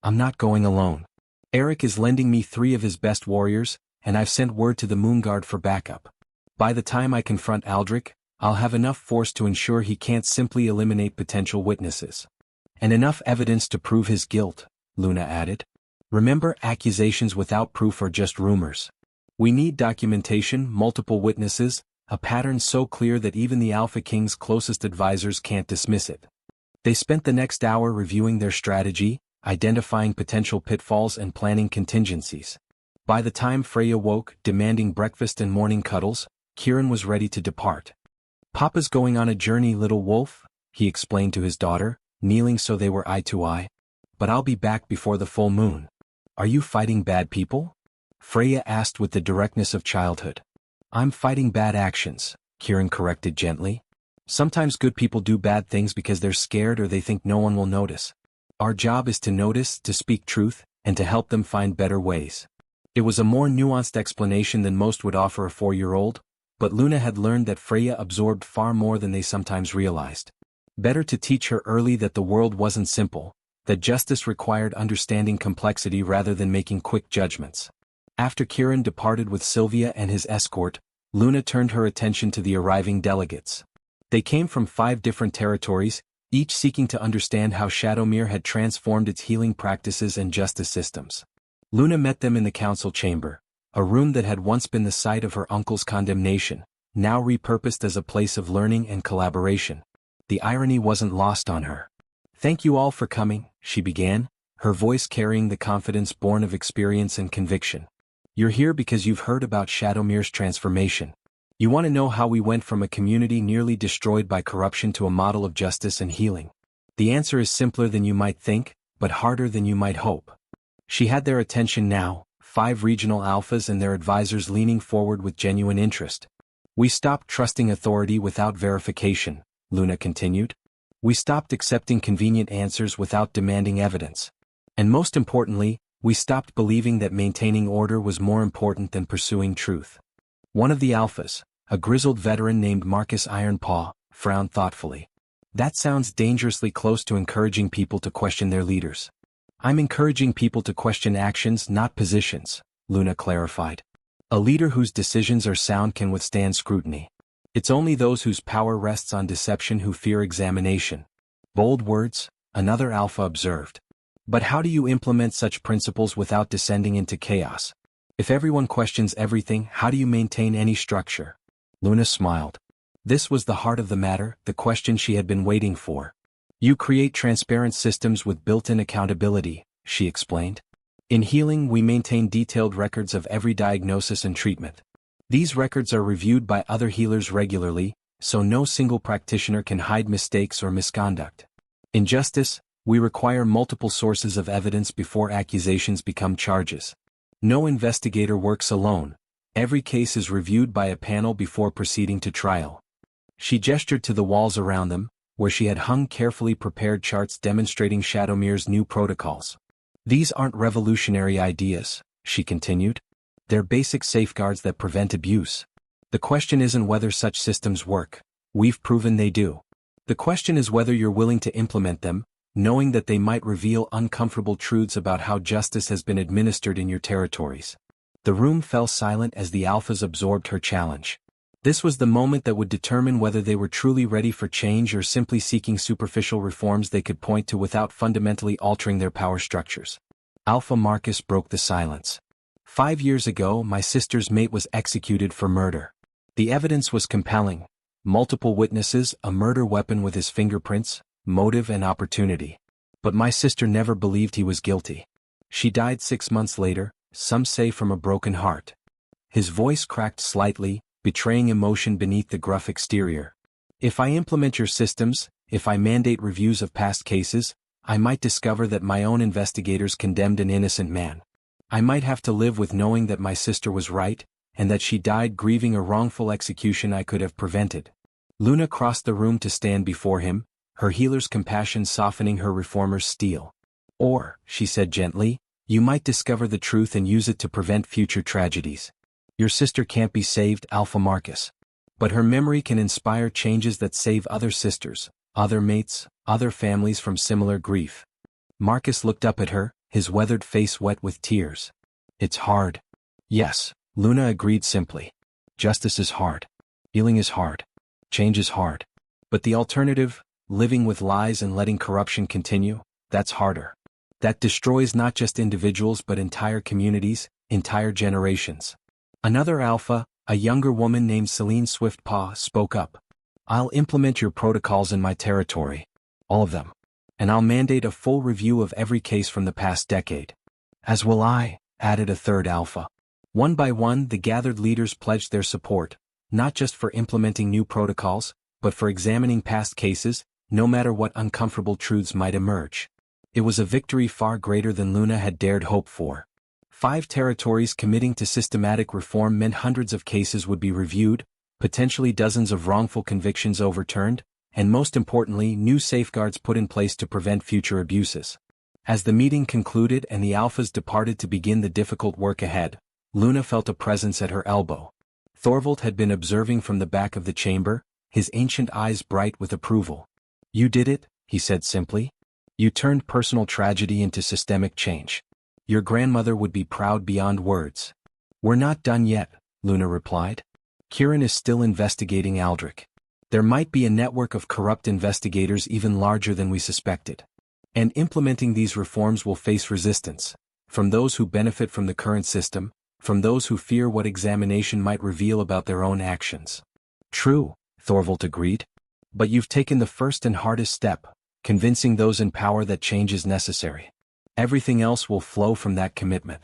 I'm not going alone. Eric is lending me 3 of his best warriors, and I've sent word to the Moonguard for backup. By the time I confront Aldrich, I'll have enough force to ensure he can't simply eliminate potential witnesses. And enough evidence to prove his guilt, Luna added. Remember, accusations without proof are just rumors. We need documentation, multiple witnesses, a pattern so clear that even the Alpha King's closest advisors can't dismiss it. They spent the next hour reviewing their strategy, identifying potential pitfalls and planning contingencies. By the time Freya woke, demanding breakfast and morning cuddles, Kieran was ready to depart. Papa's going on a journey, little wolf, he explained to his daughter, kneeling so they were eye to eye. But I'll be back before the full moon. Are you fighting bad people? Freya asked with the directness of childhood. I'm fighting bad actions, Kieran corrected gently. Sometimes good people do bad things because they're scared or they think no one will notice. Our job is to notice, to speak truth, and to help them find better ways. It was a more nuanced explanation than most would offer a 4-year-old, but Luna had learned that Freya absorbed far more than they sometimes realized. Better to teach her early that the world wasn't simple, that justice required understanding complexity rather than making quick judgments. After Kieran departed with Sylvia and his escort, Luna turned her attention to the arriving delegates. They came from 5 different territories, each seeking to understand how Shadowmere had transformed its healing practices and justice systems. Luna met them in the council chamber, a room that had once been the site of her uncle's condemnation, now repurposed as a place of learning and collaboration. The irony wasn't lost on her. Thank you all for coming, she began, her voice carrying the confidence born of experience and conviction. You're here because you've heard about Shadowmere's transformation. You want to know how we went from a community nearly destroyed by corruption to a model of justice and healing. The answer is simpler than you might think, but harder than you might hope. She had their attention now, 5 regional alphas and their advisors leaning forward with genuine interest. We stopped trusting authority without verification, Luna continued. We stopped accepting convenient answers without demanding evidence. And most importantly, we stopped believing that maintaining order was more important than pursuing truth. One of the alphas, a grizzled veteran named Marcus Ironpaw, frowned thoughtfully. That sounds dangerously close to encouraging people to question their leaders. I'm encouraging people to question actions, not positions, Luna clarified. A leader whose decisions are sound can withstand scrutiny. It's only those whose power rests on deception who fear examination. Bold words, another alpha observed. But how do you implement such principles without descending into chaos? If everyone questions everything, how do you maintain any structure? Luna smiled. This was the heart of the matter, the question she had been waiting for. You create transparent systems with built-in accountability, she explained. In healing, we maintain detailed records of every diagnosis and treatment. These records are reviewed by other healers regularly, so no single practitioner can hide mistakes or misconduct. In justice, we require multiple sources of evidence before accusations become charges. No investigator works alone. Every case is reviewed by a panel before proceeding to trial. She gestured to the walls around them, where she had hung carefully prepared charts demonstrating Shadowmere's new protocols. These aren't revolutionary ideas, she continued. They're basic safeguards that prevent abuse. The question isn't whether such systems work. We've proven they do. The question is whether you're willing to implement them, knowing that they might reveal uncomfortable truths about how justice has been administered in your territories. The room fell silent as the alphas absorbed her challenge. This was the moment that would determine whether they were truly ready for change or simply seeking superficial reforms they could point to without fundamentally altering their power structures. Alpha Marcus broke the silence. 5 years ago, my sister's mate was executed for murder. The evidence was compelling. Multiple witnesses, a murder weapon with his fingerprints, motive and opportunity. But my sister never believed he was guilty. She died 6 months later, some say from a broken heart. His voice cracked slightly, betraying emotion beneath the gruff exterior. If I implement your systems, if I mandate reviews of past cases, I might discover that my own investigators condemned an innocent man. I might have to live with knowing that my sister was right, and that she died grieving a wrongful execution I could have prevented. Luna crossed the room to stand before him, her healer's compassion softening her reformer's steel. Or, she said gently, you might discover the truth and use it to prevent future tragedies. Your sister can't be saved, Alpha Marcus. But her memory can inspire changes that save other sisters, other mates, other families from similar grief. Marcus looked up at her, his weathered face wet with tears. It's hard. Yes, Luna agreed simply. Justice is hard. Healing is hard. Change is hard. But the alternative, living with lies and letting corruption continue, that's harder. That destroys not just individuals but entire communities, entire generations. Another alpha, a younger woman named Celine Swiftpaw, spoke up. I'll implement your protocols in my territory. All of them. And I'll mandate a full review of every case from the past decade. As will I, added a third alpha. One by one, the gathered leaders pledged their support, not just for implementing new protocols, but for examining past cases, no matter what uncomfortable truths might emerge. It was a victory far greater than Luna had dared hope for. 5 territories committing to systematic reform meant hundreds of cases would be reviewed, potentially dozens of wrongful convictions overturned, and most importantly, new safeguards put in place to prevent future abuses. As the meeting concluded and the alphas departed to begin the difficult work ahead, Luna felt a presence at her elbow. Thorvald had been observing from the back of the chamber, his ancient eyes bright with approval. "You did it," he said simply. "You turned personal tragedy into systemic change. Your grandmother would be proud beyond words." "We're not done yet," Luna replied. "Kieran is still investigating Aldrich. There might be a network of corrupt investigators even larger than we suspected. And implementing these reforms will face resistance, from those who benefit from the current system, from those who fear what examination might reveal about their own actions." "True," Thorvald agreed. "But you've taken the first and hardest step, convincing those in power that change is necessary. Everything else will flow from that commitment."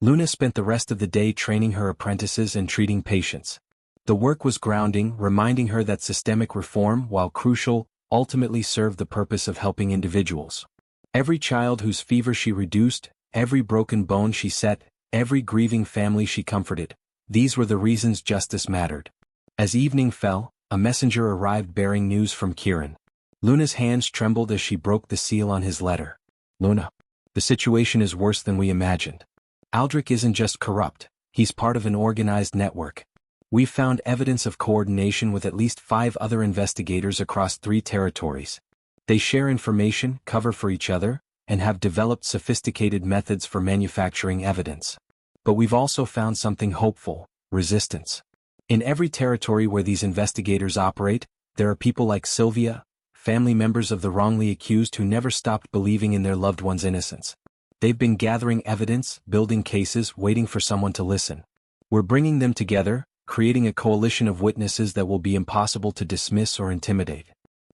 Luna spent the rest of the day training her apprentices and treating patients. The work was grounding, reminding her that systemic reform, while crucial, ultimately served the purpose of helping individuals. Every child whose fever she reduced, every broken bone she set, every grieving family she comforted, these were the reasons justice mattered. As evening fell, a messenger arrived bearing news from Kieran. Luna's hands trembled as she broke the seal on his letter. "Luna, the situation is worse than we imagined. Aldrich isn't just corrupt, he's part of an organized network. We've found evidence of coordination with at least 5 other investigators across 3 territories. They share information, cover for each other, and have developed sophisticated methods for manufacturing evidence. But we've also found something hopeful: resistance. In every territory where these investigators operate, there are people like Sylvia, family members of the wrongly accused who never stopped believing in their loved one's innocence. They've been gathering evidence, building cases, waiting for someone to listen. We're bringing them together, creating a coalition of witnesses that will be impossible to dismiss or intimidate.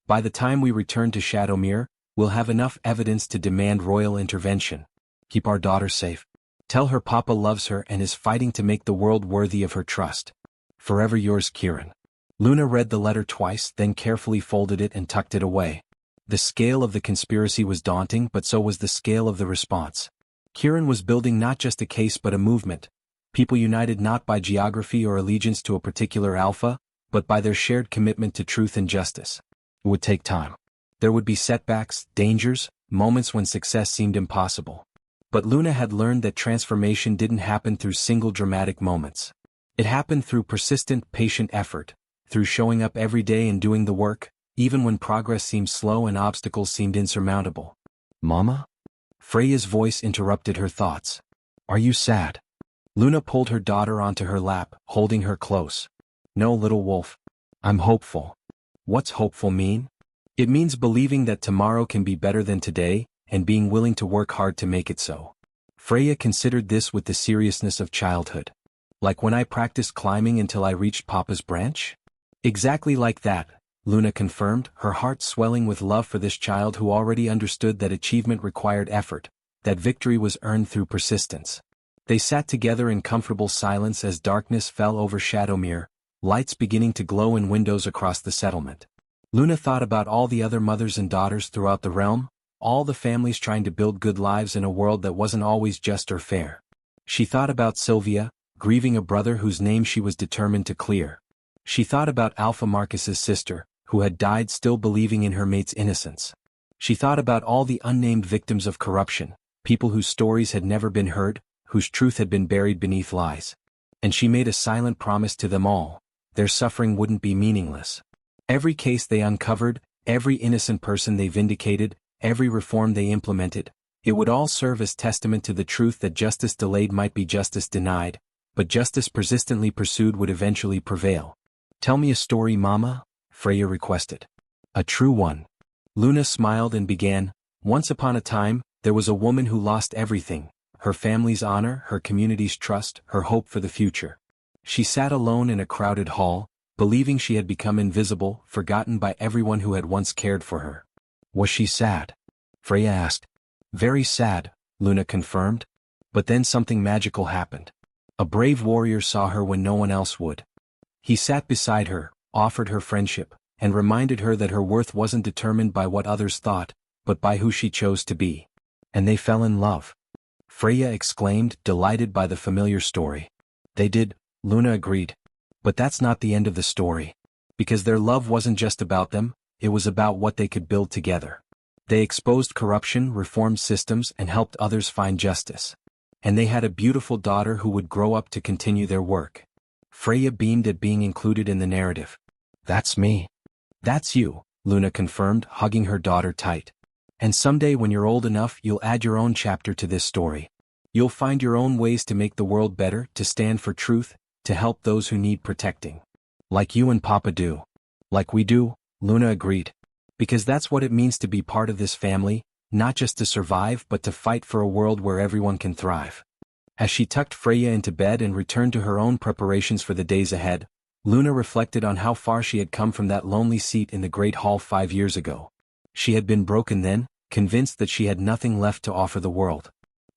By the time we return to Shadowmere, we'll have enough evidence to demand royal intervention. Keep our daughter safe. Tell her Papa loves her and is fighting to make the world worthy of her trust. Forever yours, Kieran." Luna read the letter twice, then carefully folded it and tucked it away. The scale of the conspiracy was daunting, but so was the scale of the response. Kieran was building not just a case but a movement. People united not by geography or allegiance to a particular alpha, but by their shared commitment to truth and justice. It would take time. There would be setbacks, dangers, moments when success seemed impossible. But Luna had learned that transformation didn't happen through single dramatic moments. It happened through persistent, patient effort, through showing up every day and doing the work, even when progress seemed slow and obstacles seemed insurmountable. "Mama?" Freya's voice interrupted her thoughts. "Are you sad?" Luna pulled her daughter onto her lap, holding her close. "No, little wolf. I'm hopeful." "What's hopeful mean?" "It means believing that tomorrow can be better than today, and being willing to work hard to make it so." Freya considered this with the seriousness of childhood. "Like when I practiced climbing until I reached Papa's branch?" "Exactly like that," Luna confirmed, her heart swelling with love for this child who already understood that achievement required effort, that victory was earned through persistence. They sat together in comfortable silence as darkness fell over Shadowmere, lights beginning to glow in windows across the settlement. Luna thought about all the other mothers and daughters throughout the realm, all the families trying to build good lives in a world that wasn't always just or fair. She thought about Sylvia, grieving a brother whose name she was determined to clear. She thought about Alpha Marcus's sister, who had died still believing in her mate's innocence. She thought about all the unnamed victims of corruption, people whose stories had never been heard, whose truth had been buried beneath lies. And she made a silent promise to them all: their suffering wouldn't be meaningless. Every case they uncovered, every innocent person they vindicated, every reform they implemented, it would all serve as testament to the truth that justice delayed might be justice denied, but justice persistently pursued would eventually prevail. "Tell me a story, Mama," Freya requested. "A true one." Luna smiled and began. "Once upon a time, there was a woman who lost everything: her family's honor, her community's trust, her hope for the future. She sat alone in a crowded hall, believing she had become invisible, forgotten by everyone who had once cared for her." "Was she sad?" Freya asked. "Very sad," Luna confirmed. "But then something magical happened. A brave warrior saw her when no one else would. He sat beside her, offered her friendship, and reminded her that her worth wasn't determined by what others thought, but by who she chose to be. And they fell in love. Freya exclaimed, delighted by the familiar story. They did, Luna agreed. But that's not the end of the story. Because their love wasn't just about them, it was about what they could build together. They exposed corruption, reformed systems, and helped others find justice. And they had a beautiful daughter who would grow up to continue their work. Freya beamed at being included in the narrative. That's me. That's you, Luna confirmed, hugging her daughter tight. And someday when you're old enough, you'll add your own chapter to this story. You'll find your own ways to make the world better, to stand for truth, to help those who need protecting. Like you and Papa do. Like we do, Luna agreed. Because that's what it means to be part of this family, not just to survive but to fight for a world where everyone can thrive. As she tucked Freya into bed and returned to her own preparations for the days ahead, Luna reflected on how far she had come from that lonely seat in the Great Hall 5 years ago. She had been broken then, convinced that she had nothing left to offer the world.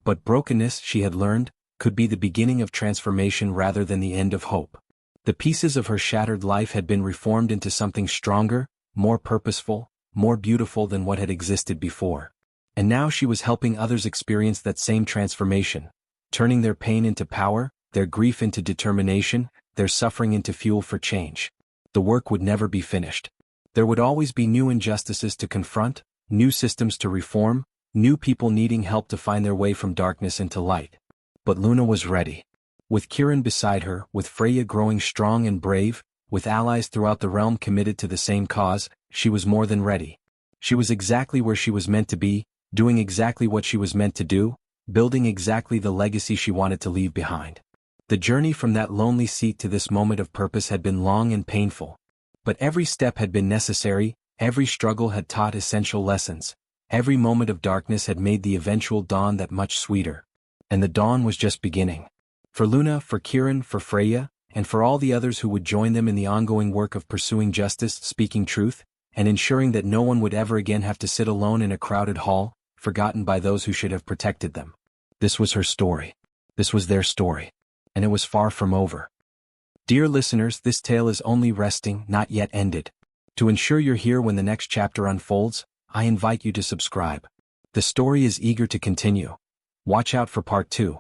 But brokenness, she had learned, could be the beginning of transformation rather than the end of hope. The pieces of her shattered life had been reformed into something stronger, more purposeful, more beautiful than what had existed before. And now she was helping others experience that same transformation, turning their pain into power, their grief into determination, their suffering into fuel for change. The work would never be finished. There would always be new injustices to confront, new systems to reform, new people needing help to find their way from darkness into light. But Luna was ready. With Kieran beside her, with Freya growing strong and brave, with allies throughout the realm committed to the same cause, she was more than ready. She was exactly where she was meant to be, doing exactly what she was meant to do, building exactly the legacy she wanted to leave behind. The journey from that lonely seat to this moment of purpose had been long and painful. But every step had been necessary, every struggle had taught essential lessons, every moment of darkness had made the eventual dawn that much sweeter. And the dawn was just beginning. For Luna, for Kieran, for Freya, and for all the others who would join them in the ongoing work of pursuing justice, speaking truth, and ensuring that no one would ever again have to sit alone in a crowded hall, forgotten by those who should have protected them. This was her story. This was their story. And it was far from over. Dear listeners, this tale is only resting, not yet ended. To ensure you're here when the next chapter unfolds, I invite you to subscribe. The story is eager to continue. Watch out for part 2.